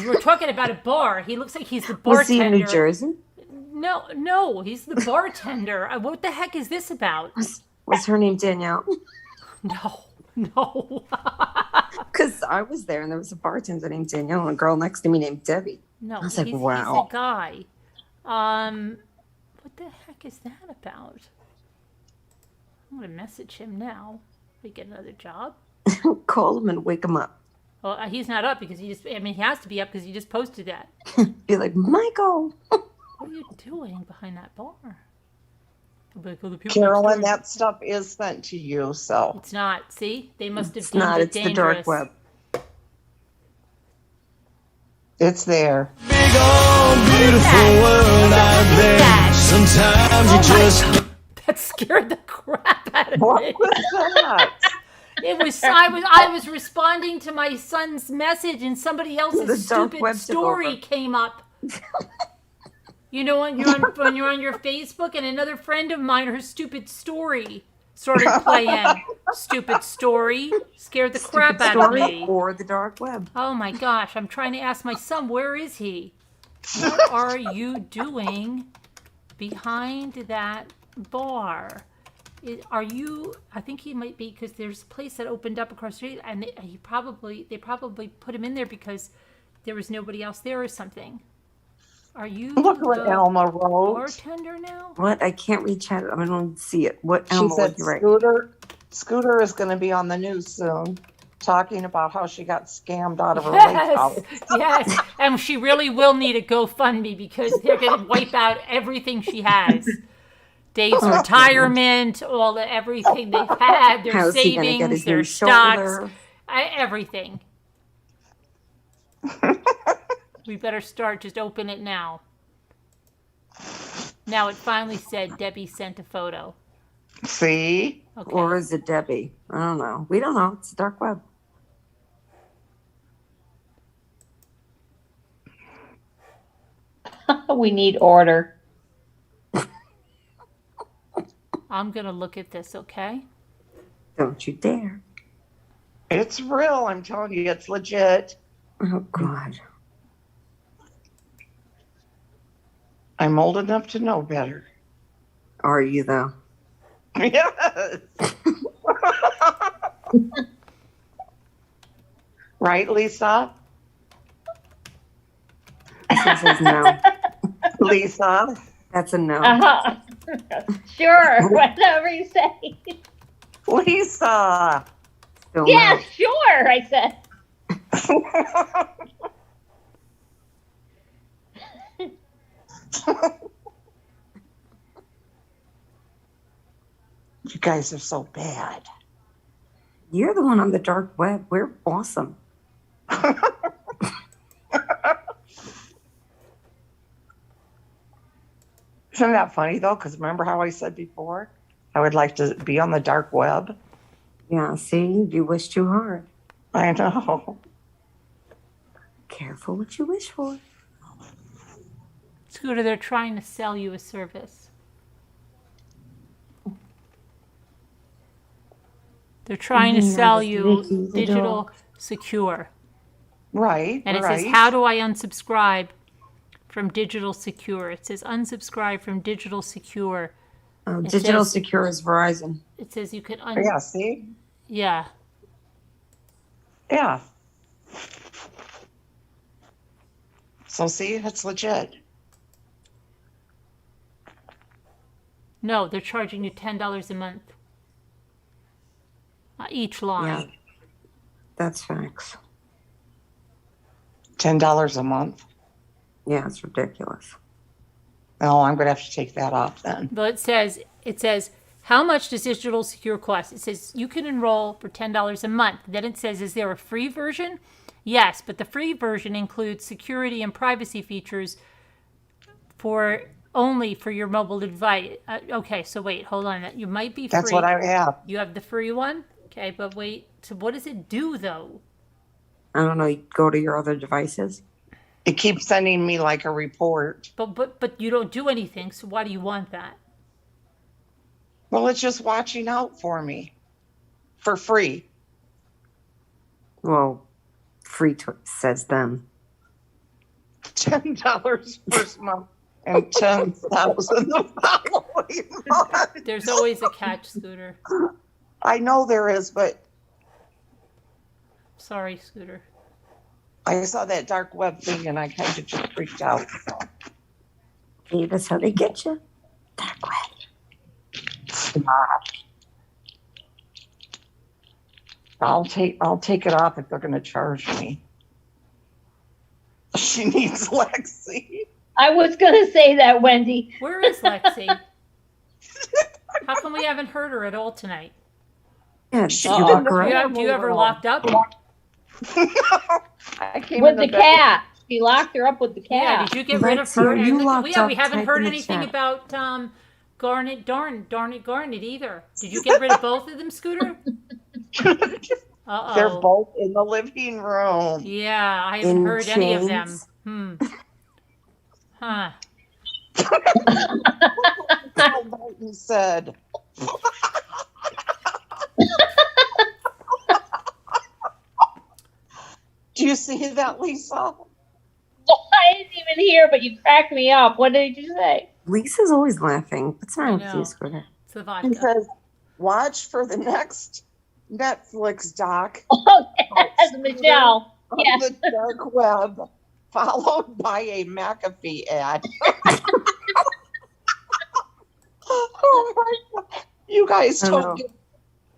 We're talking about a bar. He looks like he's the Was he in bartender. New Jersey? No, he's the bartender. What the heck is this about? Was her name Danielle? No. Because I was there and there was a bartender named Danielle and a girl next to me named Debbie. No, I was like, he's wow. a guy. What the heck is that about? I'm gonna message him now. We get another job. Call him and wake him up. Well, he's not up because he has to be up because he just posted that. Be like, Michael. What are you doing behind that bar? Like, oh, the people Carolyn, next door- that stuff is sent to you, so. It's not. See, they must have It's deemed not. it It's dangerous. the dark web. It's there. Big old beautiful world out there. Sometimes you just That scared the crap out of What me. was that? It was I was responding to my son's message and somebody The else's dark stupid web took story over. came up. You know when you're on your Facebook and another friend of mine, her stupid story started playing. Stupid story scared the crap out of Story me. or the dark web. Oh my gosh! I'm trying to ask my son, where is he? What are you doing behind that bar? Are you? I think he might be because there's a place that opened up across the street, and they probably put him in there because there was nobody else there or something. Are you Look what the Alma wrote. bartender now? What? I can't reach out. I don't see it. What? She Alma, said would you write? Scooter is going to be on the news soon, talking about how she got scammed out of her lake house. Yes, and she really will need a GoFundMe because they're going to wipe out everything she has. Dave's retirement, everything they've had, their How's he gonna get savings, his their new stocks, shoulder? everything. We better start. Just open it now. Now it finally said Debbie sent a photo. See? Okay. Or is it Debbie? I don't know. We don't know. It's the dark web. We need order. I'm going to look at this, okay? Don't you dare. It's real. I'm telling you, it's legit. Oh, God. I'm old enough to know better. Are you, though? Yes. Right, Lisa? She says no. Lisa? That's a no. Uh-huh. Sure, whatever you say. Lisa! Still Yeah, no. sure, I said. You guys are so bad. You're the one on the dark web. We're awesome. Isn't that funny, though? Because remember how I said before? I would like to be on the dark web. Yeah, see? You wish too hard. I know. Careful what you wish for. Scooter, they're trying to sell you a service. They're trying to sell you Vicky, the digital dog. secure. Right, And it right. says, how do I unsubscribe from digital secure? It says unsubscribe from digital secure. Oh, It digital says- secure is Verizon. It says you can Yeah, see? yeah. Yeah. So see, it's legit. No, they're charging you $10 a month. Each line. Yeah. That's facts. $10 a month. Yeah, it's ridiculous. Oh, I'm gonna have to take that off then. But it says, how much does digital secure cost? It says you can enroll for $10 a month. Then it says, is there a free version? Yes, but the free version includes security and privacy features only for your mobile device. Okay, so wait, hold on. You might be free. That's what I have. You have the free one? Okay, but wait. So what does it do though? I don't know. You go to your other devices. It keeps sending me like a report. But you don't do anything, so why do you want that? Well, it's just watching out for me for free. Well, free, says them. $10 first month and 10,000 the following month. There's always a catch, Scooter. I know there is, but Sorry, Scooter. I saw that dark web thing and I kind of just freaked out. So. Hey, that's how they get you. Dark web. I'll take it off if they're going to charge me. She needs Lexi. I was gonna say that, Wendy. Where is Lexi? How come we haven't heard her at all tonight? Yeah, She you in walk the around. Do you ever locked up? I came With in the cat. She locked her up with the Yeah, cat. did you get rid of Lexi, her? are you And locked we up? haven't Type heard in the anything chat. about Garnet, darn it, Garnet either. Did you get rid of both of them, Scooter? Uh-oh. They're both in the living room. Yeah, I haven't In heard any of them. chains? Huh. Carl Martin said. Do you see that, Lisa? I didn't even hear, but you cracked me up. What did you say? Lisa's always laughing. What's wrong with know. you, Scooter? It's the He vodka. says, watch for the next Netflix doc Oh, yes, Michelle. on Yes. the dark web, followed by a McAfee ad. Oh my God. You guys I don't know. get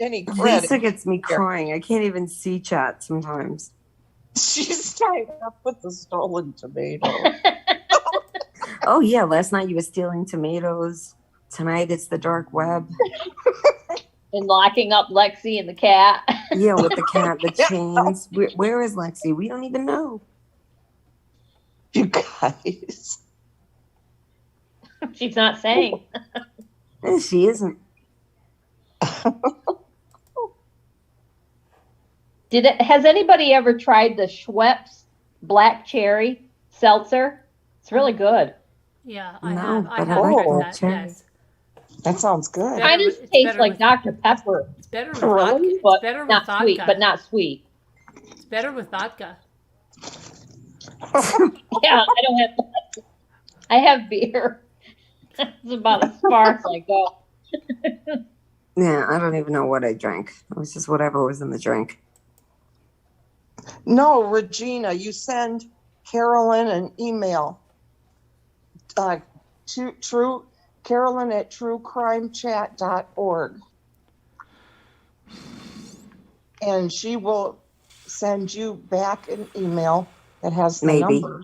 any credit. Lisa gets me crying. I can't even see chat sometimes. She's tied up with the stolen tomato. Oh, yeah. Last night you were stealing tomatoes. Tonight it's the dark web. And locking up Lexi and the cat. Yeah, with the cat, the chains. Where is Lexi? We don't even know. You guys. She's not saying. She isn't. Has anybody ever tried the Schweppes Black Cherry Seltzer? It's really good. Yeah, I No, have. I but I have like tried black that. cherry. Yes. That sounds good. Better Kind of with- it's tastes better like with- Dr. Pepper, It's better with Really? vodka. It's but better with not vodka. sweet. But not sweet. It's better with vodka. Yeah, I don't have. I have beer. It's about as far as I go. Yeah, I don't even know what I drank. It was just whatever was in the drink. No, Regina, you send Carolyn an email. Carolyn at truecrimechat.org. And she will send you back an email that has the Maybe. number.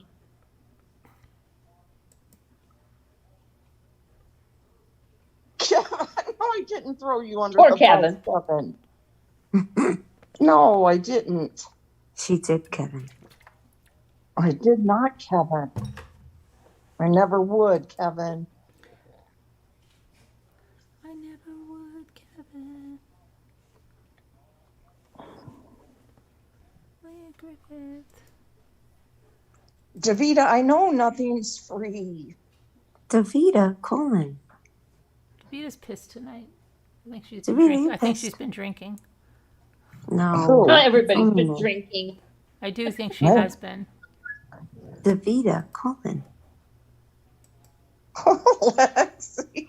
Kevin, no, I didn't throw you under Poor the Kevin. bus, Kevin. No, I didn't. She did, Kevin. I did not, Kevin. I never would, Kevin. I never would, Kevin. Leah Griffith. Davita, I know nothing's free. Davita, Colin. Vita's pissed tonight. I think she's Davita, been drinking. you I think pissed? she's been drinking. No. Cool. Not everybody's been Mm. drinking. I do think she Right. has been. Davita, Colin. Lexi.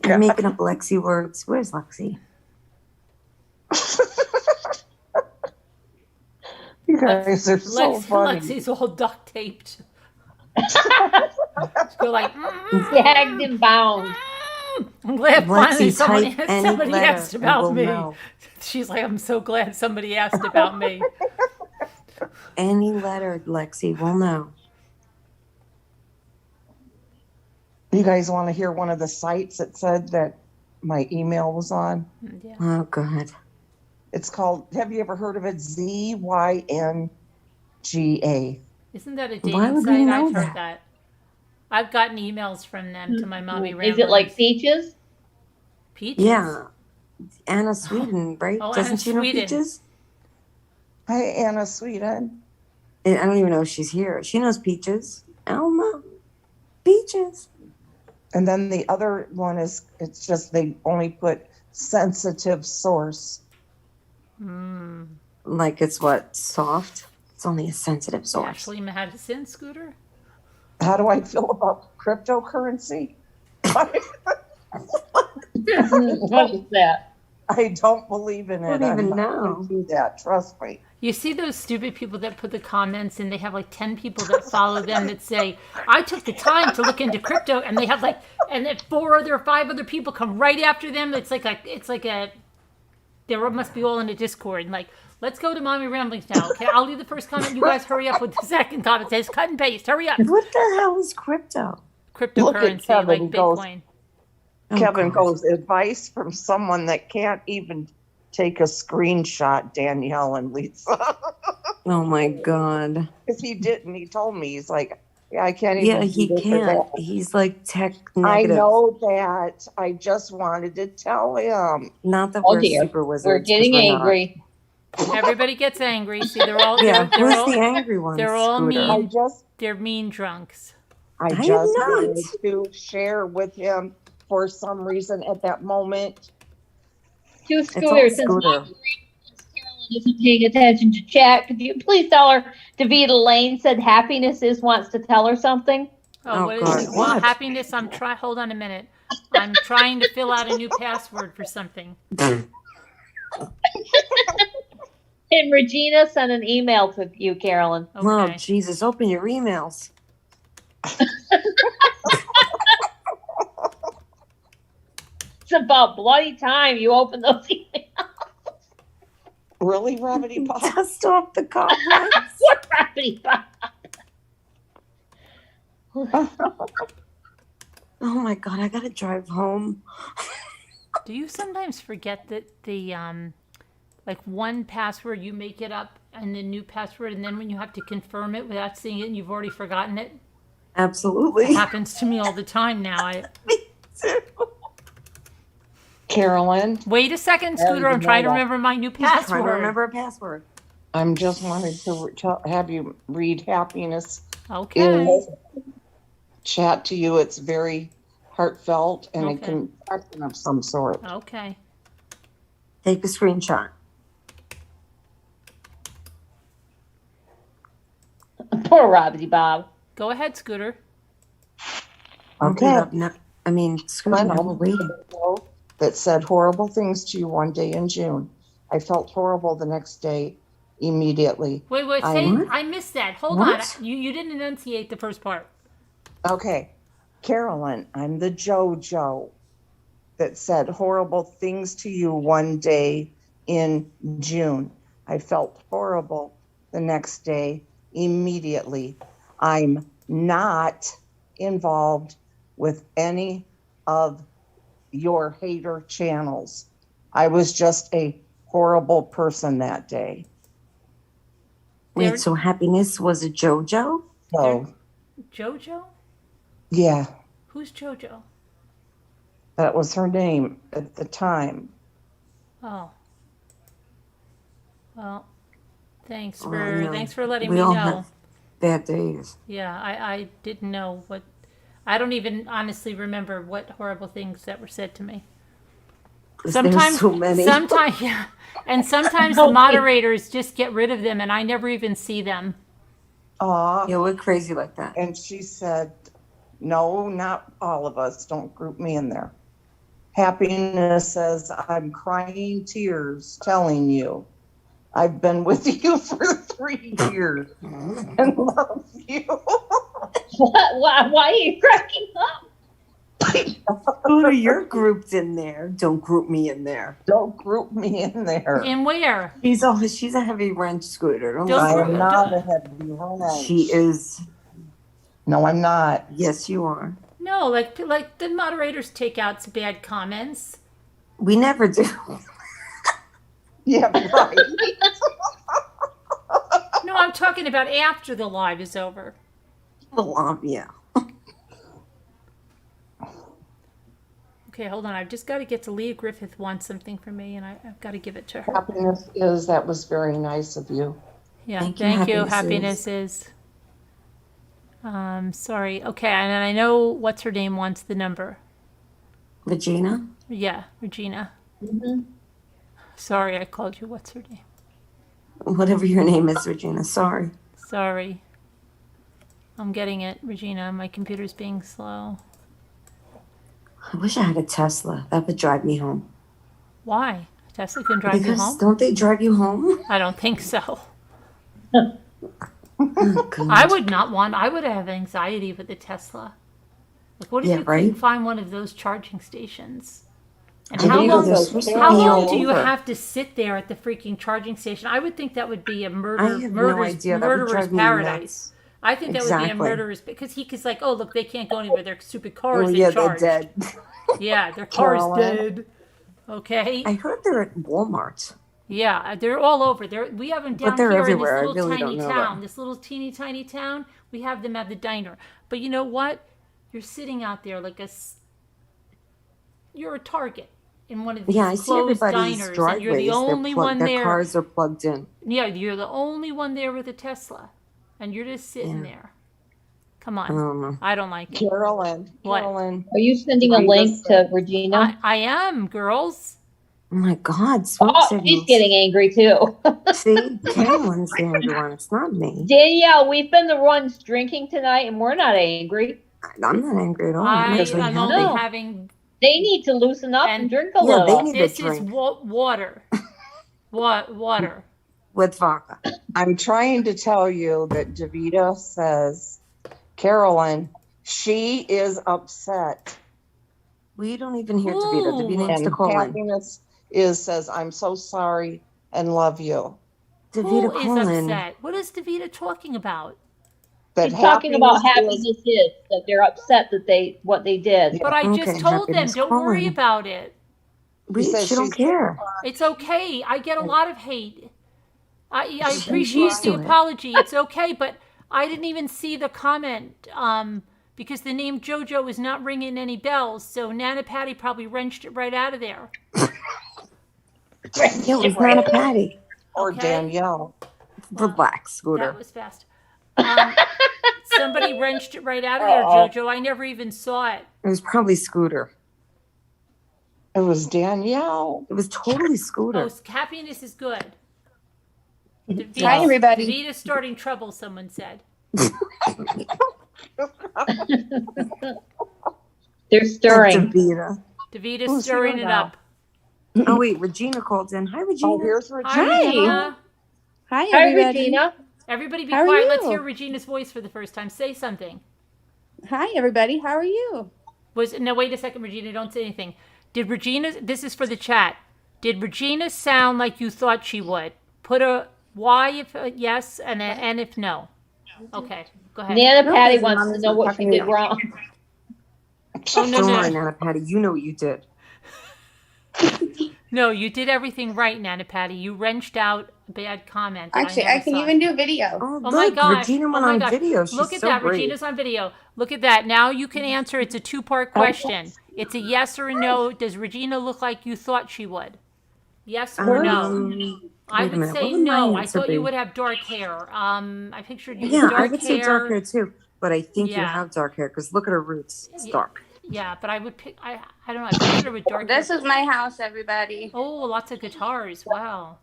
I'm making up Lexi words. Where's Lexi? You guys are so funny. Lexi's all duct taped. Go like. Gagged and bound. I'm glad finally Lexi, somebody, type any somebody letter asked and about we'll me. know. She's like, I'm so glad somebody asked about me. Any letter, Lexi, we'll know. You guys want to hear one of the sites that said that my email was on? Yeah. Oh, God. It's called, have you ever heard of it? ZYNGA. Isn't that a Why dating would we site? know I've heard that? that. I've gotten emails from them to my mommy Is ramblings. it like peaches? Peaches? Yeah. Anna Sweden, right? Oh, Doesn't Anna she know Sweden. Peaches? Hi, Anna Sweden. I don't even know if she's here. She knows Peaches. Elma. Peaches. And then the other one is, it's just they only put sensitive source. Like it's what? Soft? It's only a sensitive source. Ashley Madison, Scooter. How do I feel about cryptocurrency? What is that? I don't believe in it. I don't even I'm not know. gonna do that. Trust me. You see those stupid people that put the comments and they have like 10 people that follow them that say, I took the time to look into crypto, and they have like, and then 5 other people come right after them. It's like they must be all in a Discord. Like, let's go to Mommy Ramblings now. Okay, I'll leave the first comment. You guys hurry up with the second comment. It says cut and paste. Hurry up. What the hell is crypto? Cryptocurrency, Kevin like goes- Bitcoin. Oh, Kevin God. goes, advice from someone that can't even take a screenshot, Danielle and Lisa. Oh my God. Because he didn't. He told me, he's like, yeah, I can't even. Yeah, do he this or can't. that." He's like tech I negative. know that. I just wanted to tell him. Not that Oh we're dear, super wizards. we're 'cause getting we're not. angry. Everybody gets angry. See, they're all Yeah, they're who's all the angry one? they're all Scooter? mean. I they're mean drunks. am just not. wanted to share with him for some reason at that moment. To all Scooter, since Scooter. Carolyn isn't paying attention to chat, could you please tell her Davita Lane said happiness wants to tell her something? Oh, What is God, it? Well, what? happiness. Hold on a minute. I'm trying to fill out a new password for something. And Regina sent an email to you, Carolyn. Okay. Oh, Jesus. Open your emails. It's about bloody time you open those emails. Really, Rabbity Pop? Dust off the cobwebs. What property? Oh my God, I gotta drive home. Do you sometimes forget that the like one password you make it up and the new password, and then when you have to confirm it without seeing it and you've already forgotten it? Absolutely. It happens to me all the time now. Carolyn, Wait a second, Scooter. I'm trying to remember my new He's trying to password. remember a password. I'm just wanted to have you read happiness Okay. in chat to you. It's very heartfelt and a Okay. confession of some sort. Okay. Take a screenshot. Poor Robbie Bob. Go ahead, Scooter. Okay. Scooter, Glenn, no, wait. that said horrible things to you one day in June. I felt horrible the next day immediately. Wait. I missed that. Hold What? on. You didn't enunciate the first part. Okay. Carolyn, I'm the JoJo that said horrible things to you one day in June. I felt horrible the next day immediately. I'm not involved with any of your hater channels. I was just a horrible person that day. There- Wait, so happiness was a JoJo? So, Jojo? yeah, Who's Jojo? that was her name at the time. Oh. Well, thanks Oh, for no. thanks for letting We me all know. have bad days. Yeah, I didn't know what. I don't even honestly remember what horrible things that were said to me. 'Cause Sometimes, there's so many. sometimes, yeah, and sometimes the moderators just get rid of them, and I never even see them. Aw. Yeah, we're crazy like that. And she said, no, not all of us. Don't group me in there. Happiness says, I'm crying tears telling you. I've been with you for 3 years and love you. Why are you cracking up? Scooter, you're grouped in there. Don't group me in there. Don't group me in there. And where? She's a heavy wrench, Scooter. Don't I group- am not a heavy wrench. She is. No, I'm not. Yes, you are. No, like the moderators take out some bad comments. We never do. Yeah, right. No, I'm talking about after the live is over. Well, yeah. Okay, hold on. I've just got to get to Leah Griffith wants something from me, and I've got to give it to her. Happiness is, that was very nice of you. Yeah, Thank thank you, you. Happiness Happiness is. Sorry. Okay, and I know what's her name wants the number. Regina? Yeah, Regina. Mm-hmm. Sorry, I called you. What's her name? Whatever your name is, Regina. Sorry. Sorry. I'm getting it, Regina. My computer's being slow. I wish I had a Tesla. That would drive me home. Why? Tesla can drive you Because home? don't they drive you home? I don't think so. Oh, God. I would have anxiety with a Tesla. Like, what if Yeah, you right? couldn't find one of those charging stations? And I how don't know, long, they're supposed to how be long all do you over. have to sit there at the freaking charging station? I would think that would be a I have no idea. That would murderer's drive me paradise. nuts. I think that would be a Exactly. murderer's, because he could like, oh, look, they can't go anywhere. Their stupid car Oh, is yeah, in they're charge. dead. Yeah, their car's Carolyn. dead. Okay. I heard they're at Walmart. Yeah, they're all over. We have them down they're here everywhere. I in this little really tiny don't know town. that. This little teeny tiny town. We have them at the diner. But you know what? You're sitting out there like you're a target in one of these Yeah, I see closed everybody's diners, and driveways. you're the only one their there. cars are plugged in. Yeah, you're the only one there with a Tesla, and you're just sitting Yeah. there. Come I on, don't know. I don't like it. Carolyn. What? Carolyn. Are you sending a link to Regina? I am, girls. Oh my God, smoke Oh, signals. she's getting angry too. See, Carolyn's the angry one. It's not me. Danielle, we've been the ones drinking tonight, and we're not angry. I'm not angry at all. I'm actually I'm happy. only No. having. They need to loosen up And- and drink a Yeah, they little. need This to is drink water. Water. with vodka. I'm trying to tell you that Davita says, Carolyn, she is upset. We don't even hear Davita. Ooh. Davita needs to And call in. Happiness says, I'm so sorry and love you. Who Davita, is call in. upset? What is Davita talking about? That She's talking about happiness happiness is that they're upset that what they did. But I just Okay, told them, happiness, don't call worry in. about it. We, says she don't she's- care. It's okay. I get a lot of hate. I She's appreciate used the to it. apology. It's okay, but I didn't even see the comment because the name JoJo is not ringing any bells. So Nana Patty probably wrenched it right out of there. Yeah, it was not a patty. or Okay. Danielle. Relax, Scooter. That was fast. Somebody wrenched it right out of there, JoJo. I never even saw it. It was probably Scooter. It was Danielle. It was totally Scooter. Oh, happiness is good. Hi, everybody. Davita's starting trouble, someone said. They're stirring. Davita. Davita's Who's stirring here it now? up. Oh wait, Regina called in. Hi, Regina. Oh, here's Regina. Hi, Regina. Hi, Hi, everybody. Regina. Everybody be How are quiet. Let's you? hear Regina's voice for the first time. Say something. Hi, everybody. How are you? No, wait a second, Regina. Don't say anything. Did Regina, this is for the chat. Did Regina sound like you thought she would? Put a Y if yes and if no. Okay, go ahead. Nana No, Patty because wants Mom to is know not what she talking did to you. wrong. Oh, no, Don't no. worry, Nana Patty. You know what you did. No, you did everything right, Nana Patty. You wrenched out a bad comment. that Actually, never I can saw. even do video. Oh, Oh look, my gosh. Regina went oh my on gosh. video. She's Look at so that. brave. Regina's on video. Look at that. Now you can answer. It's a two-part question. It's a yes or a no. Does Regina look like you thought she would? Yes or no? I wait a would minute. say What would my no. I answer thought be? you would have dark hair. I pictured you Yeah, with dark I would say dark hair too. But I think you Yeah. have dark hair because look at her roots. It's Yeah. dark. Yeah, but I would pick. I don't know. I pictured her with dark This hair. is my house, everybody. Oh, lots of guitars. Wow.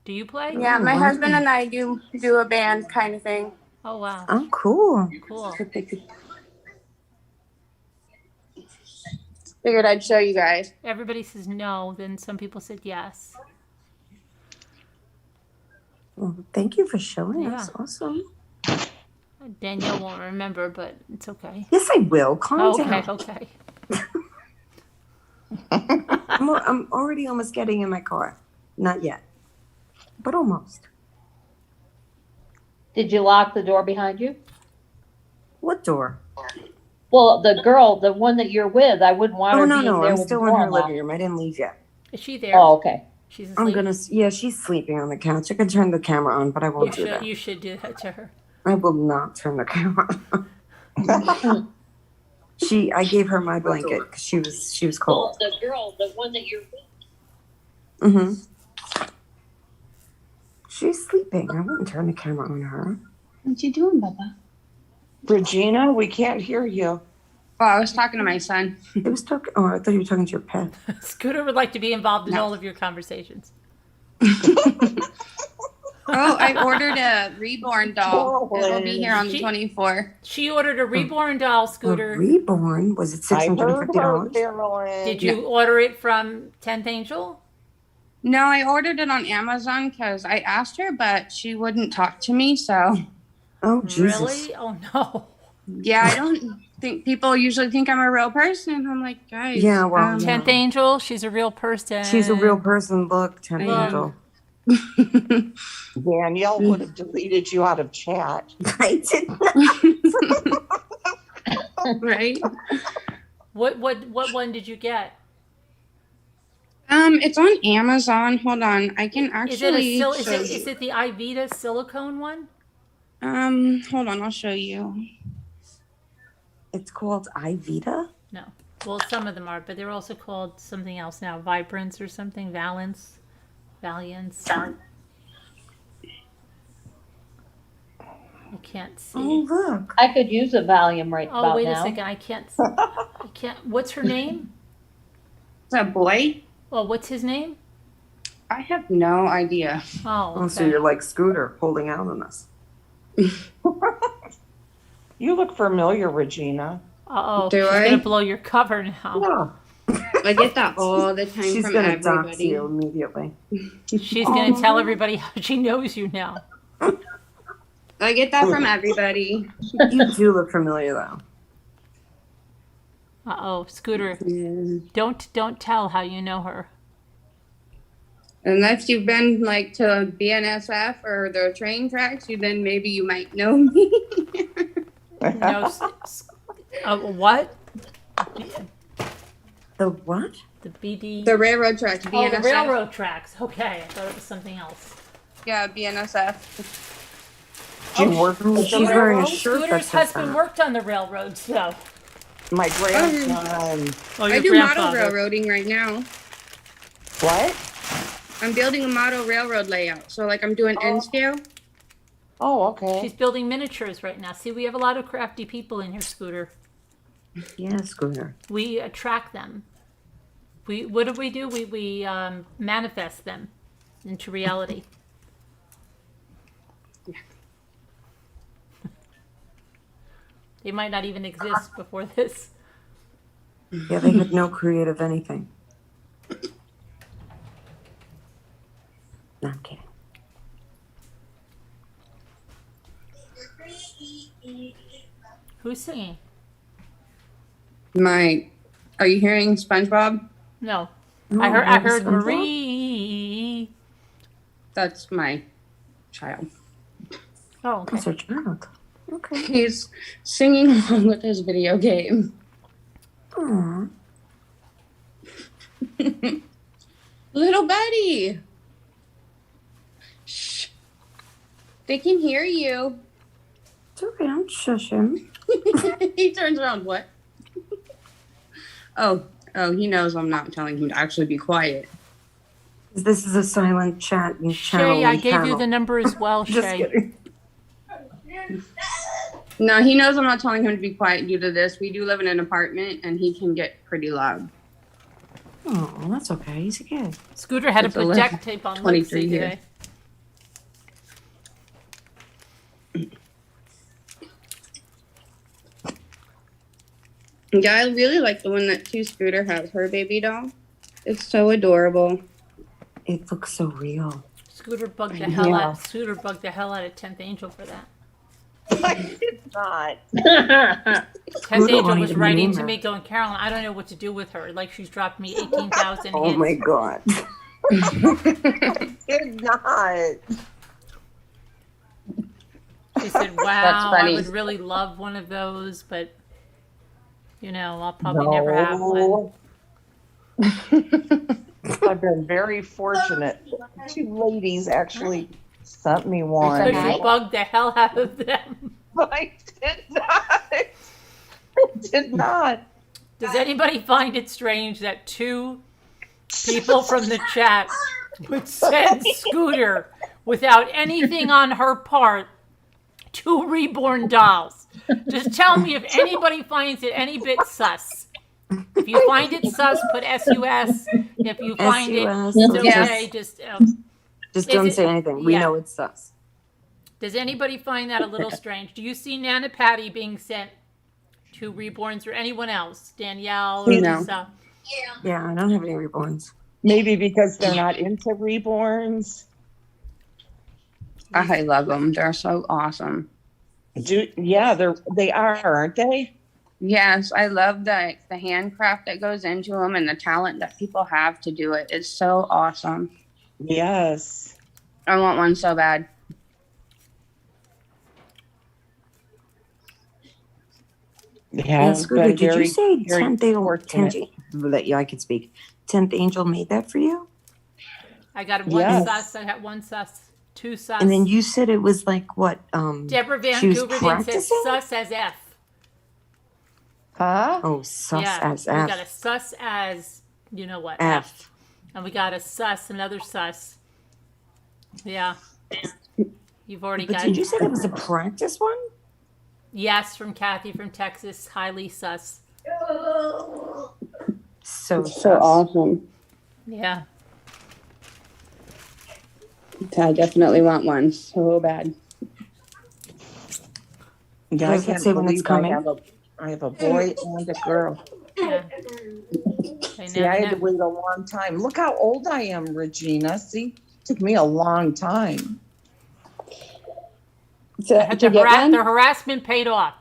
Do you play? Yeah, my wow. husband and I do a band kind of thing. Oh wow. Oh, cool. Cool. Figured I'd show you guys. Everybody says no. Then some people said yes. Well, thank you for showing us. Yeah. Awesome. Danielle won't remember, but it's okay. Yes, I will. Calm Okay. down. Okay. I'm already almost getting in my car. Not yet, but almost. Did you lock the door behind you? What door? Well, the girl, the one that you're with, I wouldn't want Oh, her no, being no. there I'm with still the in door her locked. living room. I didn't leave yet. Is she there? Oh, okay. She's I'm asleep. yeah, she's sleeping on the couch. I can turn the camera on, but I won't do that. You should do that to her. I will not turn the camera on. I gave her my blanket because she was cold. Well, the girl, the one that you're with. Mm-hmm. She's sleeping. I wouldn't turn the camera on her. What you doing, Bubba? Regina, we can't hear you. Oh, I was talking to my son. It was talking. Oh, I thought you were talking to your pet. Scooter would like to be involved in No. all of your conversations. Oh, I ordered a Reborn doll. It'll be here on the She- 24th. She ordered a Reborn doll, A Scooter. Reborn, was it I heard her, $650? Carolyn. Did you order it from 10th Angel? No, I ordered it on Amazon because I asked her, but she wouldn't talk to me. So, Oh, Jesus. Really? Oh no. yeah, I don't think people usually think I'm a real person. I'm like, guys. Yeah, well, 10th Angel, she's a real person. She's a real person. Look, 10th Look. Angel. Danielle would have deleted you out of chat. I did not. Right? What one did you get? It's on Amazon. Hold on, I can Is it actually. is it the Ivita silicone one? Hold on, I'll show you. It's called Ivita? No. Well, some of them are, but they're also called something else now. Vibrance or something. Valiance. I can't see. Oh, look. I could use a Valium right Oh, about wait a now. second. I can't. What's her name? Is that a boy? Well, what's his name? I have no idea. Oh, Oh, so okay. you're like Scooter holding out on us. You look familiar, Regina. Uh-oh. Do She's I? going to blow your cover now. Yeah. I get that all the time She's from going to dox everybody. you immediately. She's going to tell everybody how she knows you now. I get that from everybody. You do look familiar, though. Uh-oh. Scooter, Yeah. don't tell how you know her. Unless you've been like to BNSF or the train tracks, then maybe you might know me. No, what? The what? The BD? The railroad tracks, Oh, BNSF. the railroad tracks. Okay, I thought it was something else. Yeah, BNSF. Do you work with the She's wearing a railroad? shirt that Scooter's says husband that. worked on the railroad, so. My grandson. Oh, I your do grandfather. model railroading right now. What? I'm building a model railroad layout. So like I'm doing N scale. Oh, okay. She's building miniatures right now. See, we have a lot of crafty people in here, Scooter. Yeah, Scooter. We attract them. What do? We manifest them into reality. They might not even exist before this. Yeah, they had no creative anything. No, I'm kidding. Who's singing? Are you hearing SpongeBob? No, Oh, I that was heard SpongeBob? Marie. That's my child. Oh, okay. That's her child. Okay. He's singing along with his video game. Aw. Little buddy. Shh. They can hear you. It's okay, don't shush him. He turns around. What? Oh, he knows I'm not telling him to actually be quiet. This is a silent chat and channel. Shay, I and gave you channel. the number as well, Just Shay. kidding. No, he knows I'm not telling him to be quiet due to this. We do live in an apartment, and he can get pretty loud. Oh, that's okay. He's a kid. Scooter had to It's put 11, duct tape on 23 Lexi here. today. Yeah, I really like the one that Scooter has, her baby doll. It's so adorable. It looks so real. Scooter bugged the hell Yeah. out. Scooter bugged the hell out of 10th Angel for that. I did not. 10th Scooter Angel won't was even writing name to her. me going, Carolyn, I don't know what to do with her. Like she's dropped me 18,000 Oh hints. my god. Did not. She said, wow, I funny. would really love one of those, but, you know, I'll probably never have one. I've been very fortunate. Two ladies actually sent me one. So she bugged the hell out of them. I did not. I did not. Does anybody find it strange that two people from the chat would send Scooter without anything on her part two Reborn dolls? Just tell me if anybody finds it any bit sus. If you find it sus, put SUS. If you find it SUS, it's okay, yes. just Just Is don't it- say anything. We yeah. know it's sus. Does anybody find that a little strange? Do you see Nana Patty being sent to Reborns or anyone else? Danielle or No. Lisa? Yeah, I don't have any reborns. Maybe because they're not into reborns. I love them. They're so awesome. Yeah, they are, aren't they? Yes, I love the handcraft that goes into them and the talent that people have to do it. It's so awesome. Yes. I want one so bad. Yeah, Scooter, did you say 10th angel? I could speak. 10th angel made that for you? I got one Yes. sus. I got one sus, two sus. And then you said it was like what? Deborah Van she was Gooverden said practicing? sus as F. Huh? Oh, sus Yeah, as we F. got a sus as, you know what? F. And we got a sus, another sus. Yeah. You've already But got did you say that was a practice one? yes from Kathy from Texas, highly sus. So So awesome. Yeah. I definitely want one so bad. Yeah, I I was gonna can't say when it's believe coming. I have a boy and a girl. Yeah. They See, I never had to know. wait a long time. Look how old I am, Regina. See, it took me a long time. The harassment paid off.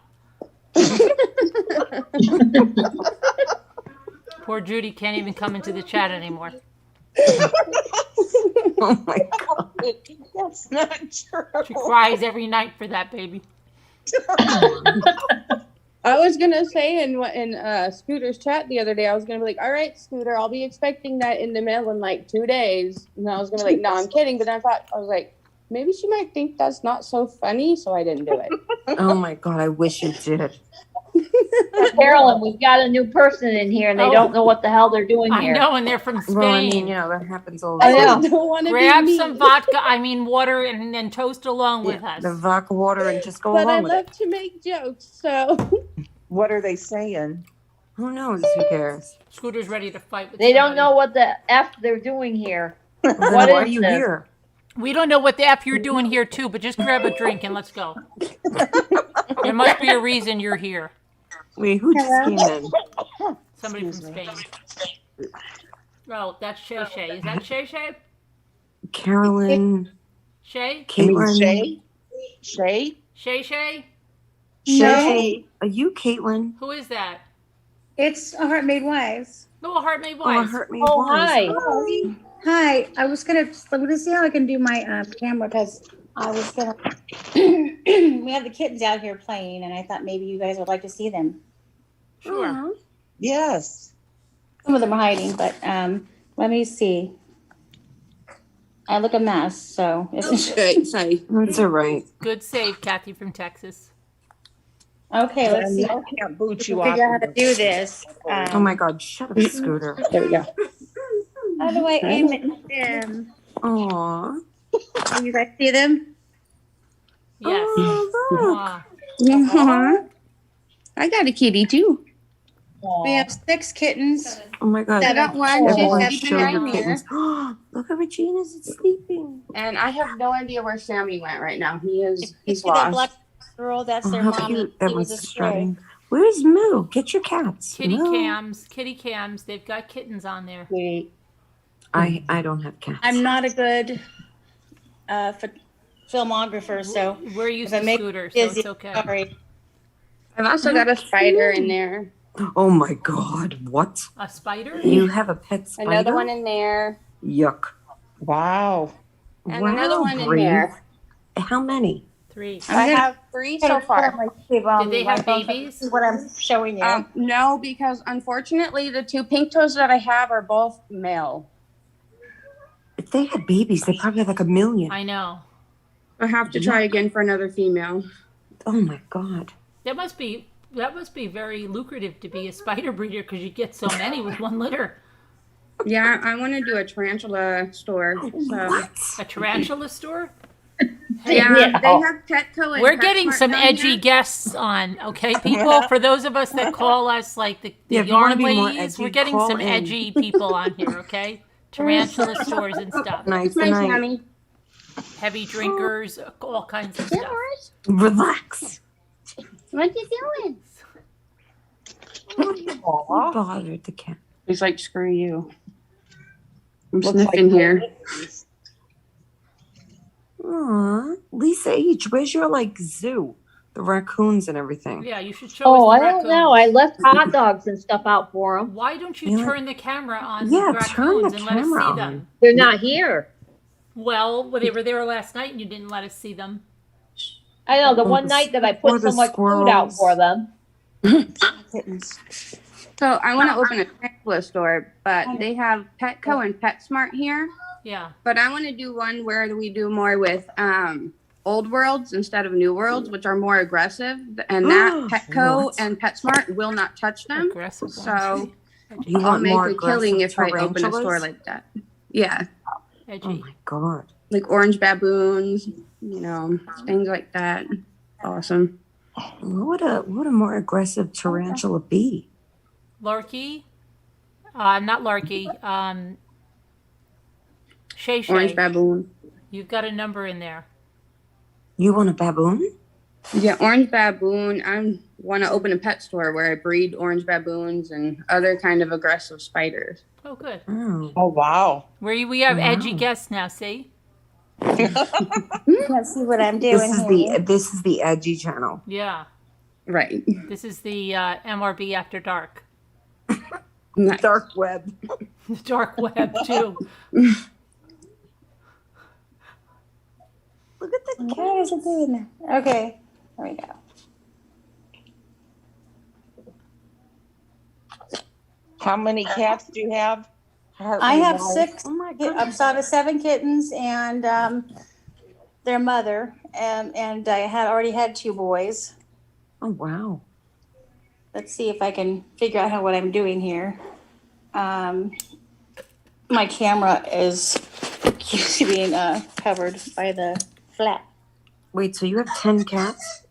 Poor Judy can't even come into the chat anymore. Oh my god. That's not true. She cries every night for that baby. I was gonna say in Scooter's chat the other day, I was gonna be like, "All right, Scooter, I'll be expecting that in the mail in like 2 days." And I was gonna be like, "No, I'm kidding," but then I was like, maybe she might think that's not so funny, so I didn't do it. Oh my god, I wish you did. Carolyn, we've got a new person in here and they don't know what the hell they're doing I here. know, and they're from Spain. Well, I mean, you know, that happens all the I time. know. don't want to Grab be some mean, water, and then toast along with Yeah, us. the vodka water and just go but I along with love it. to make jokes, so What are they saying? Who knows? Who cares? Scooter's ready to fight with They don't somebody. know what the F they're doing here. Then What why is are you this? here? We don't know what the F you're doing here, too, but just grab a drink and let's go. There must be a reason you're here. Wait, who just came in? Somebody from Spain. Oh, that's Shay Shay. Is that Shay Shay? Carolyn, Shay? Caitlin. Shay? Shay? Shay Shay? Shay, are you Caitlin? Who is that? It's a Heart Made Wise. Oh, Heart Made Oh, it Wise. hurt me. Oh, once. hi. Hi, I was gonna see how I can do my camera because I was gonna. We have the kittens out here playing, and I thought maybe you guys would like to see them. Sure. Yes. Some of them are hiding, but let me see. I look a mess, so okay, sorry. That's all right. Good save, Kathy from Texas. okay. Let's see. I can't boot you We'll off. figure out how to do this. Oh my god, shut up, Scooter. There we go. How do I aim at them? Aw. Can you guys see them? Yes. Oh, Aw. Aw. I got a kitty too. We have 6 kittens. oh my god. I got one. Everyone She's show sleeping your right here. kittens. Look at Regina's sleeping. And I have no idea where Sammy went right now. You He's see that black lost. girl? That's Oh, their how mommy. cute. That She was was a stray. strutting. Where's Moo? Get your cats. Kitty Moo. cams. They've got kittens on there. I don't have cats. I'm not a good filmographer, so We're used if I to make Scooter, so busy, it's okay. sorry. I've also got a spider in there. Oh my god, what? A spider? You have a pet spider? Another one in there. Yuck. Wow. And another one in Brave. there. How many? 3. I have 3 so far. Did they have babies? What I'm showing you. No, because unfortunately the 2 pink toes that I have are both male. If they had babies, they probably have like 1 million. I know. I have to try again for another female. Oh my god. That must be very lucrative to be a spider breeder because you get so many with one litter. Yeah, I want to do a tarantula store. So. What? A tarantula store? Yeah, they have Petco and We're getting PetSmart some down edgy here. guests on, okay, people? For those of us that call us like the Yeah, if you wanna yarn be more ladies, edgy, we're getting call some in. edgy people on here, okay? Tarantula stores and stuff. Nice Nice, night. honey. heavy drinkers, all kinds of stuff. Relax. What you doing? You bothered the cat. He's like, screw you. I'm Looks sniffing like- here. Aw, Lisa H, where's your like zoo? The raccoons and everything. Yeah, you should show Oh, us I the don't know. I raccoons. left hot dogs and stuff out for them. Why don't you Yeah. turn the camera on Yeah, the turn the raccoons and let us camera see on. them? They're not here. Well, they were there last night and you didn't let us see them. I know the Or one the- night that I or put the so much food out squirrels. for them. Kittens. So I want to open a Tarantula store, but they have Petco and PetSmart here. Yeah. But I want to do one where we do more with old worlds instead of new worlds, which are more aggressive. And that Petco What? and PetSmart will not touch them. Aggressive ones. So You I'll want make more a killing if aggressive I open a store tarantulas? like that. Yeah, Edgy. Oh my god. like orange baboons, you know, things like that. Awesome. What would a more aggressive tarantula be? Larky? Not Larky. Shay Shay. Orange baboon. You've got a number in there. You want a baboon? Yeah, orange baboon. I want to open a pet store where I breed orange baboons and other kind of aggressive spiders. Oh, good. Oh. Oh, wow. We have edgy Wow. guests now, see? You can't see what I'm doing This is the edgy channel. Yeah. Right. This is the MRB After Dark. Nice. Dark web. The dark web, too. Look at the What is it doing? Okay, there we go. How many cats do you have? I have Heartbeat-wise? 6. Oh my I'm goodness. so I have 7 kittens and their mother, and I had already had 2 boys. Oh wow. Let's see if I can figure out what I'm doing here. My camera is being covered by the flap. Wait, so you have 10 cats?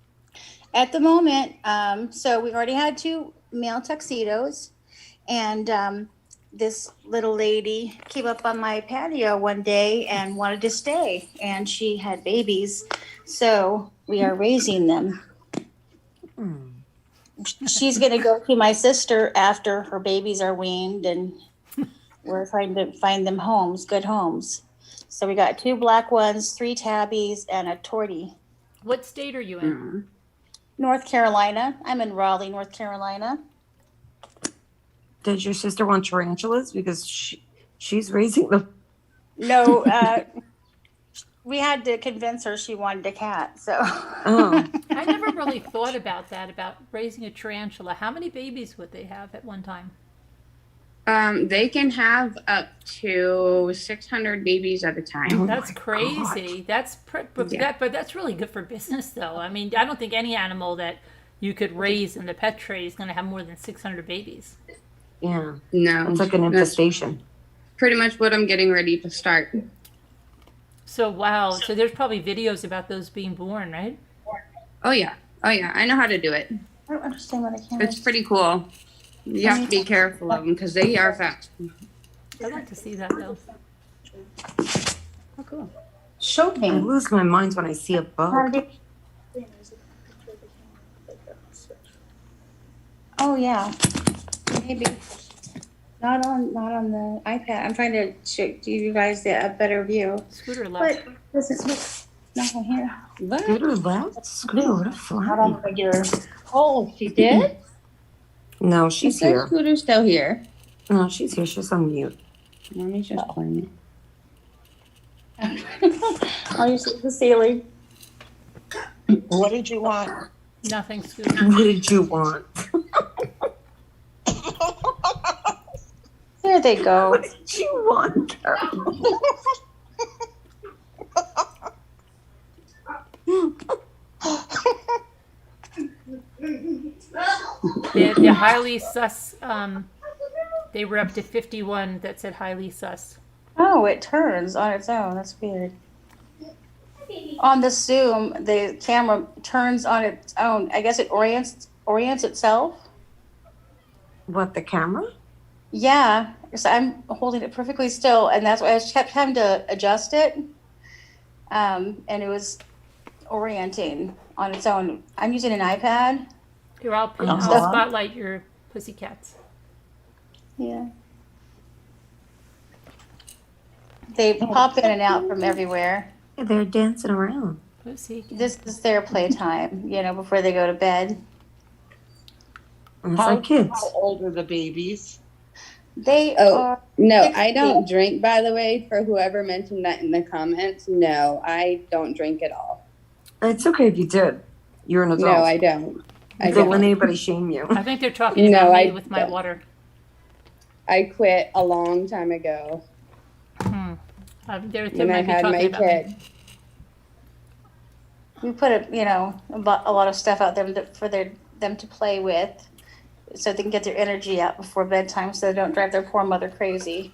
At the moment, so we already had 2 male tuxedos, and this little lady came up on my patio one day and wanted to stay, and she had babies, so we are raising them. Hmm. She's going to go to my sister after her babies are weaned, and we're trying to find them homes, good homes. So we got 2 black ones, 3 tabbies, and a tortie. What state are you in? North Carolina. I'm in Raleigh, North Carolina. Does your sister want tarantulas? Because she's raising them. No, we had to convince her she wanted a cat. So Oh. I never really thought about that, about raising a tarantula. How many babies would they have at one time? They can have up to 600 babies at a time. Oh That's my crazy. That's but that's really good for business, though. I mean, I don't think any animal that you could raise in the pet tray is going to have more than 600 babies. Yeah. No, It's like an that's infestation. pretty much what I'm getting ready to start. So wow. So there's probably videos about those being born, right? Oh yeah, I know how to do it. I don't understand what I can. It's pretty cool. You have to be careful of them because they are fast. I'd like to see that though. Oh, cool. I Shopping. lose my mind when I see a bug. Oh yeah, maybe not on the iPad. I'm trying to give you guys a better view. Scooter left. But this is nothing here. Scooter left? Scooter would have Not on fly. the regular. Oh, she did? No, She she's said here. Scooter's still here. No, she's here. She's on mute. Let me just claim Oh, you see the ceiling. What did you want? Nothing, Scooter. What did you want? There they go. What did you want, Carol? The highly sus. They were up to 51 that said highly sus. Oh, it turns on its own. That's weird. On the Zoom, the camera turns on its own. I guess it orients itself. What, the camera? Yeah, so I'm holding it perfectly still, and that's why I kept having to adjust it. and it was orienting on its own. I'm using an iPad. Here, I'll Uh-huh. spotlight your pussycats. Yeah. They pop in and out from everywhere. Yeah, they're dancing around. Pussy. This is their playtime, before they go to bed. And it's like kids. How old are the babies? They Oh. are. No, 16. I don't drink, by the way, for whoever mentioned that in the comments. No, I don't drink at all. It's okay if you did. You're an adult. No, I don't. Don't let anybody shame you. I think they're talking No, about I me with my don't. water. I quit a long time ago They when I might be had my talking about me. kid. We put a lot of stuff out there for them to play with, so they can get their energy out before bedtime, so they don't drive their poor mother crazy.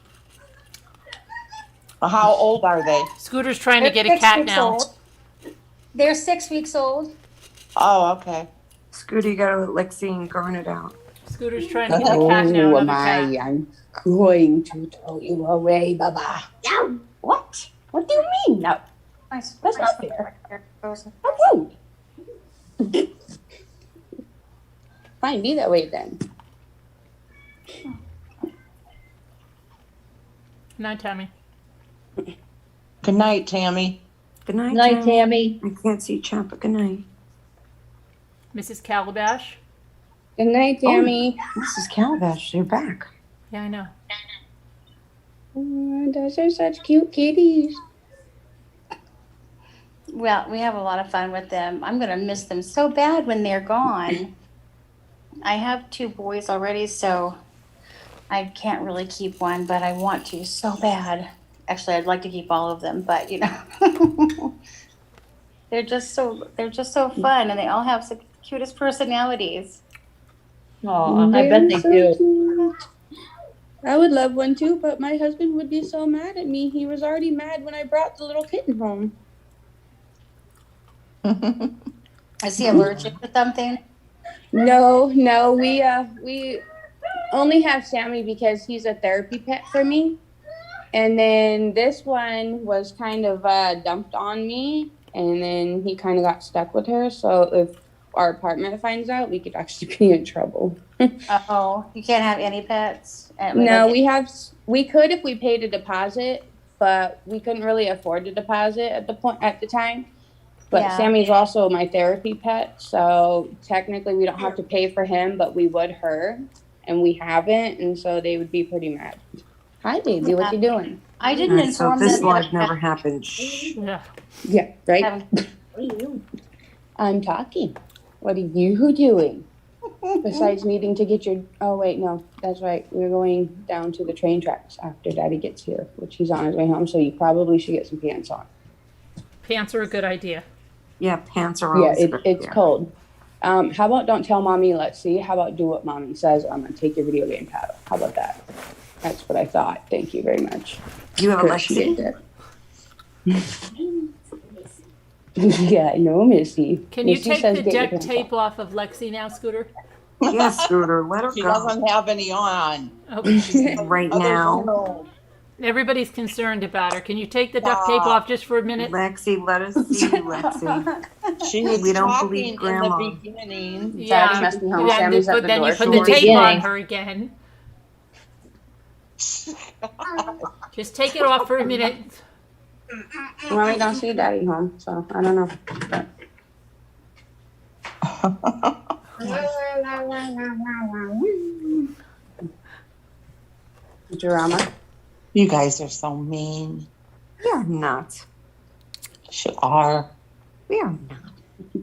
How old are they? Scooter's trying to They're get a 6 cat weeks now. old. They're 6 weeks old. Oh, okay. Scooter, you gotta let Lexi and Garnet out. Scooter's trying to get a cat now. Another cat. I'm going to throw you away, Baba. No. What? What do you mean? No. Nice. That's not fair. How rude. Fine, be that way then. Night, Tommy. Good night, Tammy. Good night, Night, Tammy. I can't see Champ, but good night. Mrs. Calabash. Good night, Tammy. Mrs. Calabash, you're back. Yeah, I know. Oh, those are such cute kitties. Well, we have a lot of fun with them. I'm going to miss them so bad when they're gone. I have 2 boys already, so I can't really keep one, but I want to so bad. Actually, I'd like to keep all of them, but they're just so fun, and they all have the cutest personalities. Oh, I bet they do. Cute. I would love one too, but my husband would be so mad at me. He was already mad when I brought the little kitten home. Is he allergic to something? No, we only have Sammy because he's a therapy pet for me. And then this one was kind of dumped on me, and then he kind of got stuck with her. So if our apartment finds out, we could actually be in trouble. Oh, you can't have any pets? No, we could if we paid a deposit, but we couldn't really afford a deposit at the time. But Yeah. Sammy's also my therapy pet, so technically we don't have to pay for him, but we would her, and we haven't, and so they would be pretty mad. Hi, baby, what you doing? I didn't Alright, so inform this them. live never happened. Shh. Yeah. Yeah, right? Haven't- I'm talking. What are you doing? Besides needing to get your, oh wait, no, that's right. We're going down to the train tracks after Daddy gets here, which he's on his way home, so you probably should get some pants on. Pants are a good idea. Yeah, pants are Yeah, always good. it's cold. How about don't tell mommy, let's see. How about do what mommy says, or I'm going to take your video game paddle. How about that? That's what I thought. Thank you very much. You have Appreciate Lexi? it. Yeah, I know, Missy. Can you Missy take says the get your duct pants tape off of Lexi now, Scooter? Yes, Scooter, let her She go. doesn't have any on. Oh, Right Others now. know. everybody's concerned about her. Can you take the duct tape off just for a minute? Lexi, let us see you, Lexi. She was We don't talking believe in Grandma. the beginning. Daddy must be home. Then, Sammy's at but the then you door. put She the won't be tape on beginning. her again. Just take it off for a minute. Well, we don't see Daddy home, so I don't know. Drama. You guys are so mean. We are not. You are. We are not.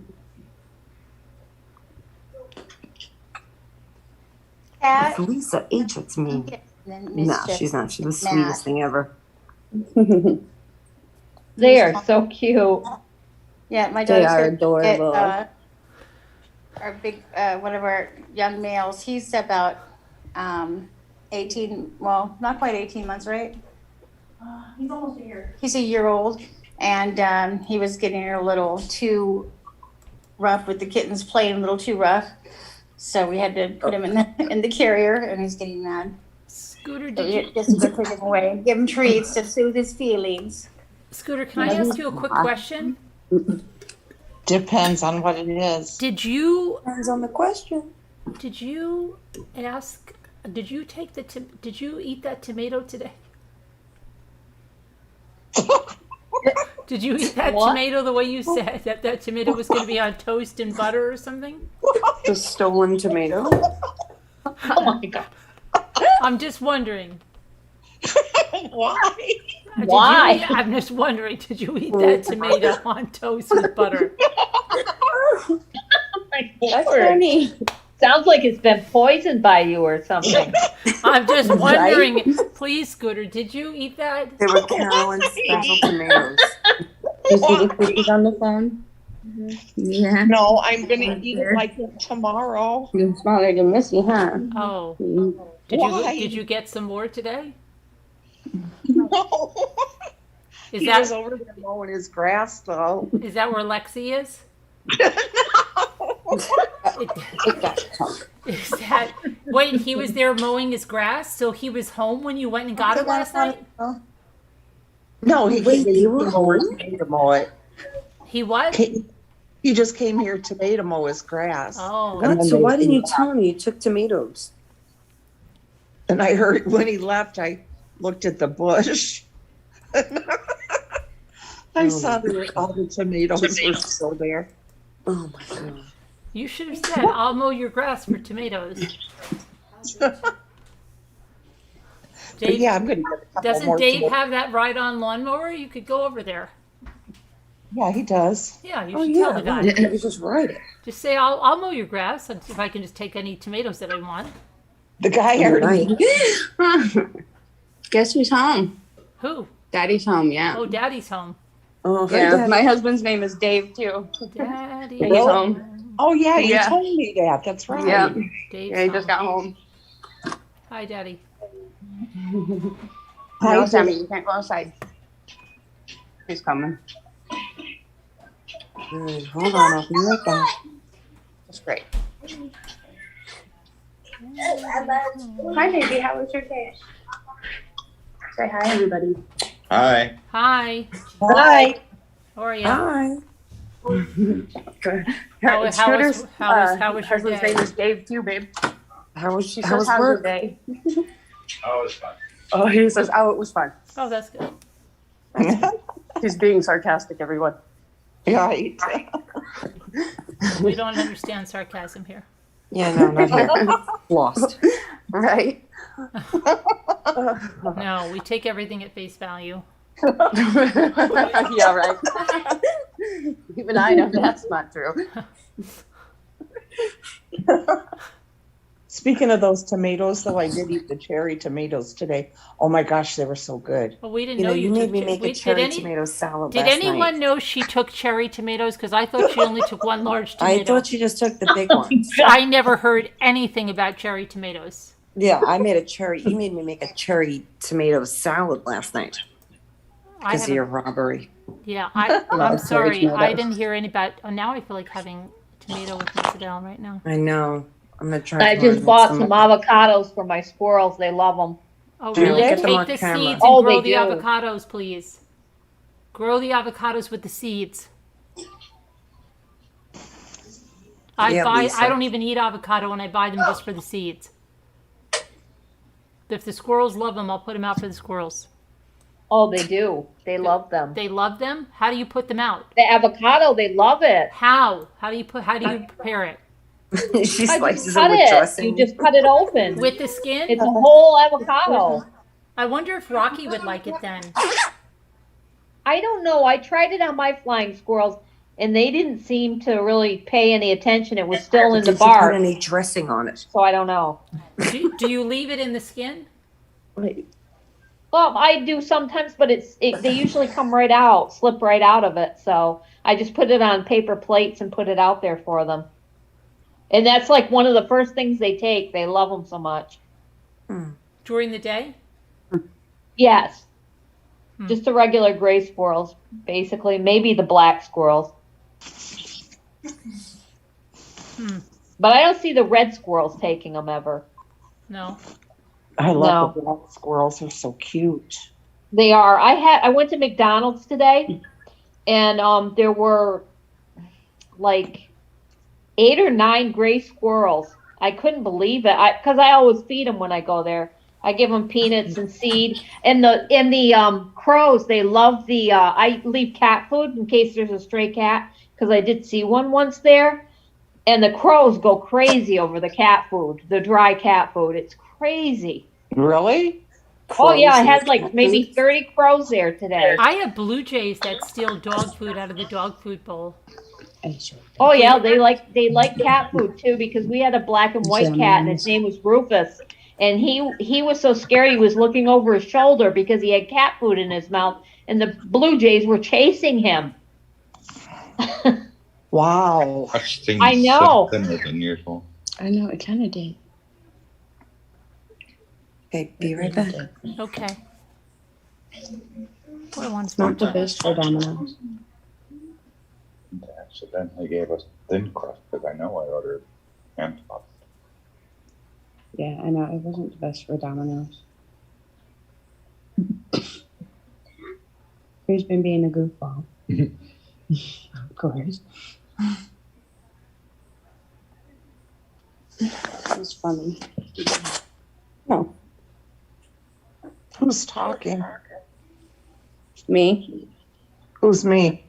Cat. If Lisa H, it's me. And No, Mischief. she's not. She's the Mad. sweetest thing ever. They are so cute. Yeah, my They daughter's are gonna get, adorable. our big, one of our young males. He's about 18. Well, not quite 18 months, right? He's almost a year. He's a year old, and he was getting a little too rough with the kittens, playing a little too rough. So we had to put him in the carrier, and he's getting mad. Scooter, So did you you, just go take him away and give him treats to soothe his feelings. Scooter, can I ask you a quick question? Depends on what it is. Did you Depends on the question. did you ask? Did you take the? Did you eat that tomato today? Did you eat that What? tomato the way you said that tomato was going to be on toast and butter or something? The stolen tomato. Oh my god. I'm just wondering. Why? Did Why? I'm just wondering. Did you eat that tomato on toast with butter? Oh my That's word. funny. Sounds like it's been poisoned by you or something. I'm just wondering. Please, Scooter, did you eat that? They were Carolyn's special tomatoes. You see the cookies on the phone? Yeah. No, I'm gonna eat it like tomorrow. You're smaller than Missy, huh? Oh, Why? did you get some more today? No. Is He that was over there mowing his grass, though. is that where Lexi is? Is that wait? He was there mowing his grass, so he was home when you went and got it last night. No, he Wait, came you were home? today to mow it. He what? He just came here today to mow his grass. Oh, And What? then So they- why didn't you tell me you took tomatoes? And I heard when he left, I looked at the bush. I saw that all the tomatoes were still there. Oh my god. you should have said, "I'll mow your grass for tomatoes." But Dave, yeah, I'm gonna get a couple doesn't more Dave tomatoes. have that ride-on lawnmower? You could go over there. Yeah, he does. Yeah, you Oh should yeah. tell the guy. You just ride it. Just say, "I'll mow your grass if I can just take any tomatoes that I want." The guy already. Right. Guess who's home? Who? Daddy's home, yeah. Oh, Daddy's home. Oh, hey, Yeah, Dad. my husband's name is Dave too. Daddy. He's home. Oh yeah, you Yeah. told me that. That's right. Yeah. Dave's Yeah, he just got home. home. Hi, Daddy. Hi, No, Sammy, Dave. you can't go outside. He's coming. Good. Hold on, I'll be right back. That's great. Hi, baby. How was your day? Say hi, everybody. Hi. Hi. Hi. How are you? Hi. Good. How was your husband's day? name is Dave too, babe. How was She how says, was how's your work? day? Oh, it's fun. Oh, he says, oh, it was fun. Oh, that's good. He's being sarcastic, everyone. Right. We don't understand sarcasm here. Yeah, no, not here. Lost. Right? No, we take everything at face value. Yeah, right. Even I know that's not true. Speaking of those tomatoes, though, I did eat the cherry tomatoes today. Oh my gosh, they were so good. Well, we didn't You know know, you took made me che- make we- a cherry did any- tomato salad Did last anyone night. know she took cherry tomatoes? Because I thought she only took one large tomato. I thought you just took the big ones. I never heard anything about cherry tomatoes. Yeah, I made a cherry. You made me make a cherry tomato salad last night I because of haven't- your robbery. Yeah, I'm cherry sorry. I tomatoes. didn't hear any about. Oh, now I feel like having tomato with mozzarella right now. I know. I'm gonna try. I tomorrow just and bought make some avocados for my squirrels. They love them. Oh, Do you really? get them Take on the camera? seeds and Oh, grow they the do. avocados, please. Grow the avocados with the seeds. Yeah, Lisa. I don't even eat avocado, and I buy them just for the seeds. If the squirrels love them, I'll put them out for the squirrels. Oh, they do. They love them. They love them. How do you put them out? The avocado, they love it. How? How do you prepare it? she I slices just them cut with it. dressing. You just cut it open. With the skin? It's a whole avocado. I wonder if Rocky would like it then. I don't know. I tried it on my flying squirrels, and they didn't seem to really pay any attention. It was still in the Did you bark, put any dressing on it? so I don't know. Do you leave it in the skin? Wait. Well, I do sometimes, but they usually come right out, slip right out of it. So I just put it on paper plates and put it out there for them. And that's like one of the first things they take. They love them so much. During the day? Yes. Just the regular gray squirrels, basically. Maybe the black squirrels. But I don't see the red squirrels taking them ever. No. I love the black squirrels. They're so cute. They are. I went to McDonald's today, and there were like 8 or 9 gray squirrels. I couldn't believe it. Because I always feed them when I go there. I give them peanuts and seed. And the crows, they love the. I leave cat food in case there's a stray cat, because I did see one once there. And the crows go crazy over the cat food, the dry cat food. It's crazy. Really? Oh yeah, I Crows had and like cat maybe food? 30 crows there today. I have blue jays that steal dog food out of the dog food bowl. Oh yeah, they like cat food too, because we had a black and white cat and his name was Rufus. And he was so scared he was looking over his shoulder because he had cat food in his mouth and the blue jays were chasing him. Wow. I know. Something was unusual. I know, it kind of did. Okay, be right back. Okay. What one It's not the best for Domino's. They accidentally gave us thin crust because I know I ordered hand tossed. Yeah, I know, it wasn't the best for Domino's. Who's been being a goofball? Of course. It was funny. No, Who's talking? me, Who's me?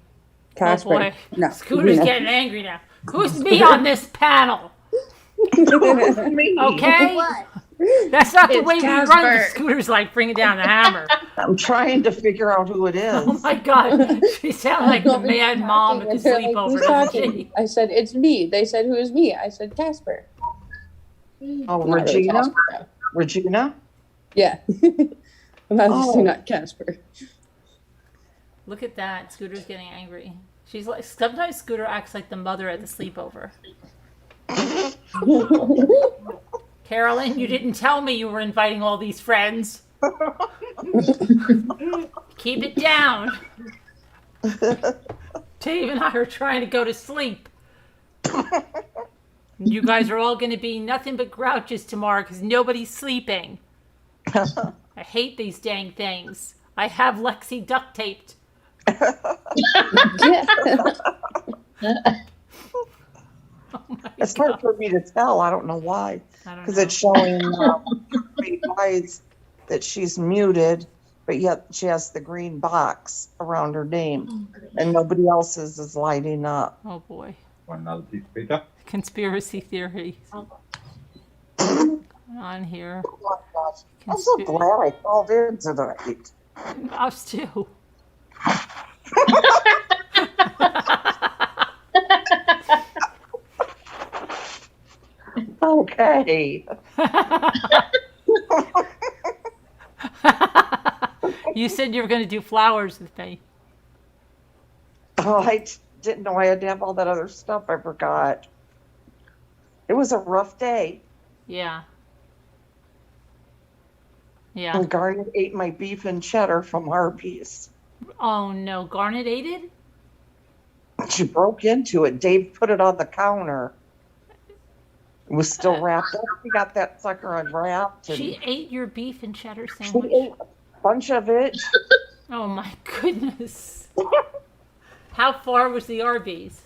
Casper. Oh boy. No, Scooter's no. getting angry now. Who's me on this panel? Okay? What? That's not the It's way we run the Casper. Scooter's like bringing down the hammer. I'm trying to figure out who it is. Oh my god. She sounded like the Nobody's mad mom at talking. the They're like, sleepover. "Who's doesn't talking?" she? I said, it's me. They said, who is me? I said, Casper. Oh, Not really Regina? Casper, though. Regina? Yeah. I'm obviously Oh. not Casper. Look at that. Scooter's getting angry. She's like, sometimes Scooter acts like the mother at the sleepover. Carolyn, you didn't tell me you were inviting all these friends. Keep it down. Dave and I are trying to go to sleep. You guys are all going to be nothing but grouches tomorrow because nobody's sleeping. I hate these dang things. I have Lexi duct taped. Oh my It's God. hard for me to tell. I don't know why. I don't Because know. it's showing green lights that she's muted, but yet she has the green box around her name. And nobody else's is lighting up. Oh boy. Want another piece of pizza? Conspiracy theories. On here. Oh my gosh. I'm so glad I called in tonight. Us too. Okay. You said you were going to do flowers with me. Oh, didn't know I had to have all that other stuff. I forgot. It was a rough day. Yeah. Yeah. And Garnet ate my beef and cheddar from Arby's. Oh no, Garnet ate it? She broke into it. Dave put it on the counter. It was still wrapped up. She got that sucker unwrapped. And She ate your beef and cheddar she sandwich? ate a bunch of it. Oh my goodness. How far was the Arby's?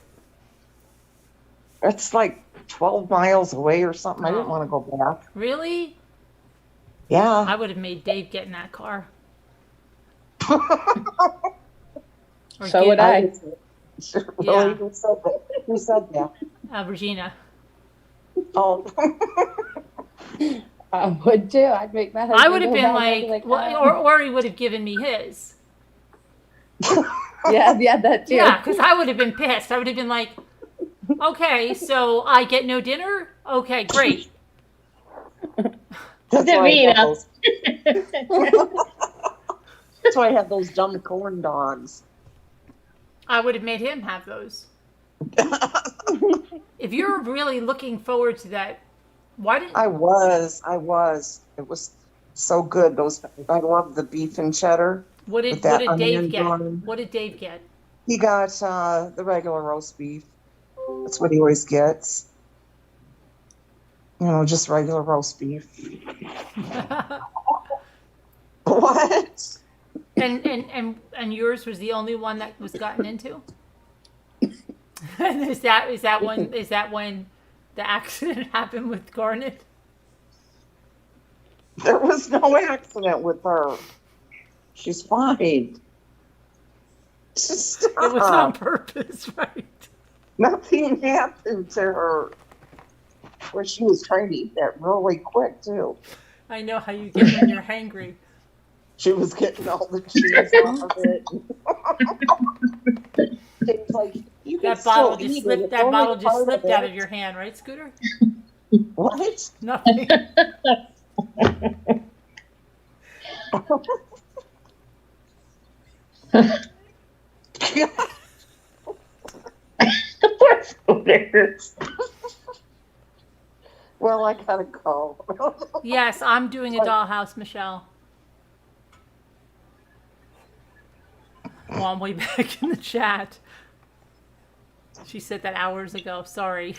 It's like 12 miles away or something. I didn't Oh. want to go back. Really? Yeah. I would have made Dave get in that car. Or So get- would I. Really? Yeah. Who said that? Who said that? Regina. Oh. I would too. I'd make my husband I would have go been back. I'd be like, "Oh." well, or he would have given me his. Yeah, that too. Yeah, because I would have been pissed. I would have been like, okay, so I get no dinner? Okay, great. That's why I had Davina. those- That's why I have those dumb corn dogs. I would have made him have those. If you're really looking forward to that, why didn't I was. It was so good. I love the beef and cheddar. what with did that Dave onion get? bun. What did Dave get? He got the regular roast beef. That's what he always gets. You know, just regular roast beef. What? And yours was the only one that was gotten into? And is that when the accident happened with Garnet? There was no accident with her. She's fine. Stop. It was on purpose, right? Nothing happened to her. Well, she was trying to eat that really quick, too. I know how you get when you're hangry. She was getting all the cheese off of it. It's like, you can That bottle still just eat slipped. it. That It's only bottle just part slipped it. out of your hand, right, Scooter? What? Nothing. Poor Scooter. Well, I gotta go. Yes, I'm doing a dollhouse, Michelle. Well, I'm way back in the chat. She said that hours ago. Sorry.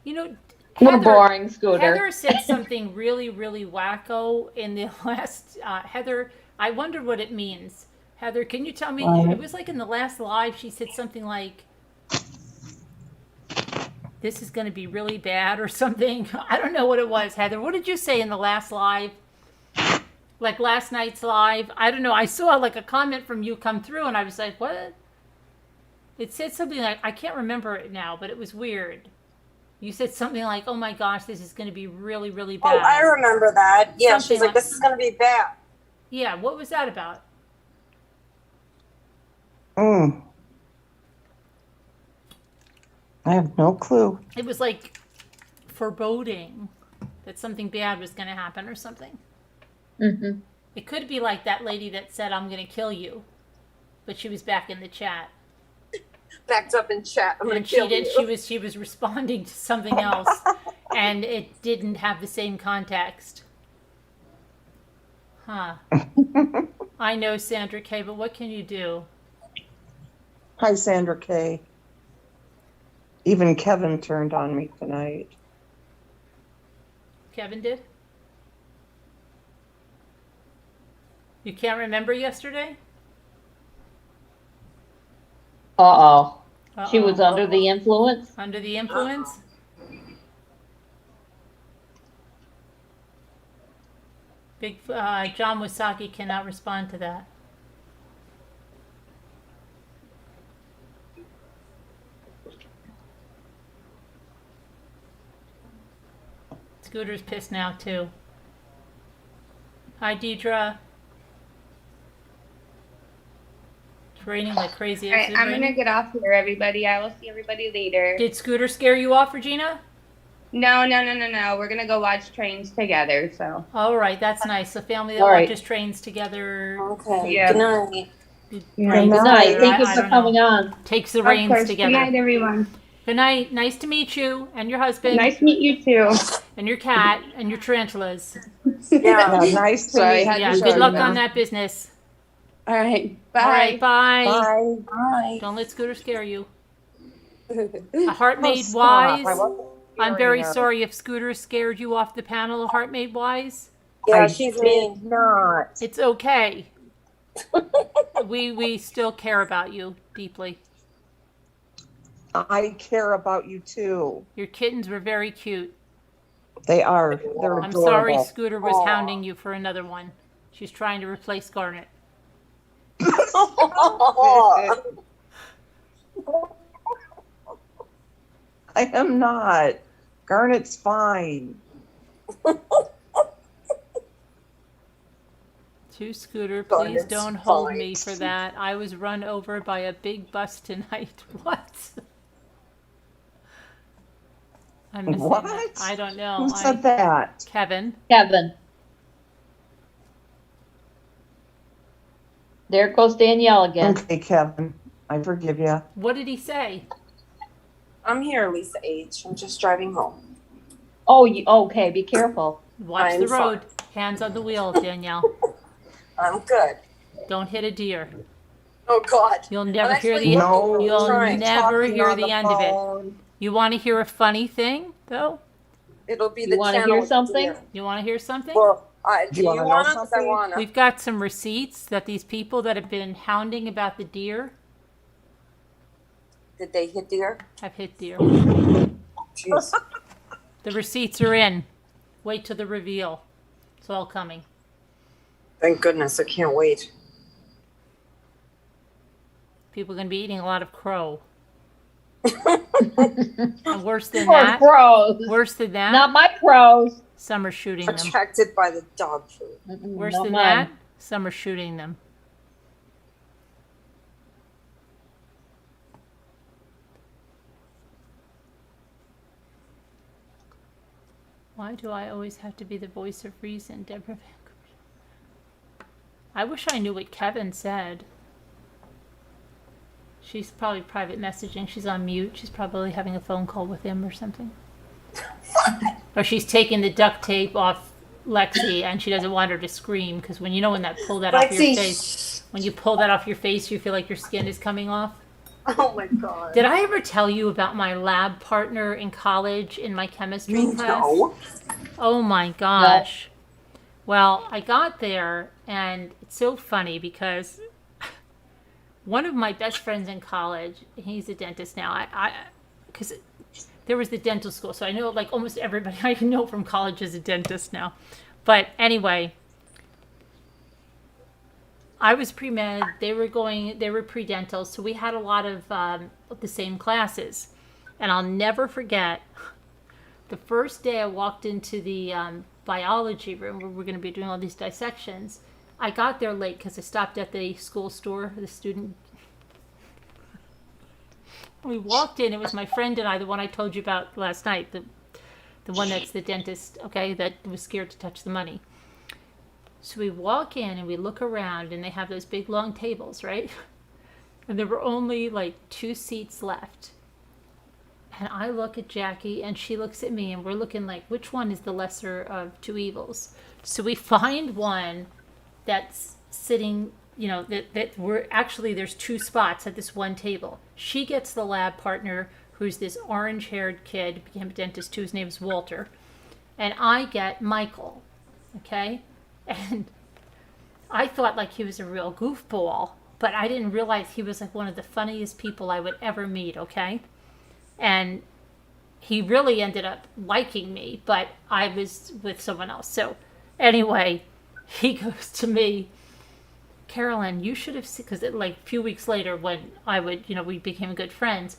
You know, What a boring Scooter. Heather said something really, really wacko in the last. Heather, I wonder what it means. Heather, can you tell me? It was like in the last live, she said something like, "This is going to be really bad" or something. I don't know what it was, Heather. What did you say in the last live? Like last night's live? I don't know. I saw like a comment from you come through, and I was like, "What?" It said something like, I can't remember it now, but it was weird. You said something like, "Oh my gosh, this is going to be really, really bad." Oh, I remember that. Yeah, Something she's like, this is going to be bad. Yeah, what was that about? I have no clue. It was like foreboding that something bad was going to happen or something. Mm-hmm. It could be like that lady that said, "I'm going to kill you," but she was back in the chat. Backed up in chat. I'm going And to kill you. she was responding to something else, and it didn't have the same context. Huh. I know, Sandra K, but what can you do? Hi, Sandra K. Even Kevin turned on me tonight. Kevin did? You can't remember yesterday? Uh-oh. She was Uh-oh. under the influence? Under the influence? Big John Wasaki cannot respond to that. Scooter's pissed now too. Hi, Deidre. It's raining like crazy. All right, I'm gonna get off here, everybody. I will see everybody later. Did Scooter scare you off, Regina? No. We're gonna go watch trains together. So. All right, that's nice. A family that All right. watches trains together. Okay. Yeah. Good night. Reigns Good night. together. Thank you I for don't coming know. on. Takes the Of reins course. together. Good night, everyone. Good night. Nice to meet you and your husband. Nice to meet you too. And your cat and your tarantulas. Yeah. Nice to Sorry, meet had Yeah, to good show luck you. on that business. All right. Bye. All right, bye. Bye. Bye. Don't let Scooter scare you. A heart made Oh, stop. I wise. wasn't I'm scaring very her. sorry if Scooter scared you off the panel, a heart made wise. Yeah, I she's did mean. not. It's okay. we still care about you deeply. I care about you too. Your kittens were very cute. They are. They're I'm sorry adorable. Scooter was hounding you for another one. She's trying to replace Garnet. I am not. Garnet's fine. To Scooter, please Garnet's don't hold fine. me for that. I was run over by a big bus tonight. What? I'm missing What? that. I don't know. Who said that? Kevin. Kevin. There goes Danielle again. Okay, Kevin. I forgive you. What did he say? I'm here, Lisa H. I'm just driving home. Oh, okay. Be careful. Watch I'm the road. Hands on the wheel, Danielle. I'm good. Don't hit a deer. Oh God. You'll never I'm hear actually the No, you'll trying. never talking hear on the the end of it. phone. You want to hear a funny thing though? It'll be You the wanna channel. hear something? Deer. You want to hear something? Well, Do do you you wanna know want to? Because I something? want to. We've got some receipts that these people that have been hounding about the deer Did they hit deer? have hit deer. Jeez. The receipts are in. Wait till the reveal. It's all coming. Thank goodness. I can't wait. People are going to be eating a lot of crow. And worse than Poor that, crows. worse than that, Not my crows. some are shooting them. Attracted by the dog food. Worse Not than mine. that, some are shooting them. Why do I always have to be the voice of reason, Deborah? I wish I knew what Kevin said. She's probably private messaging. She's on mute. She's probably having a phone call with him or something. Or she's taking the duct tape off Lexi and she doesn't want her to scream because when that pull that off your Lexi, face, when you pull that off your face, you feel like your skin is coming off. Oh my God. Did I ever tell you about my lab partner in college in my chemistry class? No. Oh my gosh. Well, I got there and it's so funny because one of my best friends in college, he's a dentist now. Because there was the dental school, so I know like almost everybody I know from college is a dentist now. But anyway, I was pre-med, they were pre-dental, so we had a lot of the same classes. And I'll never forget the first day I walked into the biology room where we're going to be doing all these dissections. I got there late because I stopped at the school store, the student. We walked in, it was my friend and I, the one I told you about last night, the one that's the dentist, okay, that was scared to touch the money. So we walk in and we look around and they have those big long tables, right? And there were only like 2 seats left. And I look at Jackie and she looks at me and we're looking like, which one is the lesser of 2 evils? So we find one that's sitting, that we're actually, there's 2 spots at this one table. She gets the lab partner, who's this orange-haired kid, became a dentist too, his name's Walter. And I get Michael, okay? And I thought like he was a real goofball, but I didn't realize he was like one of the funniest people I would ever meet, okay? And he really ended up liking me, but I was with someone else. So anyway, he goes to me, Carolyn, you should have seen, because like a few weeks later when I would, we became good friends,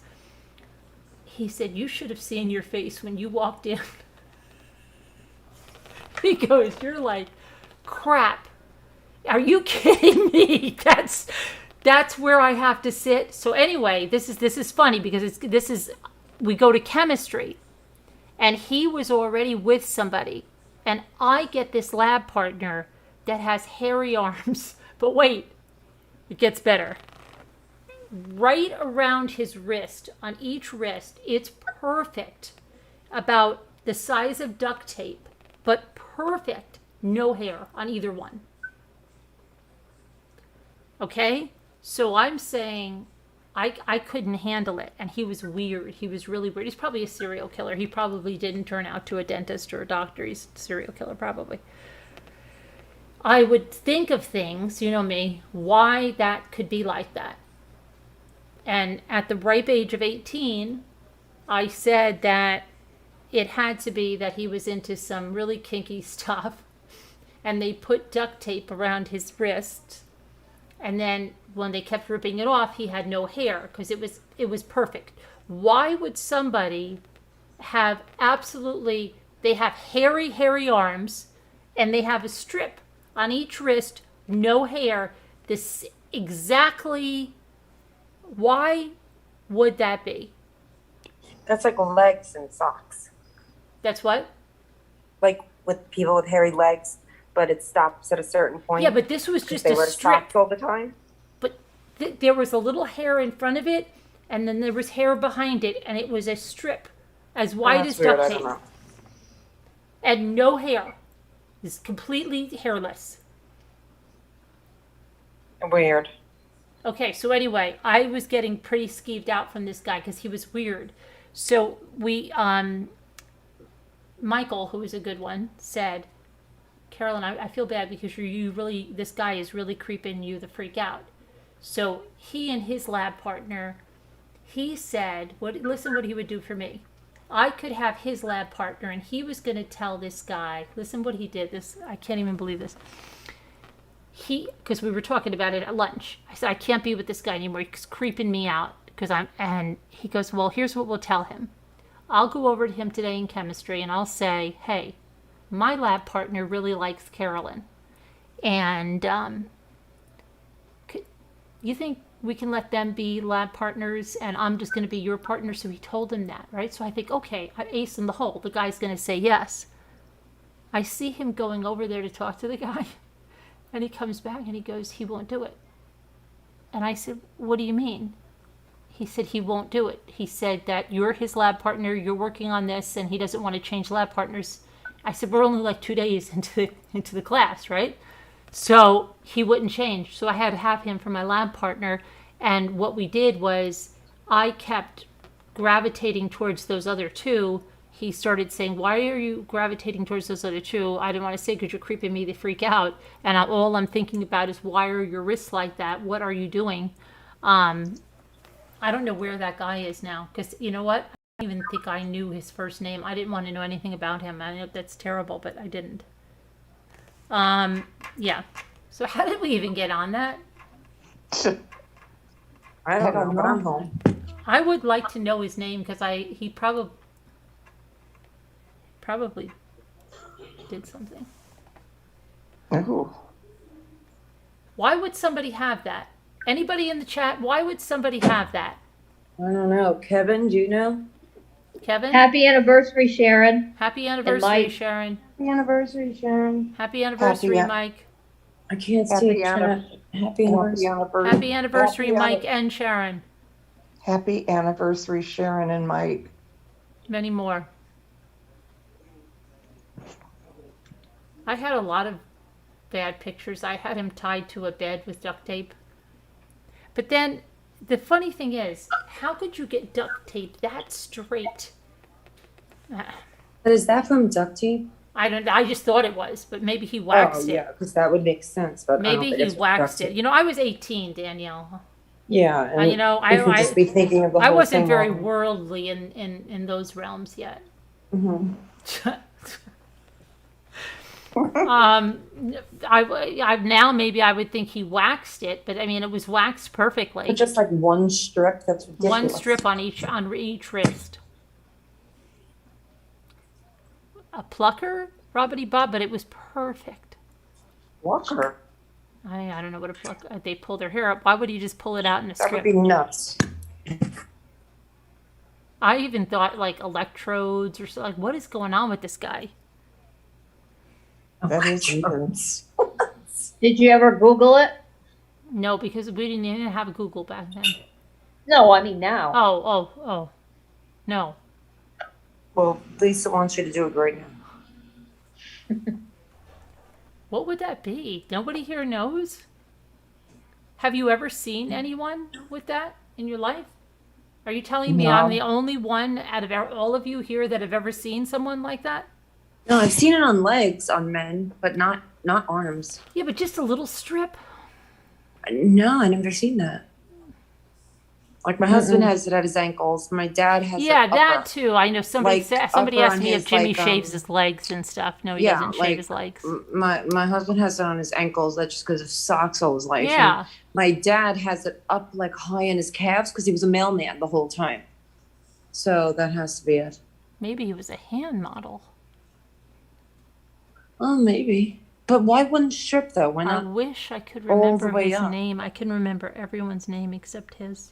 he said, you should have seen your face when you walked in. He goes, you're like, crap. Are you kidding me? That's where I have to sit. So anyway, this is funny because we go to chemistry and he was already with somebody and I get this lab partner that has hairy arms. But wait, it gets better. Right around his wrist, on each wrist, it's perfect. About the size of duct tape, but perfect. No hair on either one. Okay? So I'm saying I couldn't handle it. And he was weird. He was really weird. He's probably a serial killer. He probably didn't turn out to a dentist or a doctor. He's a serial killer probably. I would think of things, you know me, why that could be like that. And at the ripe age of 18, I said that it had to be that he was into some really kinky stuff. And they put duct tape around his wrist. And then when they kept ripping it off, he had no hair because it was perfect. Why would somebody have they have hairy arms and they have a strip on each wrist, no hair, this exactly, why would that be? That's like legs and socks. That's what? Like with people with hairy legs, but it stops at a certain point. Yeah, but this was just they a wear strip. socks all the time. But there was a little hair in front of it, and then there was hair behind it, and it was a strip as wide as duct tape. And no hair. It's completely hairless. Weird. Okay, so anyway, I was getting pretty skeeved out from this guy because he was weird. So Michael, who was a good one, said, Carolyn, I feel bad because you really, this guy is really creeping you the freak out. So he and his lab partner, he said, listen what he would do for me. I could have his lab partner and he was going to tell this guy, listen what he did. I can't even believe this. Because we were talking about it at lunch. I said, I can't be with this guy anymore. He's creeping me out. And he goes, well, here's what we'll tell him. I'll go over to him today in chemistry and I'll say, hey, my lab partner really likes Carolyn. And you think we can let them be lab partners and I'm just going to be your partner? So he told him that, right? So I think, okay, I'm ace in the hole. The guy's going to say yes. I see him going over there to talk to the guy. And he comes back and he goes, he won't do it. And I said, what do you mean? He said he won't do it. He said that you're his lab partner, you're working on this, and he doesn't want to change lab partners. I said, we're only like 2 days into the class, right? So he wouldn't change. So I had to have him for my lab partner. And what we did was I kept gravitating towards those other two. He started saying, why are you gravitating towards those other two? I didn't want to say because you're creeping me the freak out. And all I'm thinking about is, why are your wrists like that? What are you doing? I don't know where that guy is now. Because you know what? I don't even think I knew his first name. I didn't want to know anything about him. I know that's terrible, but I didn't. Yeah. So how did we even get on that? I don't know, but I'm home. I would like to know his name because he probably did something. Ooh. Why would somebody have that? Anybody in the chat, why would somebody have that? I don't know. Kevin, do you know? Kevin? Happy anniversary, Sharon. Happy anniversary, Mike. Sharon. Happy anniversary, Sharon. Happy anniversary, Happy- Mike. I can't Happy see chat. Happy anniversary. Happy anniversary, Happy Mike and Sharon. Happy anniversary, Sharon and Mike. Many more. I had a lot of bad pictures. I had him tied to a bed with duct tape. But then the funny thing is, how could you get duct tape that straight? But is that from duct tape? I just thought it was, but maybe he waxed Oh, it. yeah, because that would make sense. But I don't Maybe think he it's from waxed duct it. tape. You know, I was 18, Danielle. Yeah, and You know, we could just be thinking of the I whole wasn't thing very wrong. worldly in those realms yet. Mhm. I now maybe I would think he waxed it, but I mean it was waxed perfectly. But just like one strip, that's ridiculous. One strip on each wrist. A plucker, Robbity Bob, but it was perfect. Walker. I don't know what a pluck. They pull their hair up. Why would you just pull it out in a That would strip? be nuts. I even thought like electrodes or so. Like, what is going on with this guy? That is nuts. Did you ever Google it? No, because we didn't even have Google back then. No, I mean now. Oh, no. Well, Lisa wants you to do it right now. What would that be? Nobody here knows? Have you ever seen anyone with that in your life? Are you telling me I'm the only one out of all of you here that have ever seen someone like that? No, I've seen it on legs on men, but not arms. Yeah, but just a little strip. No, I never seen that. Like my husband has it at his ankles. My dad has Yeah, it that upper. too. I know somebody Like, somebody upper asked on me if his, Jimmy like, shaves his legs and stuff. No, he yeah, doesn't shave like, his legs. My husband has it on his ankles. That's just because of socks all his life. Yeah. And my dad has it up like high in his calves because he was a mailman the whole time. So that has to be it. Maybe he was a hand model. Oh, maybe. But why wouldn't strip though? Why I not? wish I could all the remember way his up? name. I can remember everyone's name except his.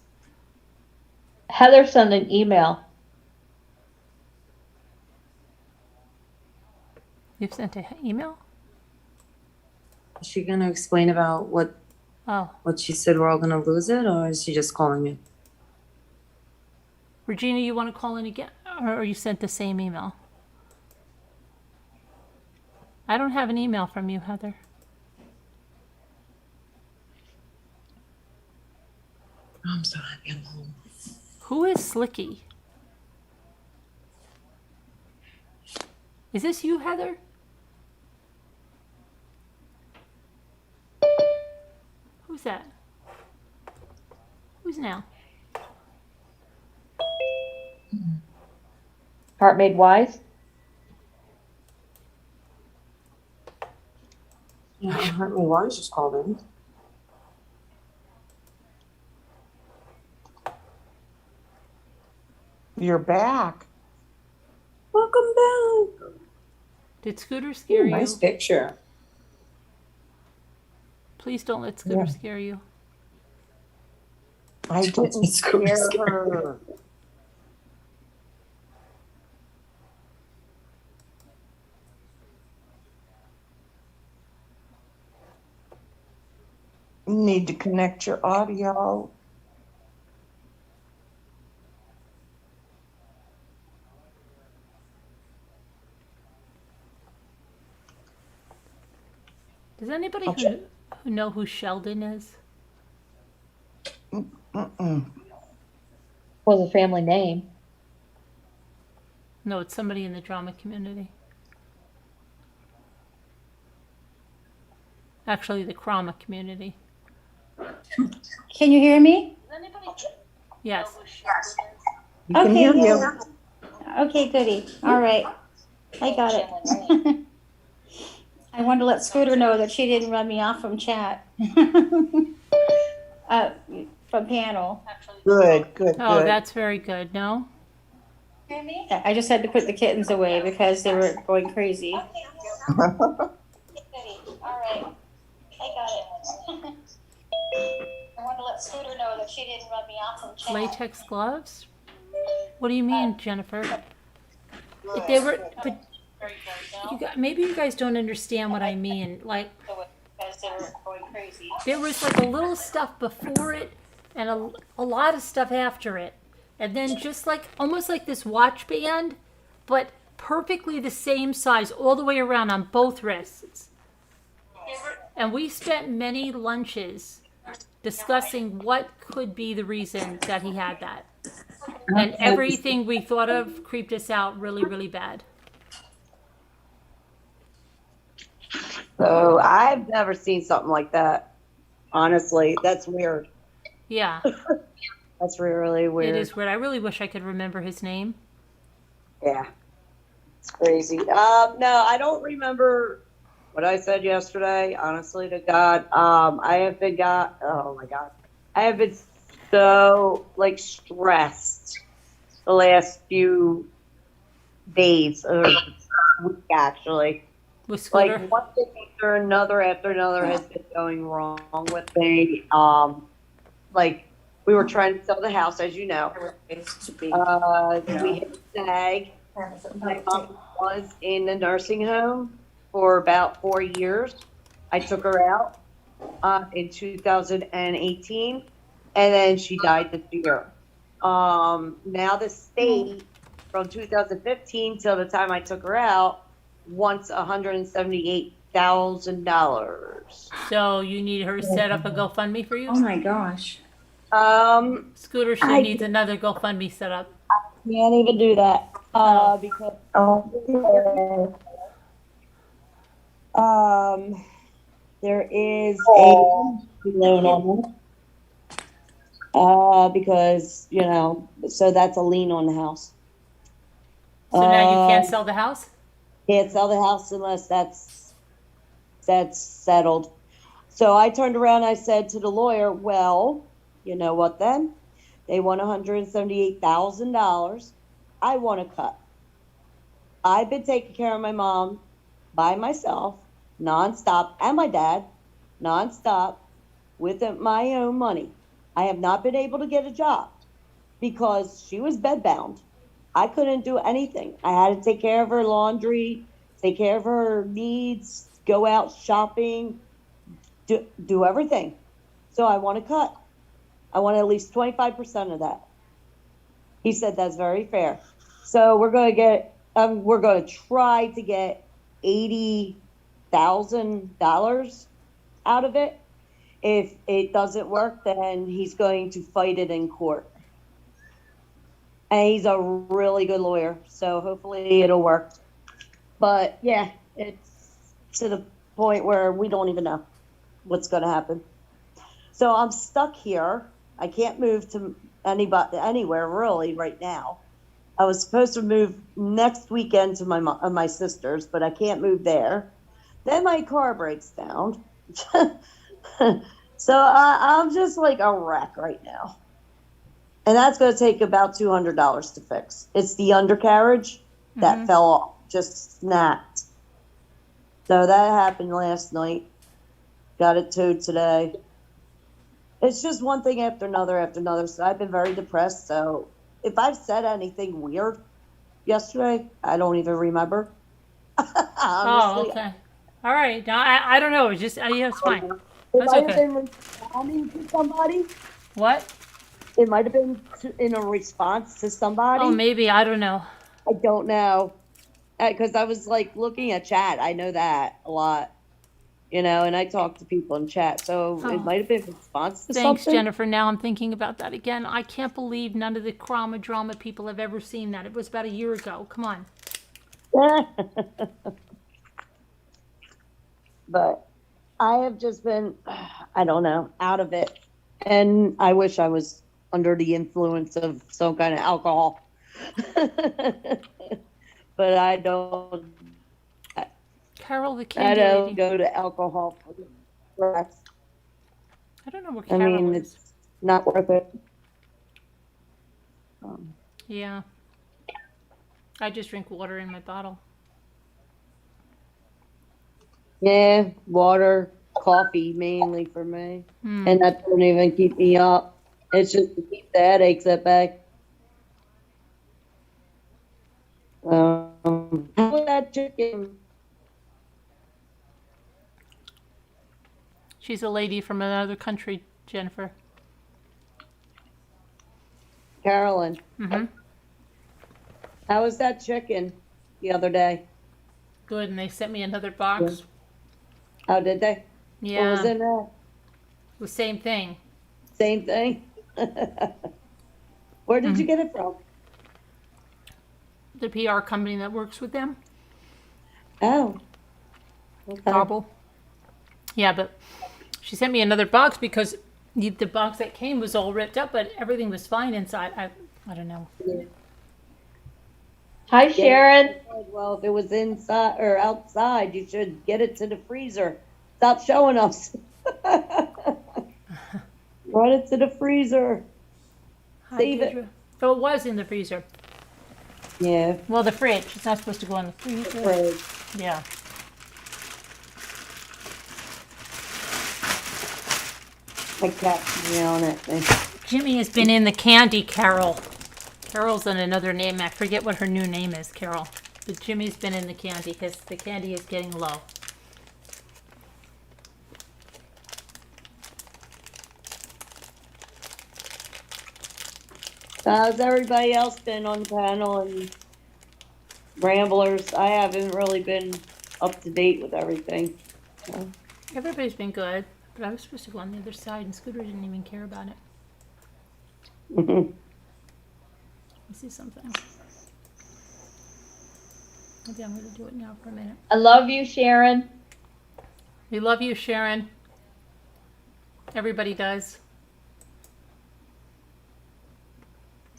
Heather sent an email. You've sent an email? Is she gonna explain about what she said we're all gonna lose it, or is she just calling me? Regina, you want to call in again? Or you sent the same email? I don't have an email from you, Heather. Who is Slicky? Is this you, Heather? Who's that? Who's now? Heart Made Wise. Yeah, Heart Made Wise just called in. You're back. Welcome back. Did Scooter scare you? Nice picture. Please don't let Scooter scare you. I didn't scare her. You need to connect your audio. Does anybody who know who Sheldon is? Was a family name. No, it's somebody in the drama community. Actually, the Krama community. Can you hear me? Yes. You can hear you. Okay, goody. All right. I got it. I wanted to let Scooter know that she didn't run me off from chat. From panel. Good, good, Oh, good. that's very good. No? I just had to put the kittens away because they were going crazy. All right. I got it. I wanted to let Scooter know that she didn't run me off from chat. Latex gloves? What do you mean, Jennifer? They were, but maybe you guys don't understand what I mean. Like, Because they were going crazy. there was like a little stuff before it and a lot of stuff after it. And then just like, almost like this watch band, but perfectly the same size all the way around on both wrists. And we spent many lunches discussing what could be the reason that he had that. And everything we thought of creeped us out really, really bad. So I've never seen something like that. Honestly, that's weird. Yeah. That's really weird. It is weird. I really wish I could remember his name. Yeah. It's crazy. No, I don't remember what I said yesterday, honestly to God. Oh my God. I have been so like stressed the last few days or week actually. With Scooter? Like one thing after another has been going wrong with me. Like we were trying to sell the house, as you know. We hit a snag. My mom was in a nursing home for about 4 years. I took her out in 2018, and then she died this year. Now the state, from 2015 till the time I took her out, wants $178,000. So you need her to set up a GoFundMe for you? Oh my gosh. Scooter needs another GoFundMe set up. Can't even do that because there is a loan on it because so that's a lien on the house. So now you can't sell the house? Can't sell the house unless that's settled. So I turned around and I said to the lawyer, well, you know what then? They want $178,000. I want to cut. I've been taking care of my mom by myself, nonstop, and my dad, nonstop, with my own money. I have not been able to get a job because she was bedbound. I couldn't do anything. I had to take care of her laundry, take care of her needs, go out shopping, do everything. So I want to cut. I want at least 25% of that. He said that's very fair. So we're going to try to get $80,000 out of it. If it doesn't work, then he's going to fight it in court. And he's a really good lawyer, so hopefully it'll work. But yeah, it's to the point where we don't even know what's going to happen. So I'm stuck here. I can't move to anywhere really right now. I was supposed to move next weekend to my sister's, but I can't move there. Then my car breaks down. So I'm just like a wreck right now. And that's going to take about $200 to fix. It's the undercarriage that fell off, just snapped. So that happened last night. Got it towed today. It's just one thing after another. So I've been very depressed. So if I've said anything weird yesterday, I don't even remember. Oh, okay. All right. Now, I don't know. It's just, yeah, it's fine. It That's might okay. have been responding to somebody. What? It might have been in a response to somebody. Oh, maybe. I don't know. I don't know. Because I was like looking at chat. I know that a lot. You know, and I talk to people in chat. So it might have been in response to Thanks, something. Jennifer. Now I'm thinking about that again. I can't believe none of the drama people have ever seen that. It was about a year ago. Come on. But I have just been, I don't know, out of it. And I wish I was under the influence of some kind of alcohol. But I don't. Carol, the I candy don't lady. go to alcohol for I don't know where Carol is. it's not worth it. Yeah. I just drink water in my bottle. Yeah, water, coffee mainly for me. And that don't even keep me up. It's just to keep the headaches at bay. How was that chicken? She's a lady from another country, Jennifer. Carolyn. Mm-hmm. How was that chicken the other day? Good, and they sent me another box. Oh, did they? Yeah. What was in there? The same thing. Same thing? Where did you get it from? The PR company that works with them. Oh. Okay. Gobble. Yeah, but she sent me another box because the box that came was all ripped up, but everything was fine inside. I don't know. Hi, Sharon. Well, if it was inside or outside, you should get it to the freezer. Stop showing us. Run it to the freezer. Save it. So it was in the freezer. Yeah. Well, the fridge. It's not supposed to go in the freezer. Yeah. My cat's yelling at me. Jimmy has been in the candy, Carol. Carol's on another name. I forget what her new name is, Carol. But Jimmy's been in the candy because the candy is getting low. How's everybody else been on the panel and Ramblers? I haven't really been up to date with everything. So. Everybody's been good, but I was supposed to go on the other side, and Scooter didn't even care about it. Let me see something. Maybe I'm going to do it now for a minute. I love you, Sharon. We love you, Sharon. Everybody does.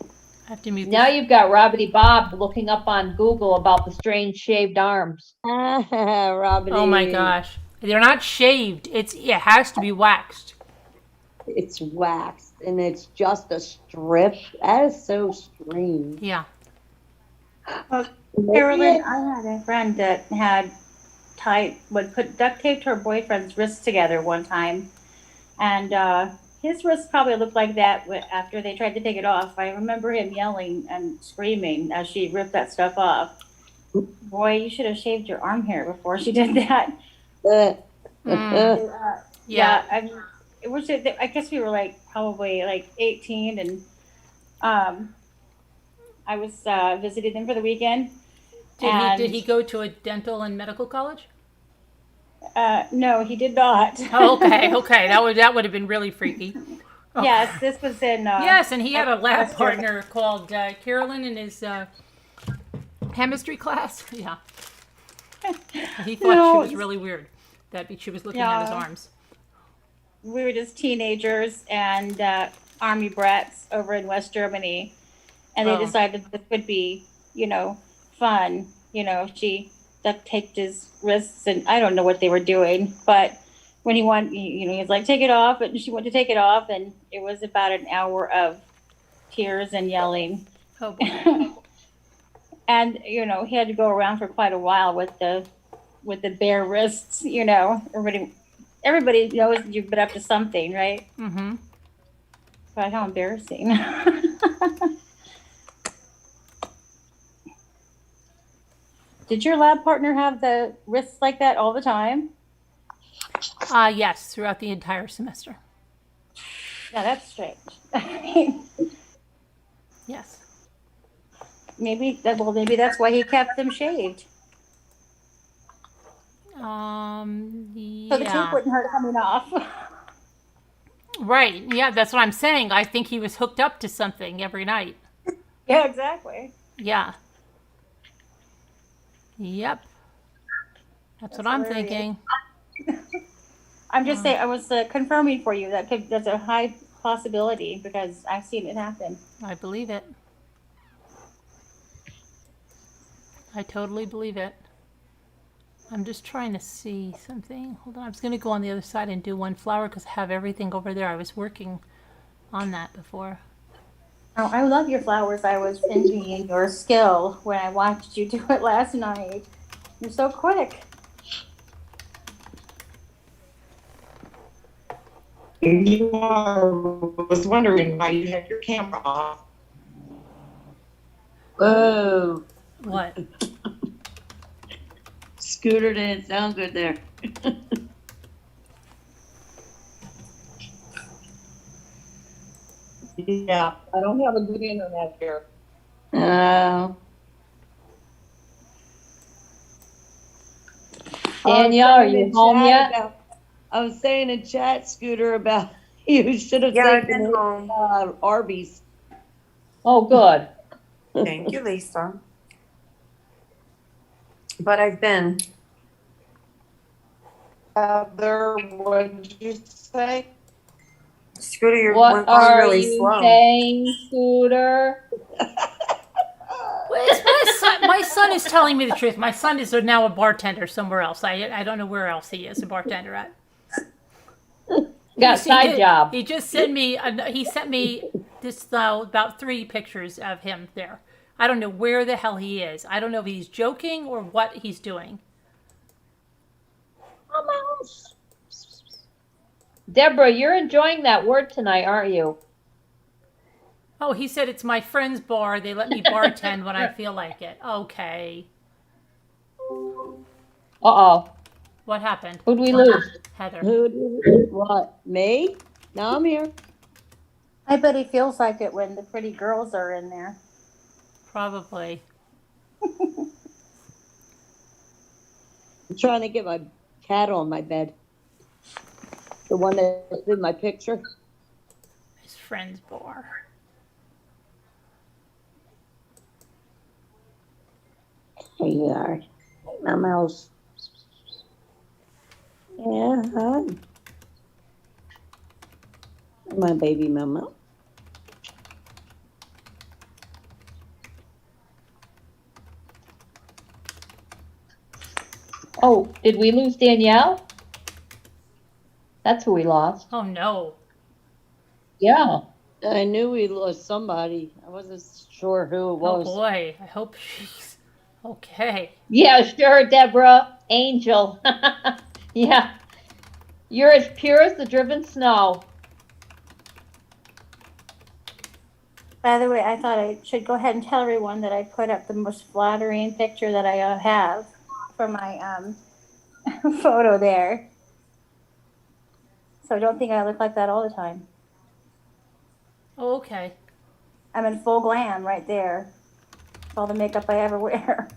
I have to mute Now this. you've got Robbity Bob looking up on Google about the strange shaved arms. Robbity. Oh my gosh. They're not shaved. It has to be waxed. It's waxed and it's just a strip. That is so strange. Yeah. Carolyn, I had a friend that would put duct tape to her boyfriend's wrists together one time, and his wrists probably looked like that after they tried to take it off. I remember him yelling and screaming as she ripped that stuff off. Boy, you should have shaved your arm hair before she did that. Yeah. I mean, I guess we were probably 18, and I was visiting them for the weekend. Did he go to a dental and medical college? No, he did not. Oh, okay, okay. That would have been really freaky. Oh. Yes, this was in. Yes, and he had a lab West Germany. partner called Carolyn in his chemistry class. Yeah. He thought she was really weird that she was looking at his arms. We were just teenagers and army brats over in West Germany, and they decided this would be, fun. She duct taped his wrists, and I don't know what they were doing, but when he wanted, he was like, take it off, and she wanted to take it off, and it was about an hour of tears and yelling. Oh, boy. And he had to go around for quite a while with the bare wrists. Everybody knows you've been up to something, right? Mm-hmm. But how embarrassing. Did your lab partner have the wrists like that all the time? Yes, throughout the entire semester. Yeah, that's strange. Yes. Maybe that's why he kept them shaved. Yeah. So the tape wouldn't hurt coming off. Right. Yeah, that's what I'm saying. I think he was hooked up to something every night. Yeah, exactly. Yeah. Yep. That's what I'm hilarious. thinking. I'm just saying, I was confirming for you that's a high possibility because I've seen it happen. I believe it. I totally believe it. I'm just trying to see something. Hold on. I was going to go on the other side and do one flower because I have everything over there. I was working on that before. Oh, I love your flowers. I was envying your skill when I watched you do it last night. You're so quick. You was wondering why you had your camera off. Whoa. What? Scooter didn't sound good there. Yeah, I don't have a good internet here. Danielle, are you home yet? I was saying in chat, Scooter, about you should have I've taken been home. Arby's. Oh, good. Thank you, Lisa. But I've been. Heather, what did you say? Scooter, you're What going are really you slow. saying, Scooter? My son is telling me the truth. My son is now a bartender somewhere else. I don't know where else he is a bartender at. Got a side job. He just sent me. He sent me this about 3 pictures of him there. I don't know where the hell he is. I don't know if he's joking or what he's doing. Deborah, you're enjoying that word tonight, aren't you? Oh, he said it's my friend's bar. They let me bartend when I feel like it. Okay. Uh-oh. What happened? Who'd we lose? Heather. What? Me? Now I'm here. I bet he feels like it when the pretty girls are in there. Probably. I'm trying to get my cat on my bed. The one that's in my picture. His friend's bar. Here you are. My mouse. Yeah, hi. My baby mama. Oh, did we lose Danielle? That's who we lost. Oh, no. Yeah. I knew we lost somebody. I wasn't sure who it was. Oh, boy. I hope she's okay. Yeah, sure, Deborah. Angel. Yeah. You're as pure as the driven snow. By the way, I thought I should go ahead and tell everyone that I put up the most flattering picture that I have for my photo there. So don't think I look like that all the time. Oh, okay. I'm in full glam right there. It's all the makeup I ever wear.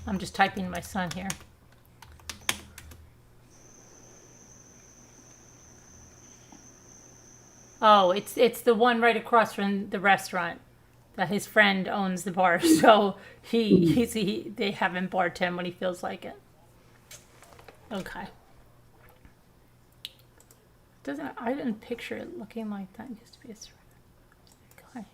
I'm just typing to my son here. Oh, it's the one right across from the restaurant that his friend owns the bar. So they have him bartend when he feels like it. Okay. I didn't picture it looking like that. It used to be a okay.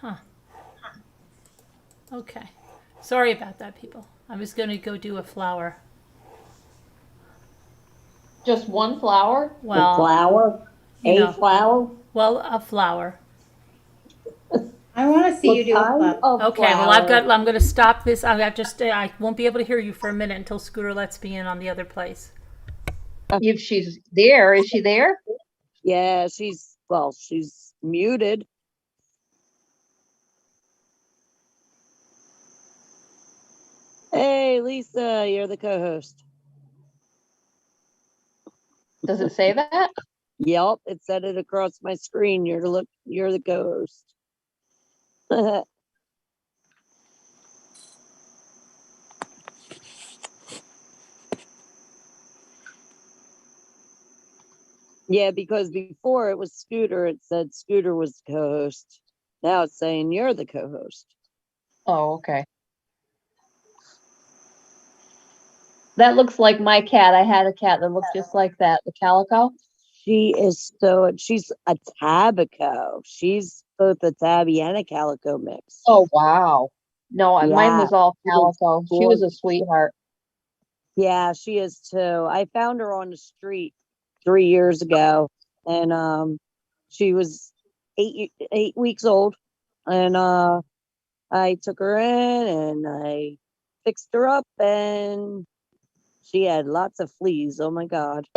Huh. Okay. Sorry about that, people. I was going to go do a flower. Just one flower? A Well, flower? you A know, flower? well, a flower. I want to see you What do a kind club. of Okay, well, flower? I'm going to stop this. I won't be able to hear you for a minute until Scooter lets me in on the other place. If she's there, is she there? Yeah, she's muted. Hey, Lisa, you're the co-host. Does it say that? Yep, it said it across my screen. You're the co-host. Yeah, because before it was Scooter, it said Scooter was the co-host. Now it's saying you're the co-host. Oh, okay. That looks like my cat. I had a cat that looked just like that, the Calico. She's a Tabico. She's both a Tabby and a Calico mix. Oh, wow. No, mine Yeah, was all Calico. She was a gorgeous. sweetheart. Yeah, she is too. I found her on the street 3 years ago, and she was 8 weeks old, and I took her in and I fixed her up, and she had lots of fleas. Oh my God!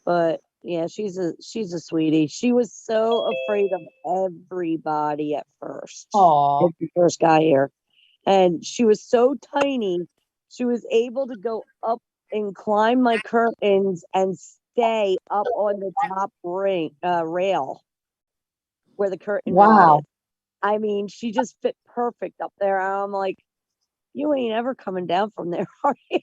But yeah, she's a sweetie. She was so afraid of everybody at first. Oh, When she first got here, and she was so tiny. She was able to go up and climb my curtains and stay up on the top rail where the curtain rod wow. is. I mean, she just fit perfect up there. I'm like, you ain't ever coming down from there, are you?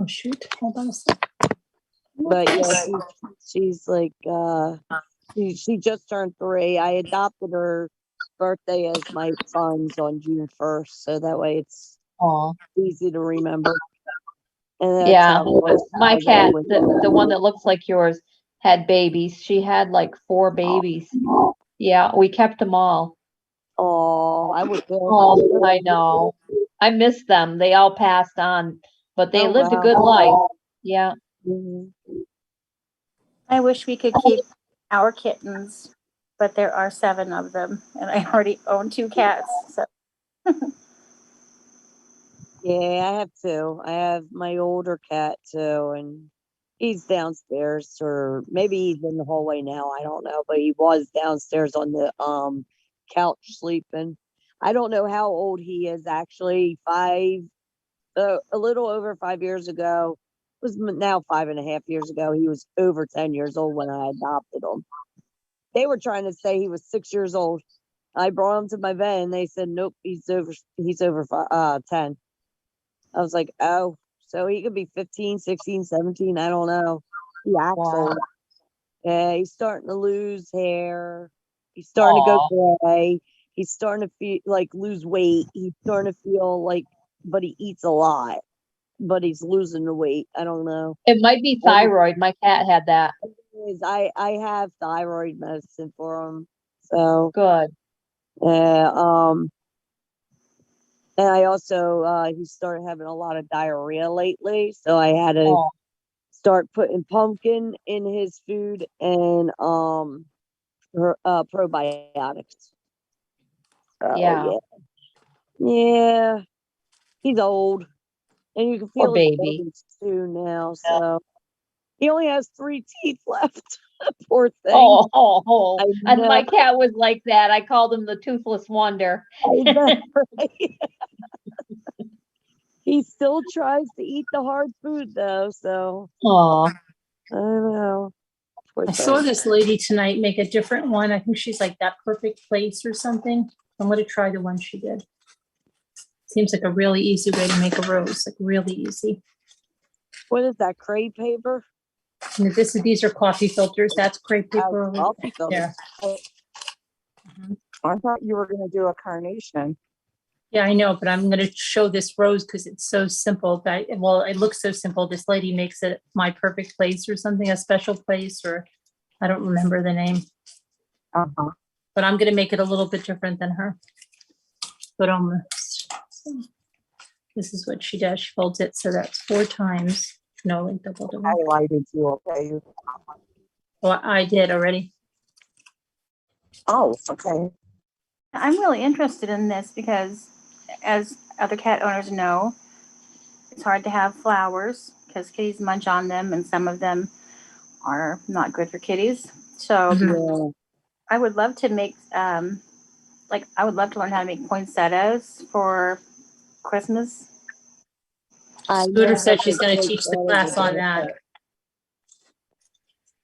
Oh, shoot. Hold on a sec. But yeah, she's like, she just turned 3. I adopted her birthday as my son's on June 1st, so that way it's Oh, easy to remember. And that's yeah. how My I cat, went. the one that looks like yours, had babies. She had like 4 babies. Yeah, we kept them all. Oh, I would feel. Oh, I know. I miss them. They all passed on, but they Oh lived a wow. good life. Yeah. Mhm. I wish we could keep our kittens, but there are 7 of them, and I already own 2 cats. So Yeah, I have 2. I have my older cat too, and he's downstairs, or maybe he's in the hallway now. I don't know, but he was downstairs on the couch sleeping. I don't know how old he is actually. A little over 5 years ago. Was now 5.5 years ago. He was over 10 years old when I adopted him. They were trying to say he was 6 years old. I brought him to my vet and they said, nope, he's over 10. I was like, oh, so he could be 15, 16, 17. I don't know. He acts Wow. old. Yeah, he's starting to lose hair. He's starting to Aw. go gray. He's starting to feel like lose weight. He's starting to feel like, but he eats a lot, but he's losing the weight. I don't know. It might be thyroid. My cat had that. I have thyroid medicine for him. So Good. yeah, and I also he started having a lot of diarrhea lately, so I had to Oh, start putting pumpkin in his food and probiotics. So yeah. yeah, he's old, and you can Poor feel his baby. bones too now. So He only has 3 teeth left. Poor thing. Oh, I and my know. cat was like that. I called him the toothless wonder. I know, right? He still tries to eat the hard food though, so Oh, I don't know. Poor I saw thing. this lady tonight make a different one. I think she's like That Perfect Place or something. I'm gonna try the one she did. Seems like a really easy way to make a rose, like really easy. What is that, crepe paper? And these are coffee filters. That's crepe paper over Coffee filter. there. I thought you were gonna do a carnation. Yeah, I know, but I'm gonna show this rose because it's so simple. Well, it looks so simple. This lady makes it My Perfect Place or something, a special place, or I don't remember the name. Uh-huh. But I'm gonna make it a little bit different than her. But almost. This is what she does. She folds it so that's 4 times. No, like double. Highlighted you, okay? Oh, I did already. Oh, okay. I'm really interested in this because, as other cat owners know, it's hard to have flowers because kitties munch on them, and some of them are not good for kitties. So Yeah. I would love to make, I would love to learn how to make poinsettias for Christmas. Scooter said she's gonna teach the class on that.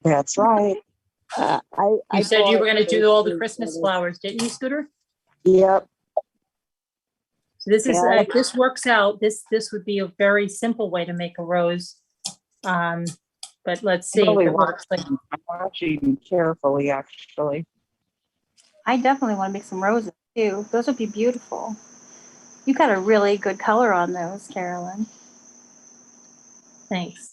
That's right. You said you were gonna do all the Christmas flowers, didn't you, Scooter? Yep. So this is, Yeah. if this works out, this would be a very simple way to make a rose. But let's see if Really it works. Like, I'm watching carefully, actually. I definitely want to make some roses too. Those would be beautiful. You got a really good color on those, Carolyn. thanks.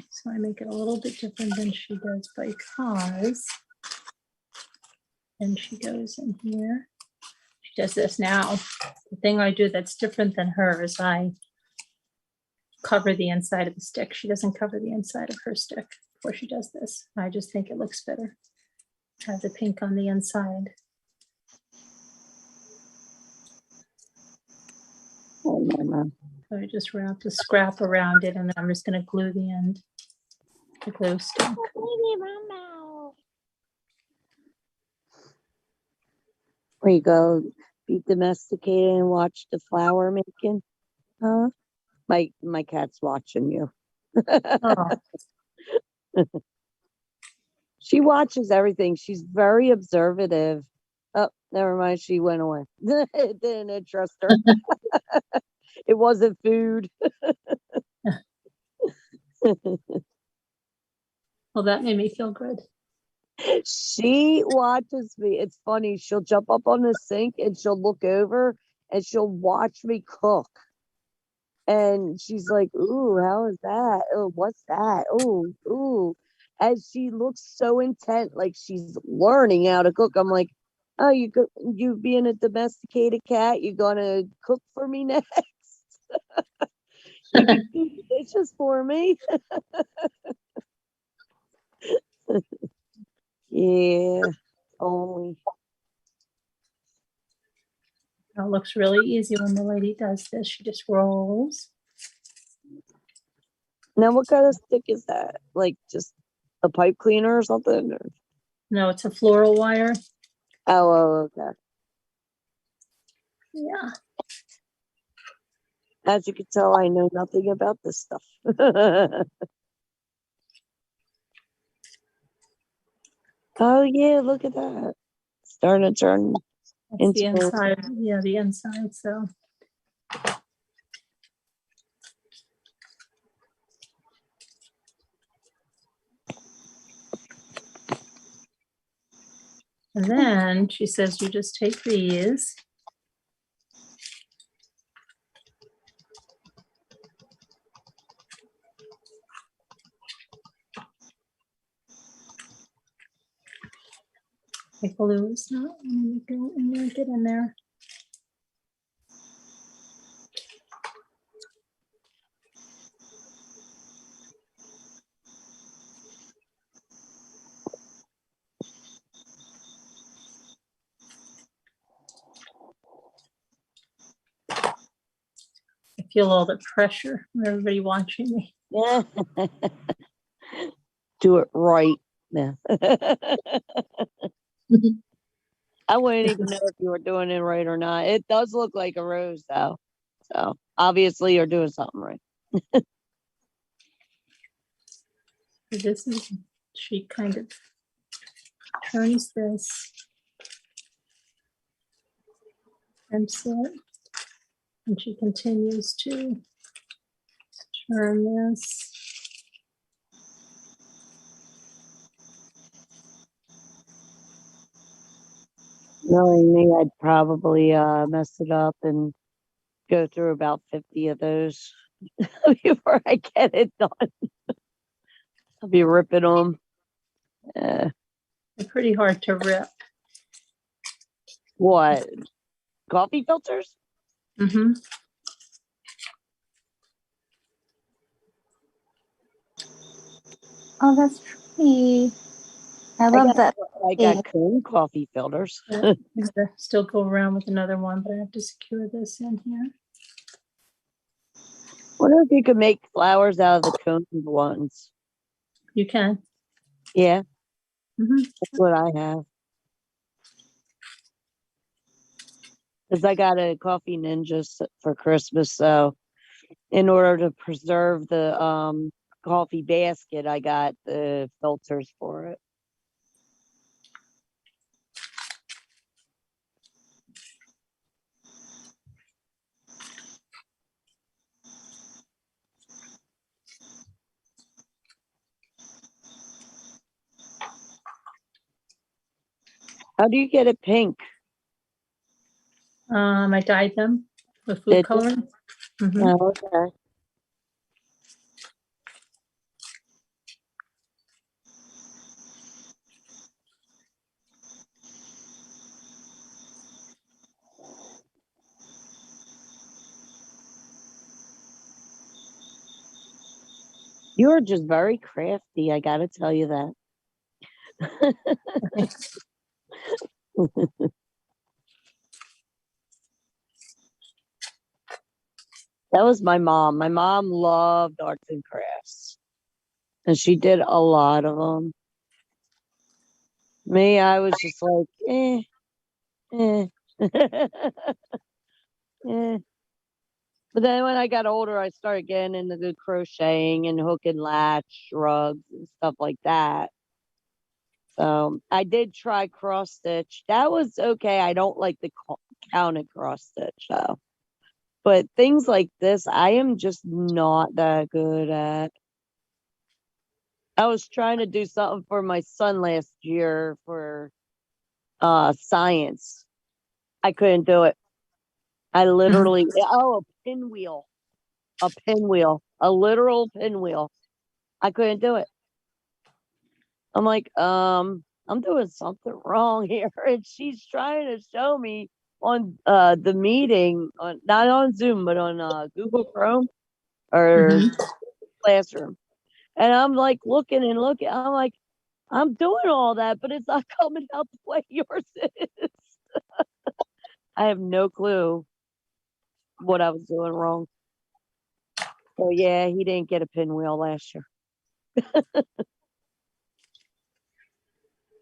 So I make it a little bit different than she does because then she goes in here. She does this now. The thing I do that's different than her is I cover the inside of the stick. She doesn't cover the inside of her stick before she does this. I just think it looks better. Have the pink on the inside. Oh, Mama. So I just wrap the scrap around it and then I'm just gonna glue the end. The glue stick. Where you go, be domesticated and watch the flower making. Huh? My cat's watching you. Oh, She watches everything. She's very observative. Oh, never mind. She went away. It didn't interest her. It wasn't food. well, that made me feel good. She watches me. It's funny. She'll jump up on the sink and she'll look over and she'll watch me cook. And she's like, "Ooh, how is that? Oh, what's that? Ooh, ooh." As she looks so intent, like she's learning how to cook. I'm like, "Oh, you being a domesticated cat, you gonna cook for me next? You can do dishes for me." Yeah, only. It looks really easy when the lady does this. She just rolls. Now, what kind of stick is that? Like just a pipe cleaner or something? Or... No, it's a floral wire. Oh, okay. Yeah. As you can tell, I know nothing about this stuff. Oh yeah, look at that. Starting to turn That's the into inside. Yeah, the inside. So and then she says you just take these. Like glue is not. And then get in there. feel all the pressure from everybody watching me. Yeah. Do it right. Yeah. I wouldn't even know if you were doing it right or not. It does look like a rose though. So obviously you're doing something right. This is, she kind of turns this and it, and she continues to turn this. Knowing me, I'd probably mess it up and go through about 50 of those before I get it done. I'll be ripping them. They're pretty hard to rip. What? Coffee filters? Mm-hmm. Oh, that's pretty. I love that. I got cone coffee filters. Yeah, I'm gonna still go around with another one, but I have to secure this in here. Wonder if you could make flowers out of the cone ones. You can. Yeah, Mm-hmm. that's what I have. Because I got a coffee ninja for Christmas, so in order to preserve the coffee basket, I got the filters for it. How do you get it pink? I dyed them with food Did you? coloring. Mm-hmm. Oh, okay. You're just very crafty, I gotta tell you that. That was my mom. My mom loved arts and crafts, and she did a lot of them. Me, I was just like, eh. Eh. But then when I got older, I started getting into the crocheting and hook and latch rugs and stuff like that. So I did try cross stitch. That was okay. I don't like the counted cross stitch though. But things like this, I am just not that good at. I was trying to do something for my son last year for science. I couldn't do it. I literally a pinwheel. A pinwheel. A literal pinwheel. I couldn't do it. I'm like, I'm doing something wrong here. And she's trying to show me on the meeting on not on Zoom, but on Google Chrome or Classroom. And I'm like looking and looking. I'm like, I'm doing all that, but it's not coming out the way yours is. I have no clue what I was doing wrong. So yeah, he didn't get a pinwheel last year.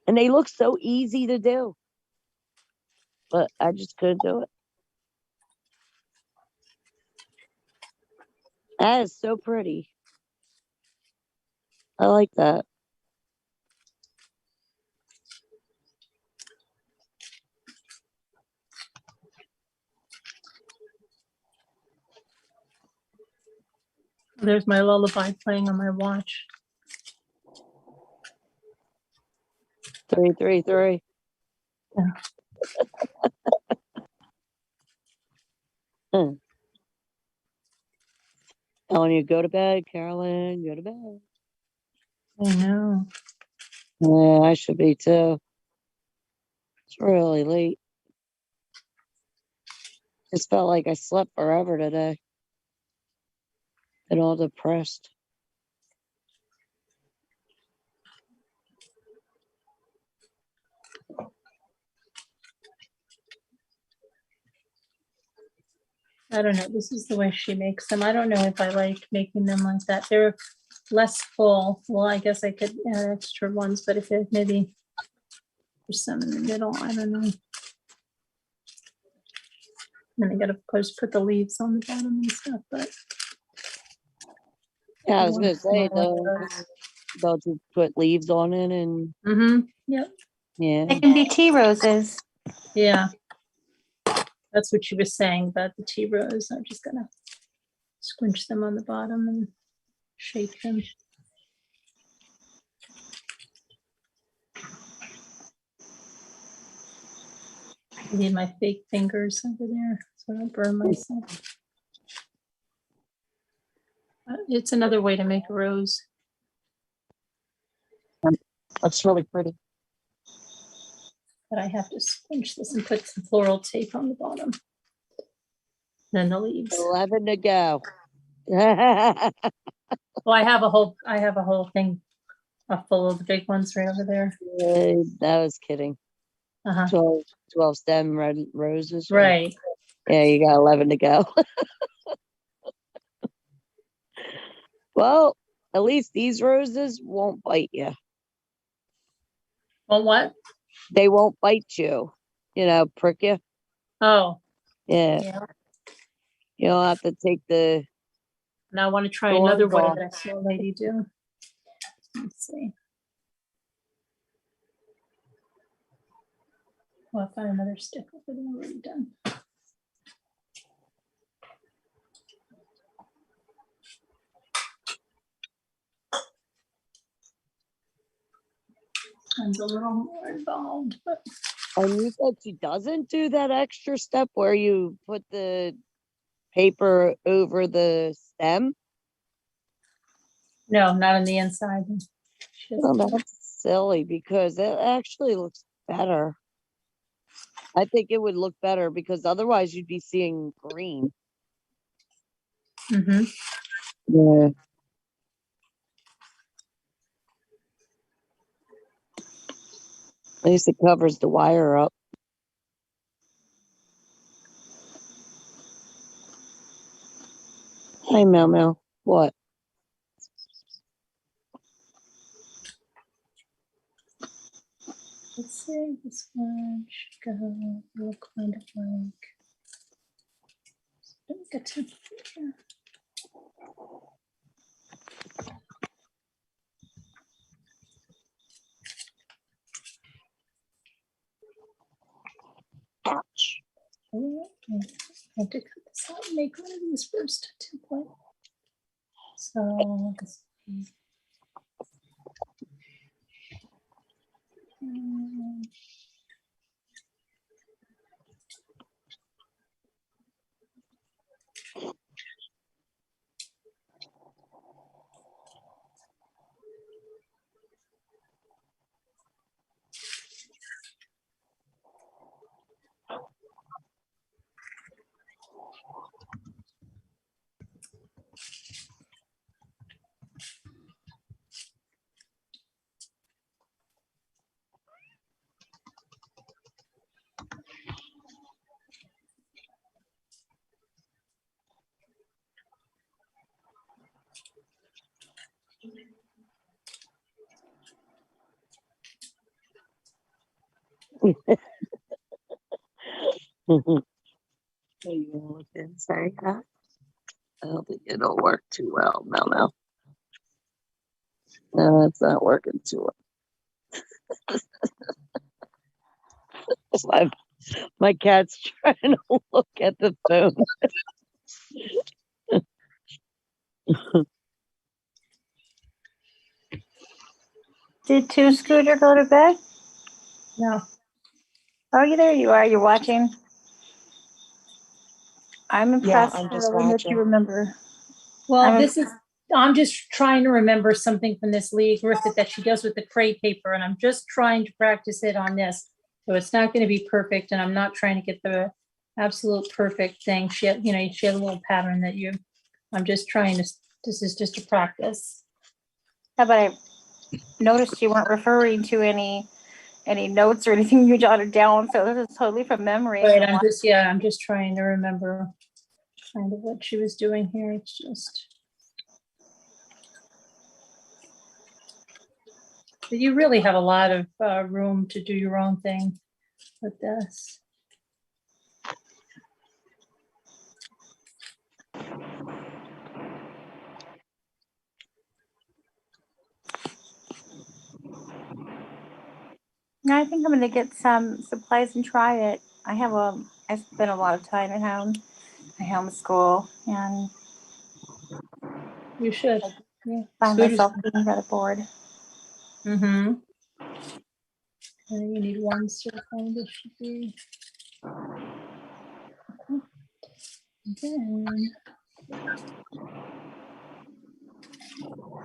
And they look so easy to do. But I just couldn't do it. That is so pretty. I like that. There's my lullaby playing on my watch. 333. Yeah. Telling you go to bed, Carolyn, go to bed. I know. Yeah, I should be too. It's really late. Just felt like I slept forever today. And all depressed. I don't know. This is the way she makes them. I don't know if I like making them like that. They're less full. Well, I guess I could add extra ones, but if it maybe there's some in the middle, I don't know. Then I gotta, of course, put the leaves on the bottom and stuff, but. Yeah, I was gonna say, don't you put leaves on it and Mm-hmm, yep, yeah. They can be tea roses. yeah. That's what she was saying about the tea rose. I'm just gonna squinch them on the bottom and shape them. I need my fake fingers over there so I don't burn myself. It's another way to make a rose. That's really pretty. But I have to squinch this and put some floral tape on the bottom. Then the leaves. 11 to go. Well, I have a whole thing full of the big ones right over there. I was kidding. Uh-huh. 12 stem red roses. Right. Yeah, you got 11 to go. Well, at least these roses won't bite you. Well, what? They won't bite you. You know, prick you. Oh. Yeah. Yeah. You don't have to take the. Now I want to try thorns another way off. that I saw a lady do. Let's see. Well, I found another stick over there already done. Mine's a little more involved, but And you said she doesn't do that extra step where you put the paper over the stem? no, not on the inside. She Well, doesn't do that's silly because it actually looks better. I think it would look better because otherwise you'd be seeing green. it. Mm-hmm. Yeah. At least it covers the wire up. Hey, Mel Mel. What? Let's see, this one should go look kind of like. Don't get too here. Ouch. I have to cut this out and make one of these first 2 point. So let's see. You wanna look and say that? I don't think it'll work too well, Mel Mel. No, it's not working too well. my cat's trying to look at the phone. Did two Scooter go to bed? No. Oh, there you are. You're watching. I'm impressed I'm just Carolyn, that you watching. remember. Well, I'm just trying to remember something from this league Griffith that she does with the crepe paper, and I'm just trying to practice it on this. So it's not going to be perfect, and I'm not trying to get the absolute perfect thing. She had a little pattern that I'm just trying to, this is just a practice. How about I noticed you weren't referring to any notes or anything you jotted down, so this is totally from memory. Right, I'm just trying to remember. kind of what she was doing here. It's just. But you really have a lot of room to do your own thing with this. No, I think I'm gonna get some supplies and try it. I spend a lot of time at home. I homeschool and You should. Yeah. find myself being rather bored. Mm-hmm. And you need one circle. This should be. Then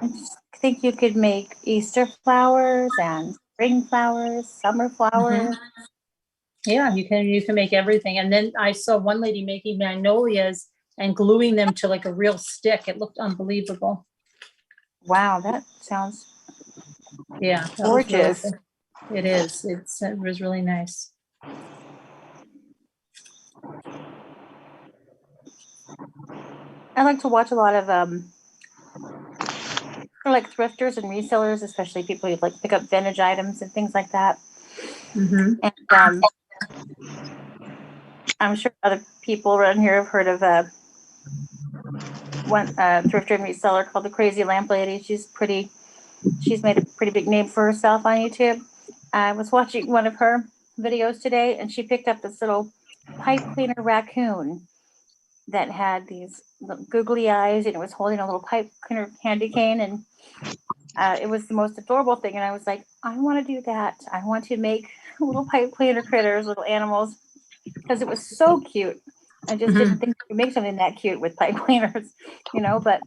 I just think you could make Easter flowers and spring flowers, summer flowers. yeah, you can make everything. And then I saw one lady making magnolias and gluing them to like a real stick. It looked unbelievable. Wow, that sounds Yeah, that was really gorgeous. good. It is. It was really nice. I like to watch a lot of like thrifters and resellers, especially people who like pick up vintage items and things like that. Mm-hmm. And I'm sure other people around here have heard of one thrifter and reseller called the Crazy Lamp Lady. She's made a pretty big name for herself on YouTube. I was watching one of her videos today, and she picked up this little pipe cleaner raccoon that had these googly eyes, and it was holding a little pipe cleaner candy cane, and it was the most adorable thing. And I was like, I want to do that. I want to make little pipe cleaner critters, little animals, because it was so cute. I just didn't think you could make something that cute with pipe cleaners, but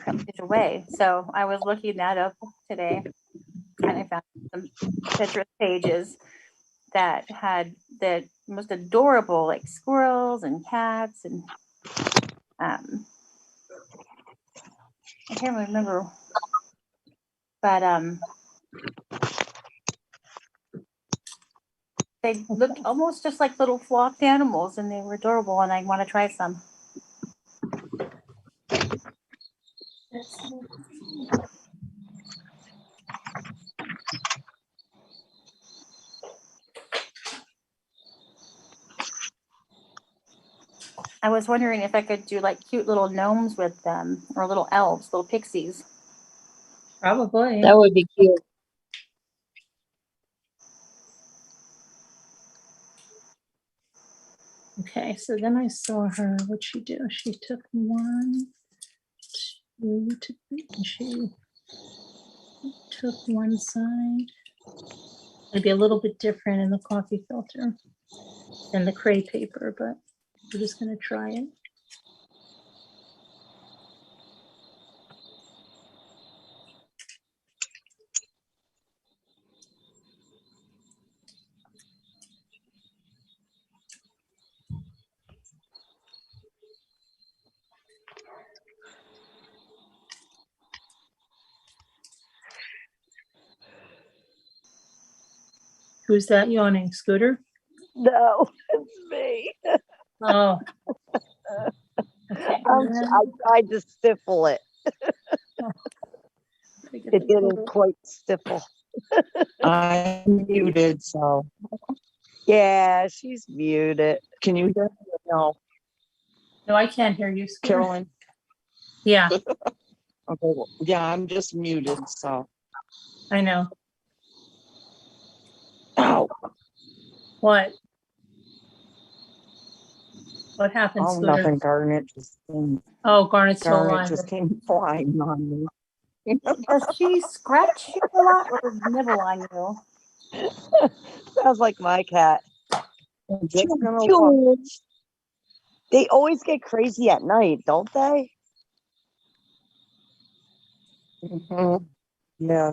either way. So I was looking that up today, and I found some Pinterest pages that had the most adorable like squirrels and cats and I can't remember, but they looked almost just like little flocked animals, and they were adorable, and I want to try some. I was wondering if I could do like cute little gnomes with them, or little elves, little pixies. Probably. That would be cute. Okay, so then I saw her. What'd she do? She took 1, 2, and she took one side. It'd be a little bit different in the coffee filter than the cray paper, but we're just gonna try it. Who's that yawning? Scooter? No, it's me. Oh. Okay. I tried to stifle it. It didn't quite stifle. I'm muted, so. Yeah, she's muted. Can you hear me? No, No, I can't hear you, Scooter. Carolyn. Yeah, Okay, well, yeah, I'm just muted, so. I know. Oh, What happened, oh, Scooter? nothing, Garnet just came. Oh, Garnet's still Garnet alive. just came flying on me. Does she scratch you a lot or nibble on you? Sounds like my cat. I'm just gonna walk. They always get crazy at night, don't they? Mhm. Yeah,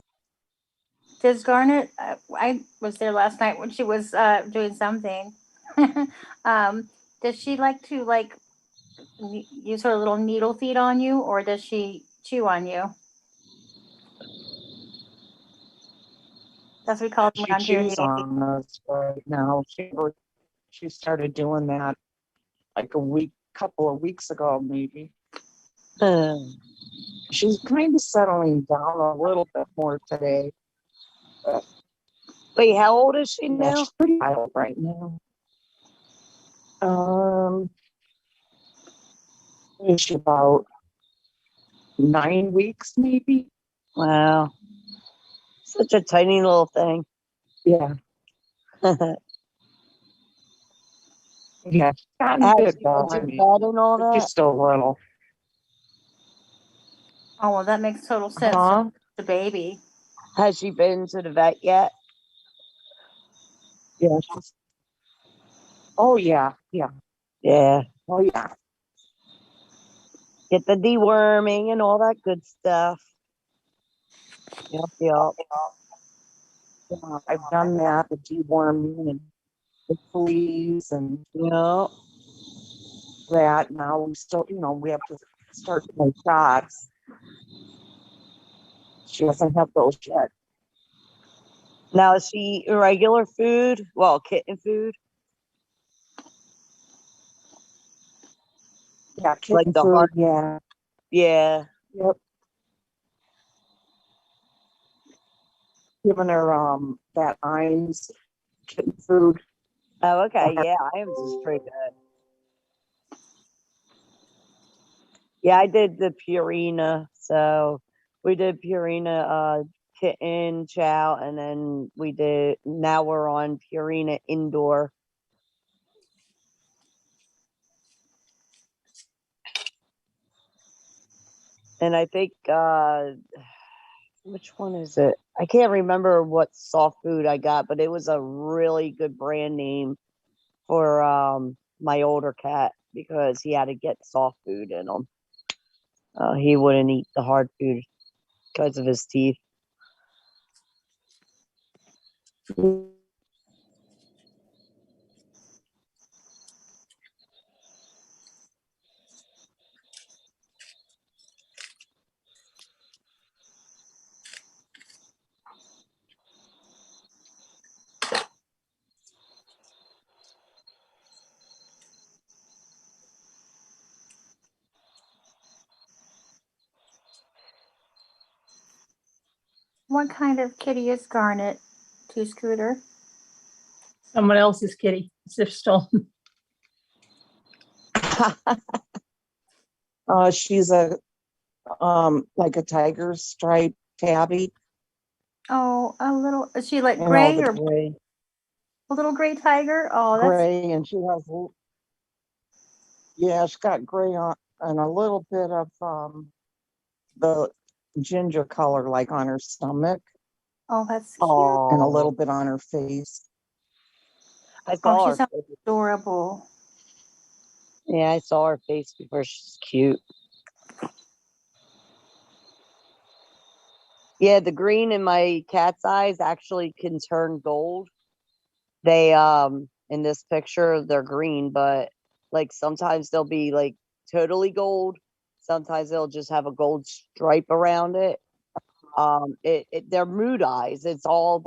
Does Garnet? I was there last night when she was doing something. Does she like to use her little needle feed on you, or does she chew on you? That's what we call them she around here. chews on us right now. She started doing that like a week couple of weeks ago, maybe. She's kind of settling down a little bit more today. Wait, how old is she Yeah, now? she's pretty wild right now. Is she about 9 weeks, maybe? Wow. Such a tiny little thing. Yeah. Yeah, she's gotten Has good she though. been to I bed mean, and all she's that? still little. Oh, well, that makes total sense. Huh? The baby. Has she been to the vet yet? Yeah. Oh yeah, yeah. Yeah. Oh yeah. Get the deworming and all that good stuff. Yep, yep. Yeah, I've done that, the deworming and the fleas and Yep. that. Now we still, we have to start doing shots. She doesn't have those yet. Now, is she eating regular food? Well, kitten food? Yeah, Like kitten the food. heart? Yeah. Yeah. Yep. Giving her that Iams kitten food. Oh, okay. Yeah, I am just pretty good. Yeah, I did the Purina. So we did Purina kitten chow, and then now we're on Purina indoor. And I think which one is it? I can't remember what soft food I got, but it was a really good brand name for my older cat because he had to get soft food in him. He wouldn't eat the hard food because of his teeth. What kind of kitty is Garnet to Scooter? Someone else's kitty. It's their stolen. She's a like a tiger stripe tabby. Oh, a little. Is she like You know, gray the or gray, a little gray tiger? Oh, that's gray, and she has yeah, she's got gray on and a little bit of the ginger color like on her stomach that's cute. and a Oh, little bit on her face. I Oh, saw she her. sounds adorable. Yeah, I saw her face before. She's cute. Yeah, the green in my cat's eyes actually can turn gold. They in this picture they're green, but like sometimes they'll be like totally gold. Sometimes they'll just have a gold stripe around it. They're mood eyes. It's all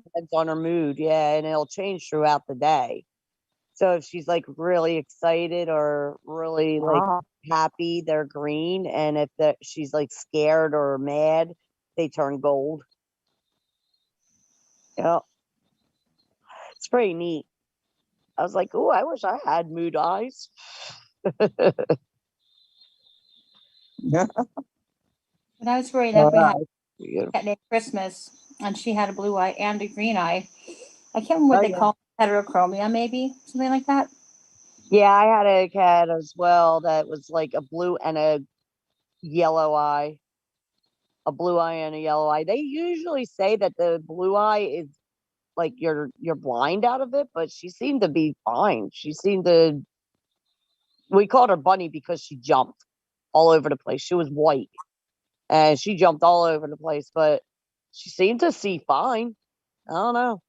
depends on her mood, yeah, and it'll change throughout the day. So if she's like really excited or really like happy, they're green, and if she's like scared or mad, they turn gold. Yeah, it's pretty neat. I was like, oh, I wish I had mood eyes. Yeah. When I was growing up, we had Beautiful. a cat named Christmas, and she had a blue eye and a green eye. I can't remember what Oh, they yeah. call it, heterochromia, maybe something like that. Yeah, I had a cat as well that was like a blue and a yellow eye. A blue eye and a yellow eye. They usually say that the blue eye is like you're blind out of it, but she seemed to be fine. She seemed to we called her Bunny because she jumped all over the place. She was white and she jumped all over the place, but she seemed to see fine. I don't know.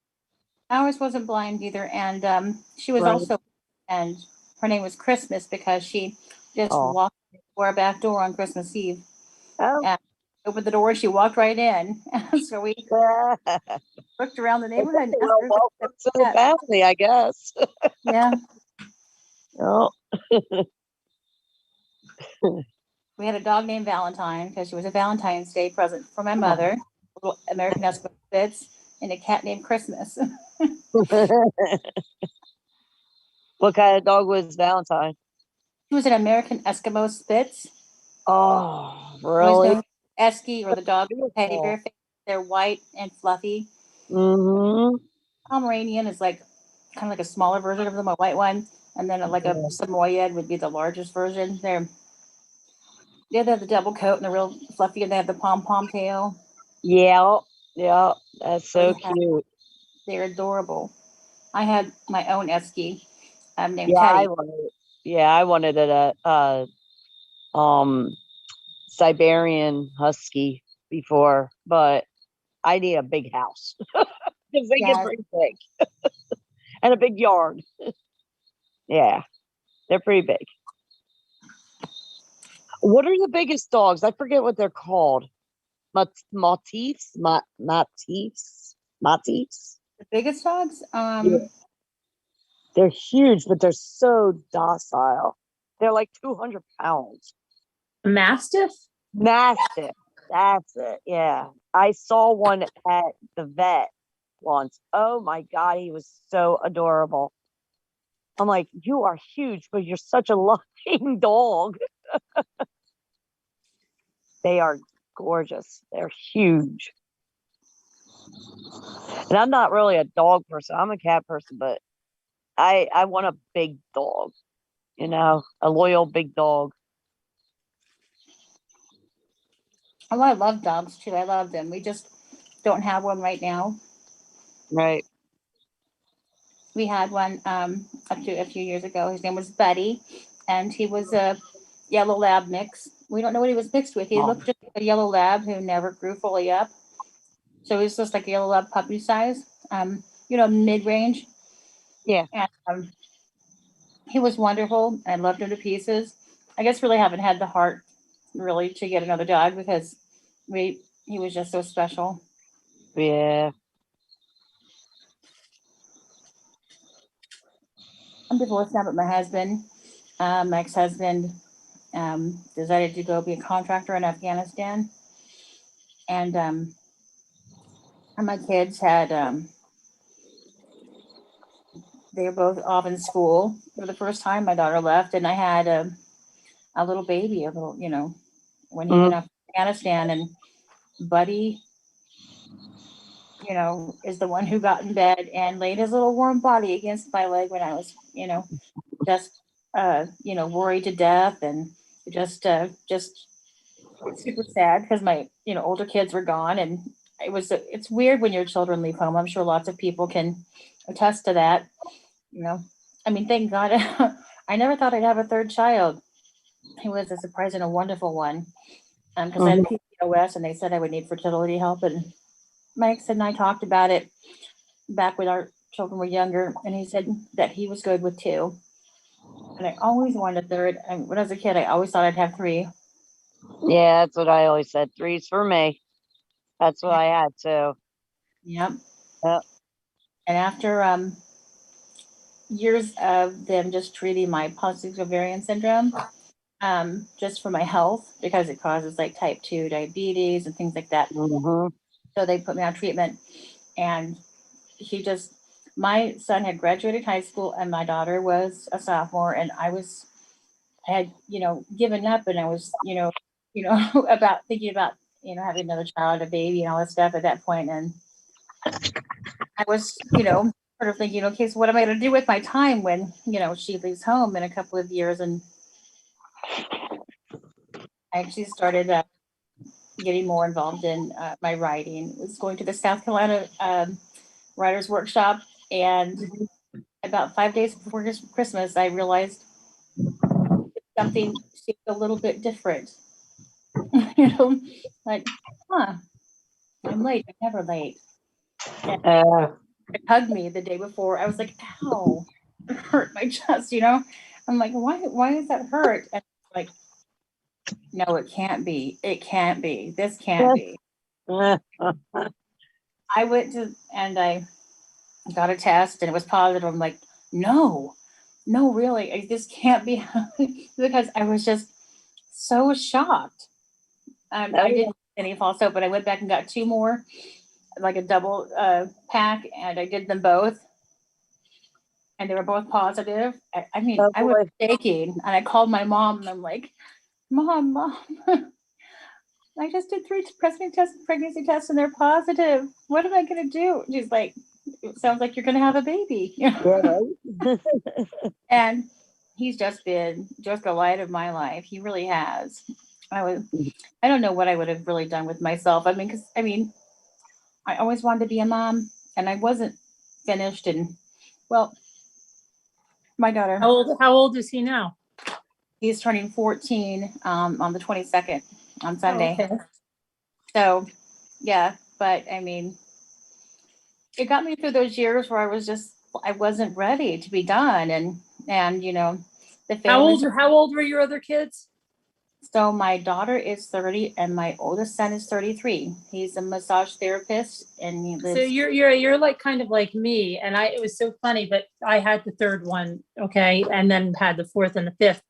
Ours wasn't blind either, and she was Right. also, and her name was Christmas because she just Oh. walked through our back door on Christmas Eve. Oh. And opened the door, she walked right in. So we looked around the neighborhood and asked Well, everybody welcome to the family, I guess. Yeah. Oh. We had a dog named Valentine because she was a Valentine's Day present for my mother. Little American Eskimo Spitz, and a cat named Christmas. What kind of dog was Valentine? She was an American Eskimo Spitz. Oh, It was really? known as Esky, or the dog with the teddy Beautiful. bear face. They're white and fluffy. Mm-hmm. Pomeranian is like kind of like a smaller version of them, a white one, and then like a Samoyed would be the largest version. They have the double coat and they're real fluffy, and they have the pom tail. Yeah, yeah, that's so Yeah. cute. They're adorable. I had my own Esky named Yeah, Teddy. I wanted a Siberian Husky before, but I need a big house because they get Yes. pretty big and a big yard. Yeah, they're pretty big. What are the biggest dogs? I forget what they're called. Maltese? Maltese? The biggest dogs? Yeah. They're huge, but they're so docile. They're like 200 pounds. Mastiff? Mastiff. That's it. Yeah. I saw one at the vet once. Oh my God. He was so adorable. I'm like, you are huge, but you're such a loving dog. They are gorgeous. They're huge. And I'm not really a dog person. I'm a cat person, but I want a big dog, a loyal big dog. Oh, I love dogs too. I love them. We just don't have one right now. Right. We had one up to a few years ago. His name was Buddy, and he was a yellow lab mix. We don't know what he was mixed with. He looked just like a yellow lab who never grew fully up. So he's just like a yellow lab puppy size, mid range. Yeah. And he was wonderful. I loved him to pieces. I guess really haven't had the heart really to get another dog because he was just so special. Yeah. I'm divorced now, but my husband, my ex-husband, decided to go be a contractor in Afghanistan, and my kids had they were both off in school for the first time. My daughter left, and I had a little baby, when he went off to Afghanistan, and Buddy, is the one who got in bed and laid his little warm body against my leg when I was, just, worried to death, and just super sad because my, older kids were gone, and it's weird when your children leave home. I'm sure lots of people can attest to that. I mean, thank God, I never thought I'd have a third child. He was a surprise and a wonderful one, because I had PCOS and they said I would need fertility help, and Mike said and I talked about it back when our children were younger, and he said that he was good with 2. And I always wanted a third. And when I was a kid, I always thought I'd have 3. Yeah, that's what I always said. 3's for me. That's what I had too. Yep. Yep. And after years of them just treating my polycystic ovarian syndrome, just for my health, because it causes like type 2 diabetes and things like that. Mm-hmm. So they put me on treatment, and my son had graduated high school and my daughter was a sophomore, and I had given up, and I was about thinking about having another child, a baby, and all that stuff at that point. And I was sort of thinking, okay, so what am I going to do with my time when she leaves home in a couple of years? And I actually started getting more involved in my writing. I was going to the South Carolina writers workshop, and about 5 days before Christmas, I realized something seemed a little bit different. Like, I'm late. I'm never late. It hugged me the day before. I was like, ow, it hurt my chest, I'm like, why does that hurt? And like, no, it can't be. It can't be. This can't be. I went and I got a test and it was positive. I'm like, no, really, this can't be because I was just so shocked. I didn't get any false hope, but I went back and got 2 more, like a double pack, and I did them both. And they were both positive. I mean, I was shaking, and I called my mom, and I'm like, Mom, I just did 3 pregnancy tests, and they're positive. What am I going to do? She's like, it sounds like you're going to have a baby. Yeah, right. And he's just been just the light of my life. He really has. I don't know what I would have really done with myself. I mean, I always wanted to be a mom, and I wasn't finished. And well, my daughter. How old is he now? He's turning 14 on the 22nd on Sunday. Okay. So, yeah, but I mean, it got me through those years where I wasn't ready to be done, and you know, the families. How old were your other kids? So my daughter is 30 and my oldest son is 33. He's a massage therapist and he lives. So you're like kind of like me, and it was so funny, but I had the third one, okay, and then had the 4th and the 5th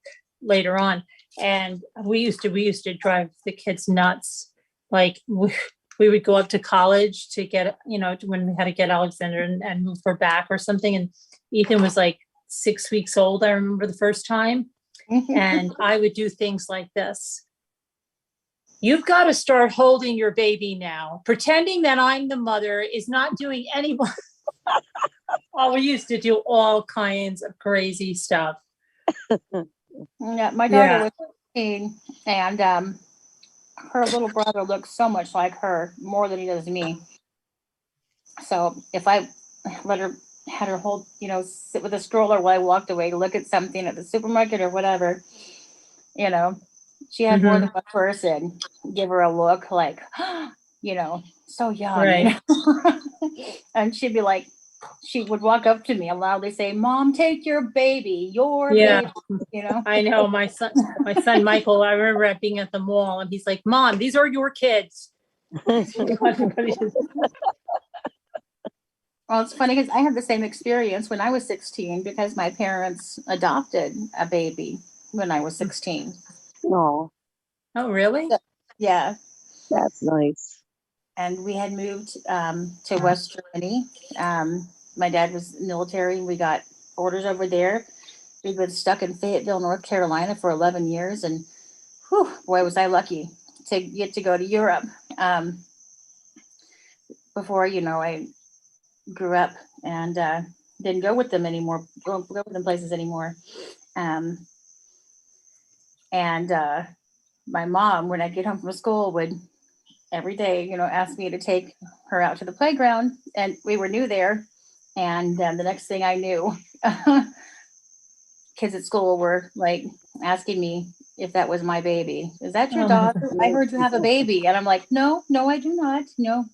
later on, and we used to drive the kids nuts. Like we would go up to college to get, when we had to get Alexander and move her back or something, and Ethan was like 6 weeks old. I remember the first time. And I would do things like this. You've got to start holding your baby now. Pretending that I'm the mother is not doing anyone. We used to do all kinds of crazy stuff. Yeah, my daughter was 15, and her little brother looks so much like her, more than he does me. So if I had her hold, sit with a stroller while I walked away to look at something at the supermarket or whatever, she had more than one person give her a look like, so young. Right. And she'd be like, she would walk up to me and loudly say, Mom, take your baby, baby, I know my son Michael, I remember being at the mall and he's like, Mom, these are your kids. Well, it's funny because I had the same experience when I was 16 because my parents adopted a baby when I was 16. Oh, really? So, yeah. That's nice. And we had moved to West Germany. My dad was military. We got orders over there. We'd been stuck in Fayetteville, North Carolina for 11 years. And whew, boy, was I lucky to get to go to Europe before, I grew up and didn't go with them anymore, go with them places anymore. And my mom, when I get home from school, would every day, ask me to take her out to the playground, and we were new there. And the next thing I knew, kids at school were like asking me if that was my baby. Is that your daughter? I heard you have a baby. And I'm like, no, I do not. No.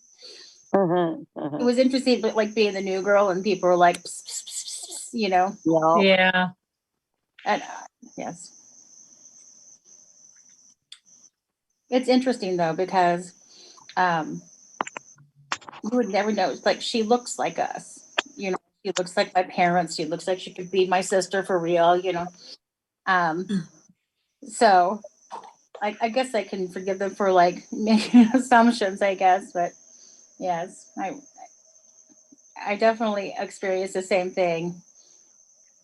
It was interesting, but like being the new girl and people were like, pss, pss, pss, pss, Yeah. And yes. It's interesting though, because you would never know. It's like she looks like us, she looks like my parents. She looks like she could be my sister for real, So I guess I can forgive them for like making assumptions, I guess, but yes, I definitely experienced the same thing.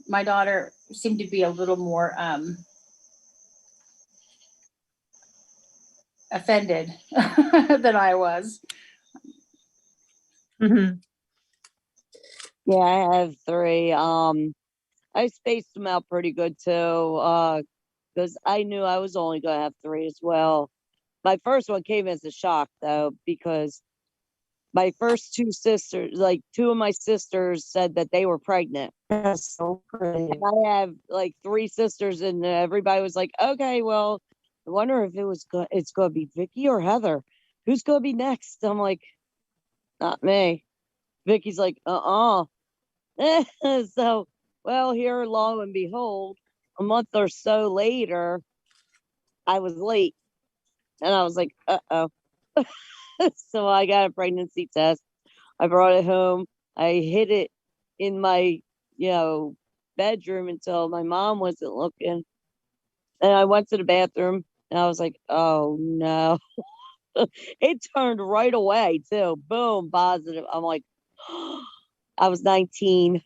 My daughter seemed to be a little more offended than I was. Mm-hmm. Yeah, I have 3. I spaced them out pretty good too, because I knew I was only gonna have 3 as well. My first one came as a shock though, because my first 2 sisters, like 2 of my sisters, said that they were pregnant. That's so pretty. And I have like 3 sisters, and everybody was like, "Okay, well, I wonder if it's gonna be Vicky or Heather. Who's gonna be next?" I'm like, "Not me." Vicky's like, So, well, here, lo and behold, a month or so later, I was late, and I was like, "Uh-oh." So I got a pregnancy test. I brought it home. I hid it in my, bedroom until my mom wasn't looking. And I went to the bathroom, And I was like, oh no. It turned right away too. Boom, positive. I'm like, I was 19.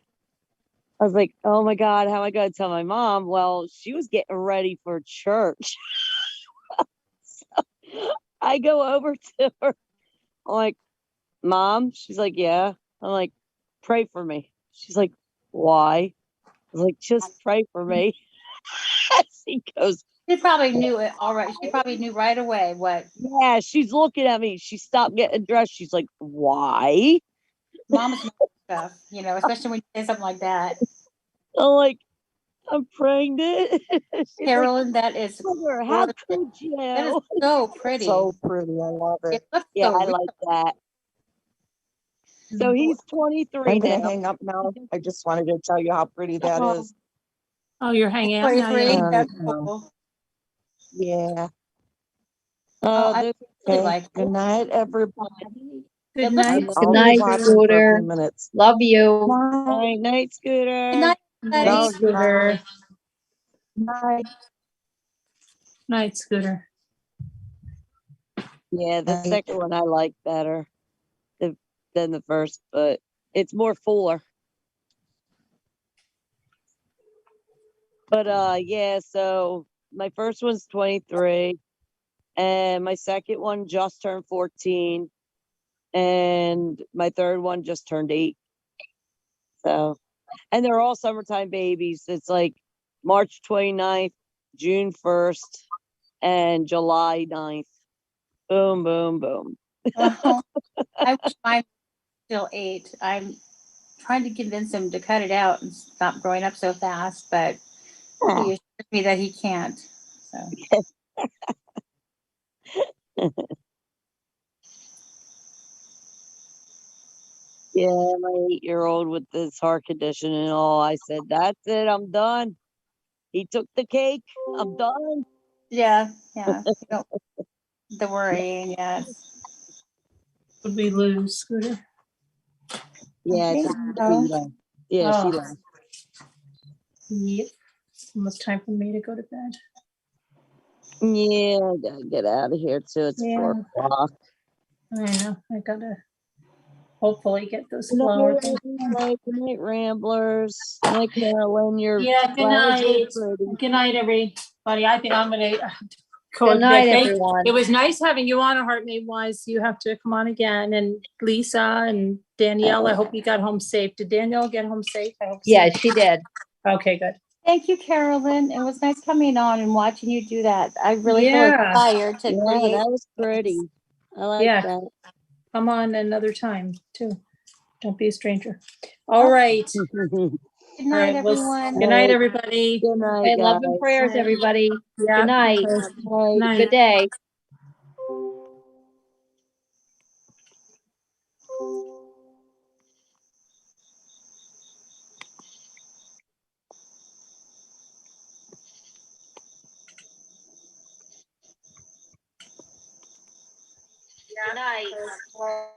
I was like, oh my God, how am I going to tell my mom? Well, she was getting ready for church. So I go over to her. I'm like, Mom? She's like, yeah. I'm like, pray for me. She's like, why? I was like, just pray for me. She goes, She probably knew it already. She probably knew right away what yeah, she's looking at me. She stopped getting dressed. She's like, why? mom's stuff, you know, especially when you say something like that. I'm like, I'm pregnant. She's Carolyn, that is like, "Mother, how gorgeous. could you?" That is so pretty. So pretty. I love It it. looks Yeah, so I real. like that. So he's 23 I'm gonna now. hang up now. I just wanted to tell you how pretty that Oh, is. Oh, you're hanging out now. 23. Yeah. That's no. cool. Yeah. Oh, I this really Okay. like Good it. night, everybody. Good It looks night. Good I'll be night, watching for a Scooter. few minutes. Love you. Night, night, Scooter. Good night, everybody. Night, Scooter. Night. Night, Scooter. Yeah, the Night. second one I like better than the first, but it's more fuller. But yeah, so my first one's 23, and my second one just turned 14, and my third one just turned 8. So, and they're all summertime babies. It's like March 29th, June 1st, and July 9th. Boom, boom, boom. Oh, I wish mine was still 8. I'm trying to convince him to cut it out and stop growing up so fast, but he assures me that he can't. So Yeah, my 8-year-old with this heart condition and all. I said, that's it. I'm done. He took the cake. I'm done. yeah, you know, the worrying, yes. Would we lose Scooter? Yeah, I Okay, think so- she left. Yeah, she Oh. left. Yep. It's almost time for me to go to bed. Yeah, I gotta get out of here too. It's 4 o'clock. I know. I gotta hopefully get those Good night, flowers. everybody. Good night, Ramblers. Good night, Carolyn. Your Yeah, good flowers night. are pretty. Good night, everybody. I think I'm gonna go Good to night, bed. everyone. It was nice having you on, Heart Made Wise. You have to come on again. And Lisa and Danielle, I hope you got home safe. Did Danielle get home safe? I hope so. Yeah, she did. Okay, good. Thank you, Carolyn. It was nice coming on and watching you do that. I really feel Yeah. inspired to Yeah, create. that was pretty. I like Yeah. that. Come on another time too. Don't be a stranger. All right. Good All night, right. Well, everyone. good night, everybody. Good night, Hey, guys. love and prayers, everybody. Yeah. Good night. Bye. Night. Good day. Good night.